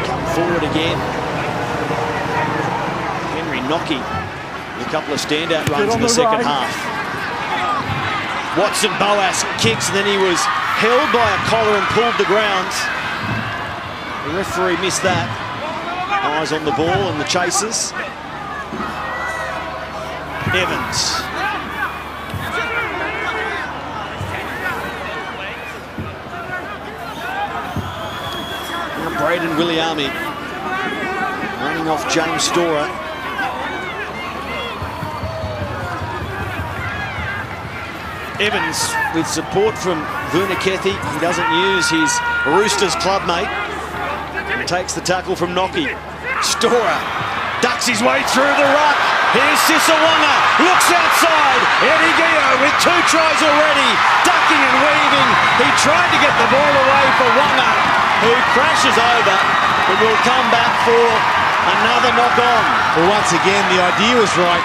come forward again. Henry Noki with a couple of standout runs in the second half. Watson Boas kicks, and then he was held by a collar and pulled the ground. The referee missed that. Eyes on the ball and the chasers. Evans. Braden Williami running off James Storer. Evans with support from Vunikethy. He doesn't use his Roosters clubmate. He takes the tackle from Nocky. Storer ducks his way through the ruck. Here's Sisawanga, looks outside. Eddie Gio with 2 tries already, ducking and weaving. He tried to get the ball away for Wanga, who crashes over, but will come back for another knock on. Well, once again, the idea was right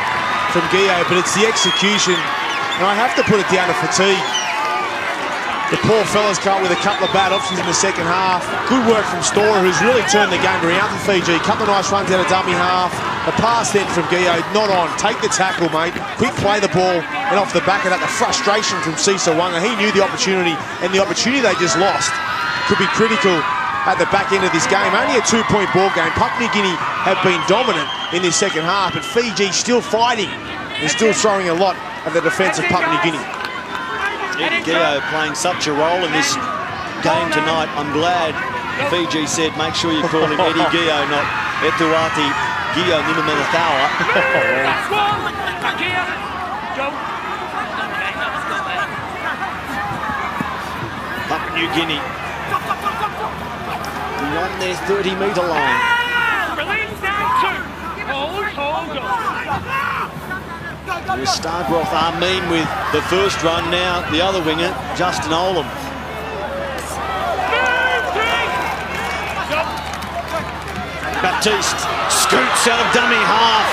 from Gio, but it's the execution. And I have to put it down to fatigue. The poor fellas come up with a couple of bad options in the second half. Good work from Storer, who's really turned the game around for Fiji. A couple of nice runs out of dummy half. The pass then from Gio, not on. Take the tackle, mate. Quick play the ball. And off the back of that, the frustration from Sisawanga. He knew the opportunity, and the opportunity they just lost could be critical at the back end of this game. Only a 2-point ball game. Papua New Guinea have been dominant in this second half, but Fiji still fighting and still throwing a lot at the defence of Papua New Guinea. Eddie Gio playing such a role in this game tonight. I'm glad Fiji said make sure you call him Eddie Gio, not Etuati Gio Nimamanathawa. Papua New Guinea beyond their 30-metre line. Here's Stargroth Armin with the first run now. The other winger, Justin Olam. Baptiste scoots out of dummy half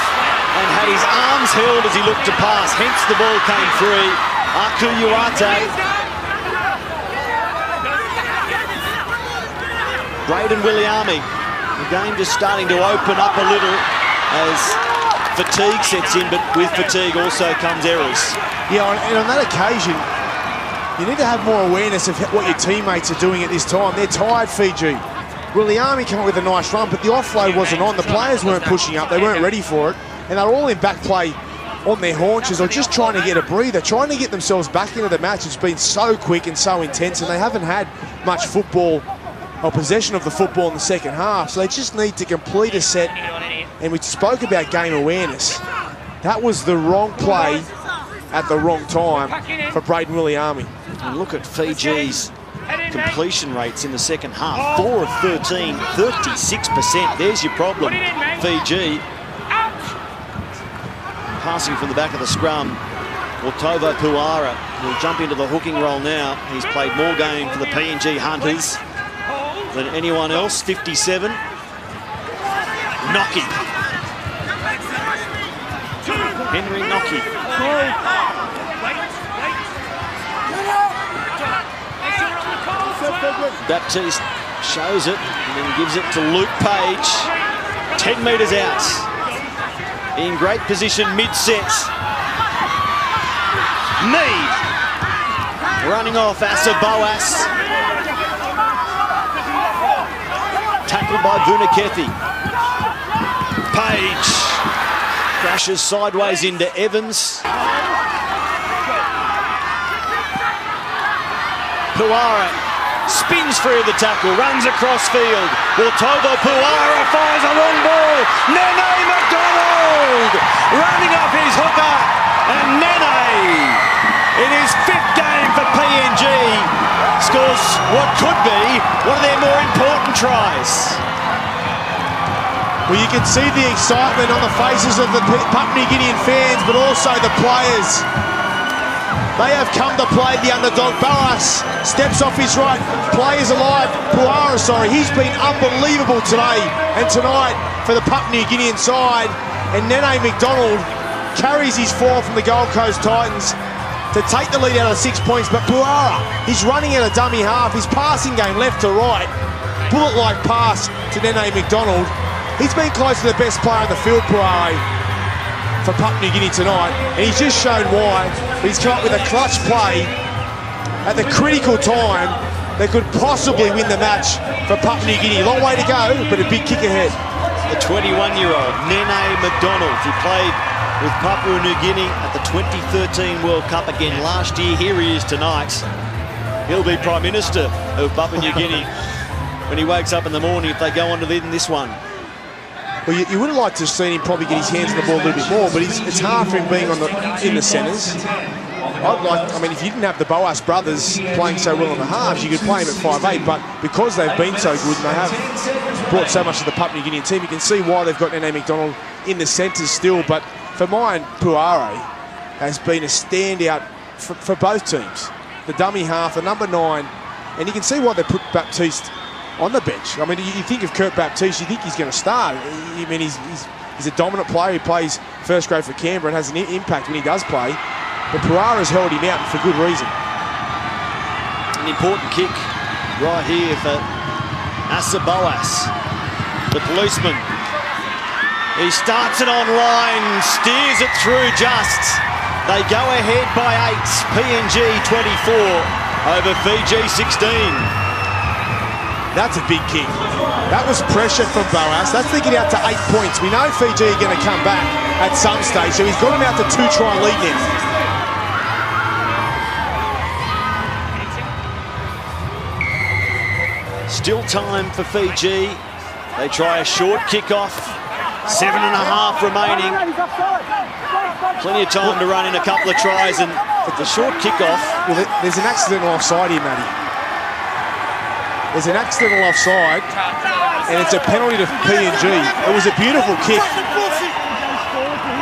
and had his arms held as he looked to pass. Hence the ball came free. Aku Uate. Braden Williami. The game just starting to open up a little as fatigue sets in, but with fatigue also comes errors. Yeah, and on that occasion, you need to have more awareness of what your teammates are doing at this time. They're tired, Fiji. Williami came up with a nice run, but the offload wasn't on. The players weren't pushing up. They weren't ready for it. And they're all in back play on their haunches or just trying to get a breather, trying to get themselves back into the match. It's been so quick and so intense, and they haven't had much football or possession of the football in the second half. So they just need to complete a set. And we spoke about game awareness. That was the wrong play at the wrong time for Braden Williami. And look at Fiji's completion rates in the second half. 4 of 13, 36%. There's your problem, Fiji. Passing from the back of the scrum. Waltovo Puara will jump into the hooking role now. He's played more game for the PNG Hunters than anyone else. 57. Nocky. Henry Nocky. Baptiste shows it and then gives it to Luke Page. 10 metres out. In great position mid-set. Mead. Running off Asaboas. Tackled by Vunikethy. Page crashes sideways into Evans. Puara spins free of the tackle, runs across field. Waltovo Puara fires a long ball. Nene McDonald running off his hooker. And Nene, in his 5th game for PNG, scores what could be one of their more important tries. Well, you can see the excitement on the faces of the Papua New Guinean fans, but also the players. They have come to play the underdog. Barras steps off his right, players alive. Puara, he's been unbelievable today and tonight for the Papua New Guinean side. And Nene McDonald carries his 4 from the Gold Coast Titans to take the lead out of 6 points. But Puara, he's running out of dummy half. His passing game left to right, bullet-like pass to Nene McDonald. He's been close to the best player in the field, Puara, for Papua New Guinea tonight, and he's just shown why. He's come up with a clutch play at the critical time that could possibly win the match for Papua New Guinea. Long way to go, but a big kick ahead. The 21-year-old Nene McDonald, he played with Papua New Guinea at the 2013 World Cup again last year. Here he is tonight. He'll be Prime Minister of Papua New Guinea when he wakes up in the morning if they go on to win this one. Well, you would have liked to have seen him probably get his hands on the ball a little bit more, but it's hard for him being in the centres. I mean, if you didn't have the Boas brothers playing so well in the halves, you could play him at 5'8", but because they've been so good and they have brought so much to the Papua New Guinea team, you can see why they've got Nene McDonald in the centres still. But for mine, Puare has been a standout for both teams. The dummy half, the number 9, and you can see why they put Baptiste on the bench. I mean, you think of Kurt Baptiste, you think he's going to start. I mean, he's a dominant player. He plays first grade for Canberra and has an impact when he does play. But Puara's held him out for good reason. An important kick right here for Asa Boas, the policeman. He starts it on line, steers it through just. They go ahead by 8, PNG 24 over Fiji 16. That's a big kick. That was pressure from Boas. That's to get out to 8 points. We know Fiji are going to come back at some stage, so he's got him out to 2-try lead now. Still time for Fiji. They try a short kick-off. 7.5 remaining. Plenty of time to run in a couple of tries, and the short kick-off. Well, there's an accidental offside here, Matty. There's an accidental offside, and it's a penalty to PNG. It was a beautiful kick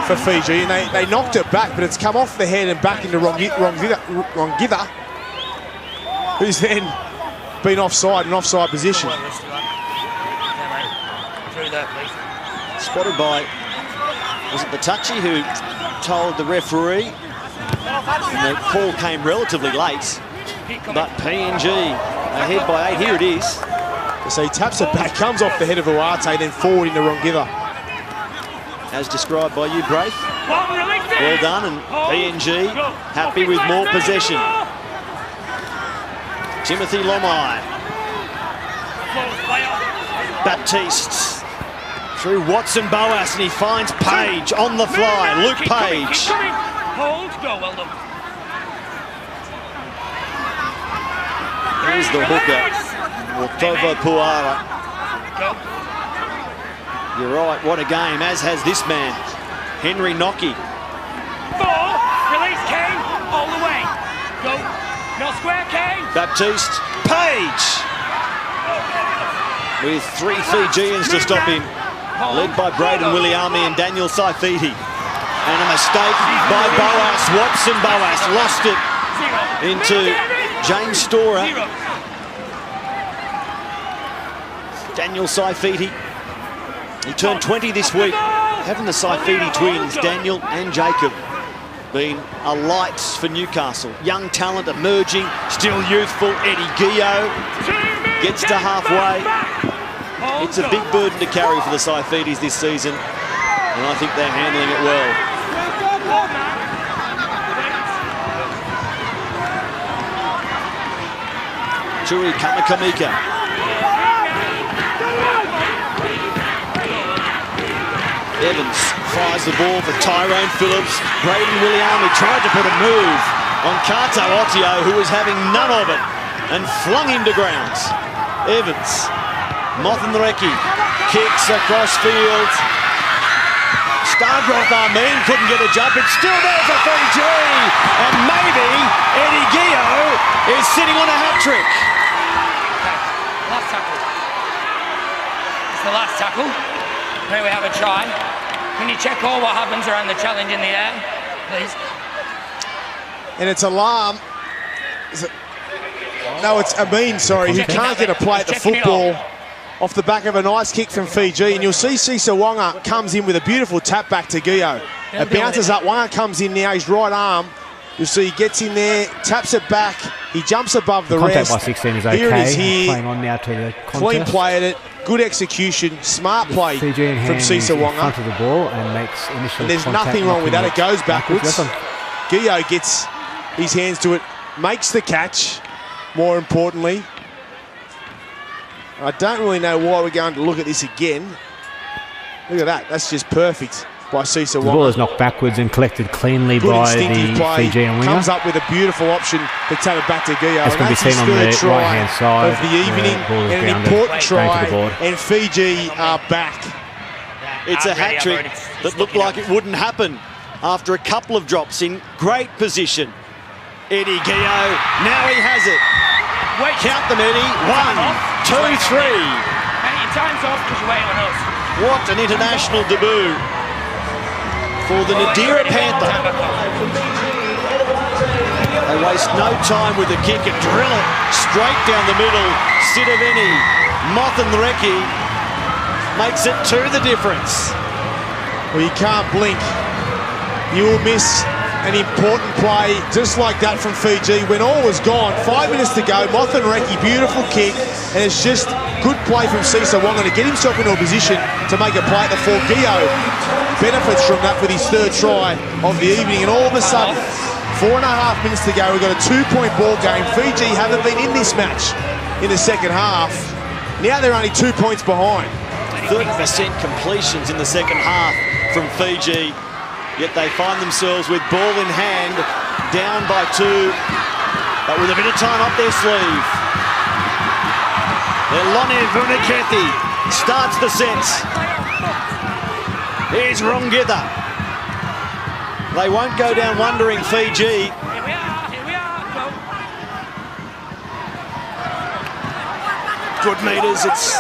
for Fiji, and they knocked it back, but it's come off the head and back into Rongitha, who's then been offside, an offside position. Spotted by, was it Batachi who told the referee? And the call came relatively late, but PNG ahead by 8. Here it is. So he taps it back, comes off the head of Uarte, then forward into Rongitha. As described by you, Braith. Well done, and PNG happy with more possession. Timothy Lomai. Baptiste through Watson Boas, and he finds Page on the fly. Luke Page. Hold, go, well done. Here's the hooker, Ortova Puara. You're right, what a game, as has this man, Henry Nocky. 4, release Kane, all the way. Go, no square Kane. Baptiste, Page! With 3 Fijians to stop him, led by Braden Williami and Daniel Saifiti. And a mistake by Boas, Watson Boas, lost it into James Storer. Daniel Saifiti, he turned 20 this week. Having the Saifiti twins, Daniel and Jacob, been a light for Newcastle. Young talent emerging, still youthful. Eddie Gio gets to halfway. It's a big burden to carry for the Saifitis this season, and I think they're handling it well. Tui Kamakamika. Evans fires the ball for Tyrone Phillips. Braden Williami tried to put a move on Kato Otio, who was having none of it, and flung him to grounds. Evans, Mothenreki kicks across field. Stargroth Armin couldn't get a jump. It's still there for Fiji, and maybe Eddie Gio is sitting on a hat-trick. Last tackle. It's the last tackle. Here we have a try. Can you check all what happens around the challenge in the air, please? And it's Alarm. No, it's Amin, sorry, who can't get a play at the football off the back of a nice kick from Fiji. And you'll see Sisa Wanga comes in with a beautiful tap back to Gio. It bounces up. Wanga comes in now, his right arm. You'll see he gets in there, taps it back. He jumps above the Contact rest. by 16 is okay. Here it is here. Playing on now to the contest. Clean play at it. Good execution. Smart play from Sisa Wanga. Front of the ball and makes initial And there's contact, nothing wrong with that. It goes backwards. backwards. Gio gets his hands to it, makes the catch, more importantly. I don't really know why we're going to look at this again. Look at that. That's just perfect. by Cisa The Wong. ball is knocked backwards and collected cleanly Good by instinctive the play. Fijian winger. Comes up with a beautiful option for Tabatagia. That's going to be seen on the right-hand side of the evening, ball is and an bounded, important going to try, the board. and Fiji are back. It's a hat-trick that looked like it wouldn't happen after a couple of drops in great position. Eddie Gio, now he has it. Count them, Eddie. 1, 2, 3. Your time's off because you're waiting on us. What an international debut for the Nadira Panther. They waste no time with the kick and drill it straight down the middle. Sidoveni, Mothenreki makes it 2 the difference. Well, you can't blink. You will miss an important play just like that from Fiji when all was gone. 5 minutes to go. Mothenreki, beautiful kick, and it's just good play from Cisa Wonga to get himself into a position to make a play at the 4. Gio benefits from that with his 3rd try of the evening, and all of a sudden, 4.5 minutes to go, we've got a 2-point ball game. Fiji haven't been in this match in the second half. Now they're only 2 points behind. 30% completions in the second half from Fiji, yet they find themselves with ball in hand, down by 2, but with a bit of time up their sleeve. Elone Vunikethy starts the sets. Here's Rongitha. They won't go down wondering, Fiji. Good meters, it's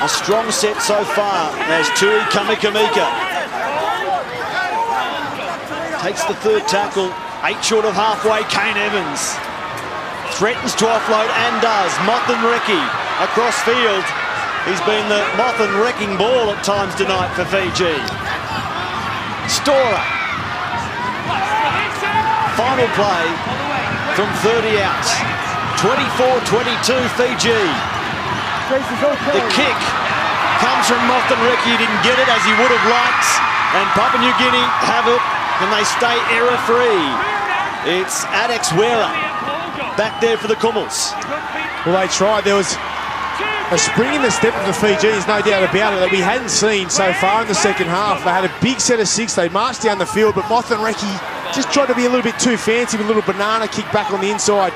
a strong set so far as Tui Kamikamika takes the 3rd tackle, 8 short of halfway. Kane Evans threatens to offload and does. Mothenreki across field. He's been the Mothenreking ball at times tonight for Fiji. Stora. Final play from 30 out. 24-22 Fiji. The kick comes from Mothenreki. He didn't get it as he would have liked. And Papua New Guinea have it, and they stay error-free. It's Adex Wera back there for the Kumuls. Well, they tried. There was a spring in the step of the Fijians, no doubt about it, that we hadn't seen so far in the second half. They had a big set of 6. They marched down the field, but Mothenreki just tried to be a little bit too fancy with a little banana kick back on the inside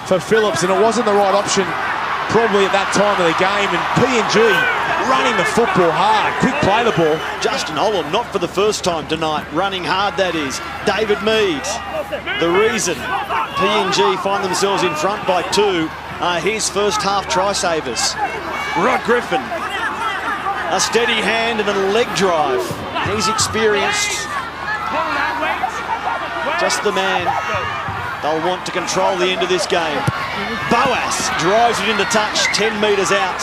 for Phillips, and it wasn't the right option probably at that time of the game. And PNG running the football hard, quick play the ball. Justin Olam, not for the first time tonight, running hard that is. David Mead, the reason PNG find themselves in front by 2 are his first half try savers. Rod Griffin, a steady hand and a leg drive. He's experienced. Just the man they'll want to control the end of this game. Boas drives it into touch, 10 metres out.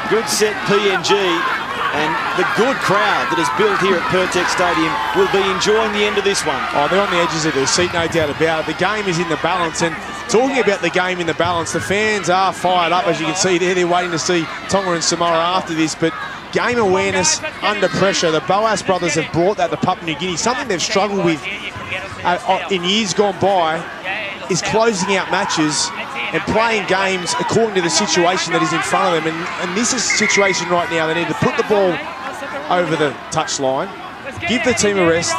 Good set PNG, and the good crowd that is built here at Pertex Stadium will be enjoying the end of this one. Oh, they're on the edges of their seat, no doubt about it. The game is in the balance, and talking about the game in the balance, the fans are fired up, as you can see there. They're waiting to see Tonga and Samoa after this, but game awareness under pressure. The Boas brothers have brought that to Papua New Guinea. Something they've struggled with in years gone by is closing out matches and playing games according to the situation that is in front of them. And this is a situation right now. They need to put the ball over the touchline, give the team a rest,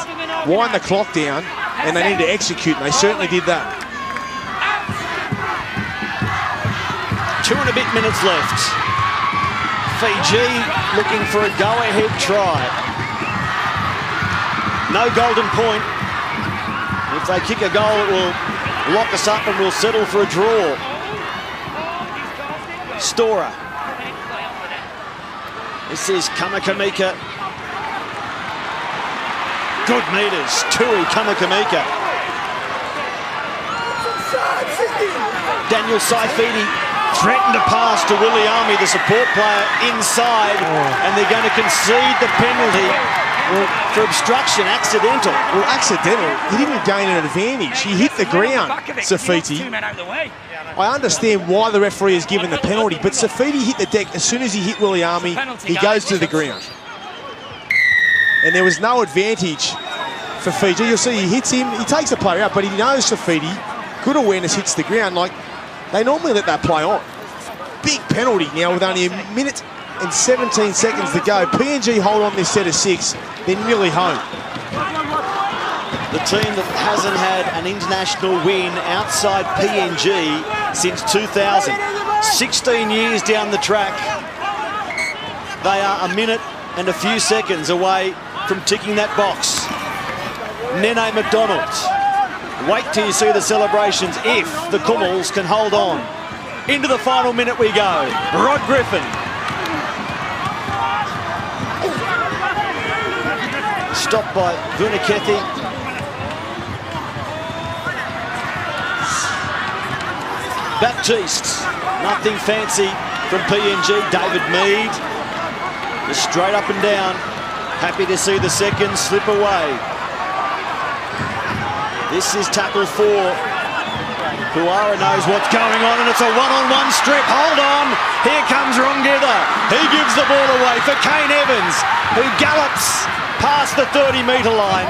wind the clock down, and they need to execute, and they certainly did that. 2 and a bit minutes left. Fiji looking for a go-ahead try. No golden point. If they kick a goal, it will lock us up and we'll settle for a draw. Stora. This is Kamikamika. Good meters. Tui Kamikamika. Daniel Saifidi threatened to pass to Williami, the support player, inside, and they're going to concede the penalty for obstruction, accidental. Well, accidental. He didn't gain an advantage. He hit the ground, Saifidi. I understand why the referee has given the penalty, but Saifidi hit the deck as soon as he hit Williami. He goes to the ground. And there was no advantage for Fiji. You'll see he hits him, he takes the player out, but he knows Saifidi, good awareness, hits the ground. Like, they normally let that play on. Big penalty now with only a minute and 17 seconds to go. PNG hold on this set of 6. They're nearly home. The team that hasn't had an international win outside PNG since 2000. 16 years down the track. They are a minute and a few seconds away from ticking that box. Nene McDonald. Wait till you see the celebrations if the Kumuls can hold on. Into the final minute we go. Rod Griffin. Stopped by Vunakethi. Baptiste. Nothing fancy from PNG. David Mead. Just straight up and down. Happy to see the seconds slip away. This is tackle 4. Puara knows what's going on, and it's a one-on-one strip. Hold on. Here comes Rongitha. He gives the ball away for Kane Evans, who gallops past the 30-metre line.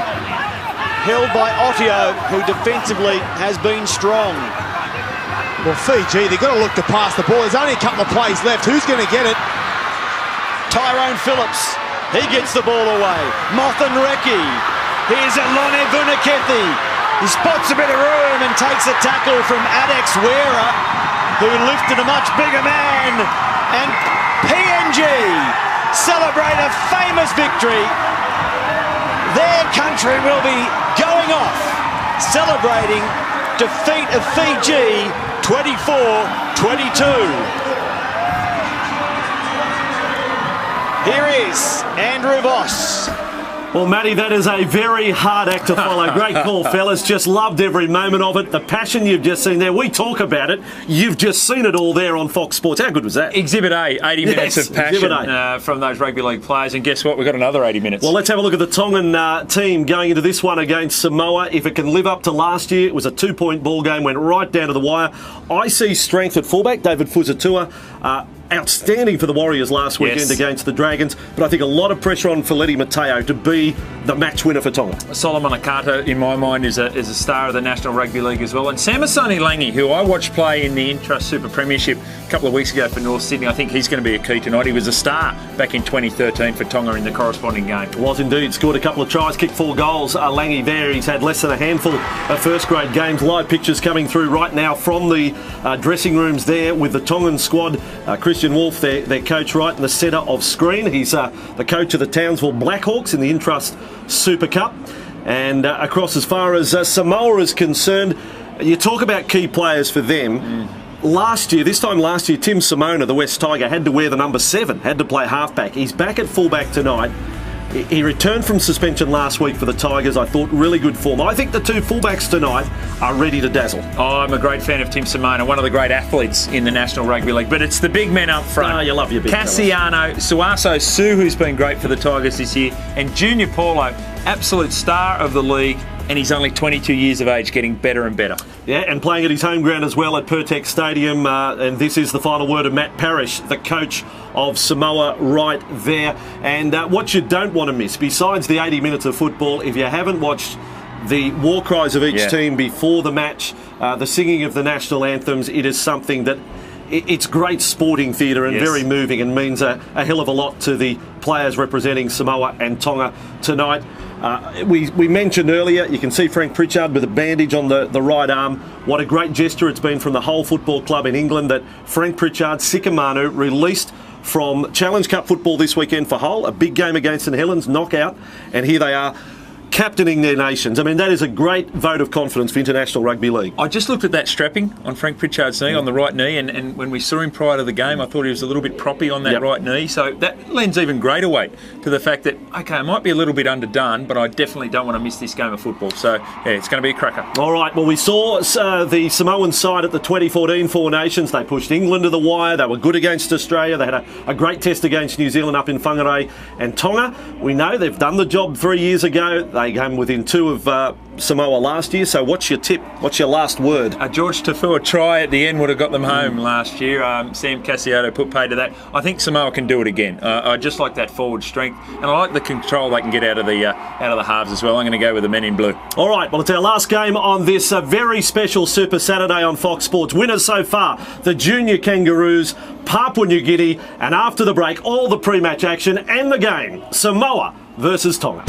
Held by Ottio, who defensively has been strong. Well, Fiji, they've got to look to pass the ball. There's only a couple of plays left. Who's going to get it? Tyrone Phillips. He gets the ball away. Mothenreki. Here's Alone Vunakethi. He spots a bit of room and takes a tackle from Adex Wera, who lifted a much bigger man. And PNG celebrate a famous victory. Their country will be going off, celebrating defeat of Fiji 24-22. Here is Andrew Voss. Well, Matty, that is a very hard act to follow. Great call, fellas. Just loved every moment of it. The passion you've just seen there. We talk about it. You've just seen it all there on Fox Sports. How good was that? Exhibit A, 80 minutes of passion from those rugby league players. And guess what? We've got another 80 minutes. Well, let's have a look at the Tongan team going into this one against Samoa. If it can live up to last year, it was a 2-point ball game, went right down to the wire. I see strength at fullback. David Fuzatua, outstanding for the Warriors last weekend against the Dragons, but I think a lot of pressure on Feleti Mateo to be the match winner for Tonga. Solomon Akato, in my mind, is a star of the National Rugby League as well. And Samasani Langi, who I watched play in the Intrust Super Premiership a couple of weeks ago for North Sydney, I think he's going to be a key tonight. He was a star back in 2013 for Tonga in the corresponding game. Was indeed. Scored a couple of tries, kicked 4 goals. Langi there, he's had less than a handful of first-grade games. Live pictures coming through right now from the dressing rooms there with the Tongan squad. Christian Wolf, their coach, right in the centre of screen. He's the coach of the Townsville Blackhawks in the Intrust Super Cup. And across as far as Samoa is concerned, you talk about key players for them. This time last year, Tim Simona, the West Tiger, had to wear the number 7, had to play halfback. He's back at fullback tonight. He returned from suspension last week for the Tigers. I thought really good form. I think the 2 fullbacks tonight are ready to dazzle. Oh, I'm a great fan of Tim Simona, one of the great athletes in the National Rugby League. But it's the big men up front. Oh, you love your big Cassiano, Suaso Su, who's been great for the Tigers this year, and Junior Paulo, absolute star of the league. And he's only 22 years of age, getting better and better. Yeah, and playing at his home ground as well at Pertex Stadium. And this is the final word of Matt Parrish, the coach of Samoa, right there. And what you don't want to miss, besides the 80 minutes of football, if you haven't watched the war cries of each team before the match, the singing of the national anthems, it is something that it's great sporting theatre and very moving, and means a hell of a lot to the players representing Samoa and Tonga tonight. We mentioned earlier, you can see Frank Pritchard with a bandage on the right arm. What a great gesture it's been from the whole football club in England that Frank Pritchard, Sikamanu, released from Challenge Cup football this weekend for Hull, a big game against St Helens, knockout, and here they are captaining their nations. I mean, that is a great vote of confidence for International Rugby League. I just looked at that strapping on Frank Pritchard's knee, on the right knee, and when we saw him prior to the game, I thought he was a little bit proppy on that right knee, so that lends even greater weight to the fact that, okay, it might be a little bit underdone, but I definitely don't want to miss this game of football. So, yeah, it's going to be a cracker. All right, well, we saw the Samoan side at the 2014 Four Nations. They pushed England to the wire. They were good against Australia. They had a great test against New Zealand up in Whangarei and Tonga. We know they've done the job 3 years ago. A game within 2 of Samoa last year. So what's your tip? What's your last word? George Tafua try at the end would have got them home last year. Sam Cassioto put pay to that. I think Samoa can do it again. I just like that forward strength, and I like the control they can get out of the halves as well. I'm going to go with the men in blue. All right, well, it's our last game on this very special Super Saturday on Fox Sports. Winners so far, the Junior Kangaroos, Papua New Guinea, and after the break, all the pre-match action and the game, Samoa versus Tonga.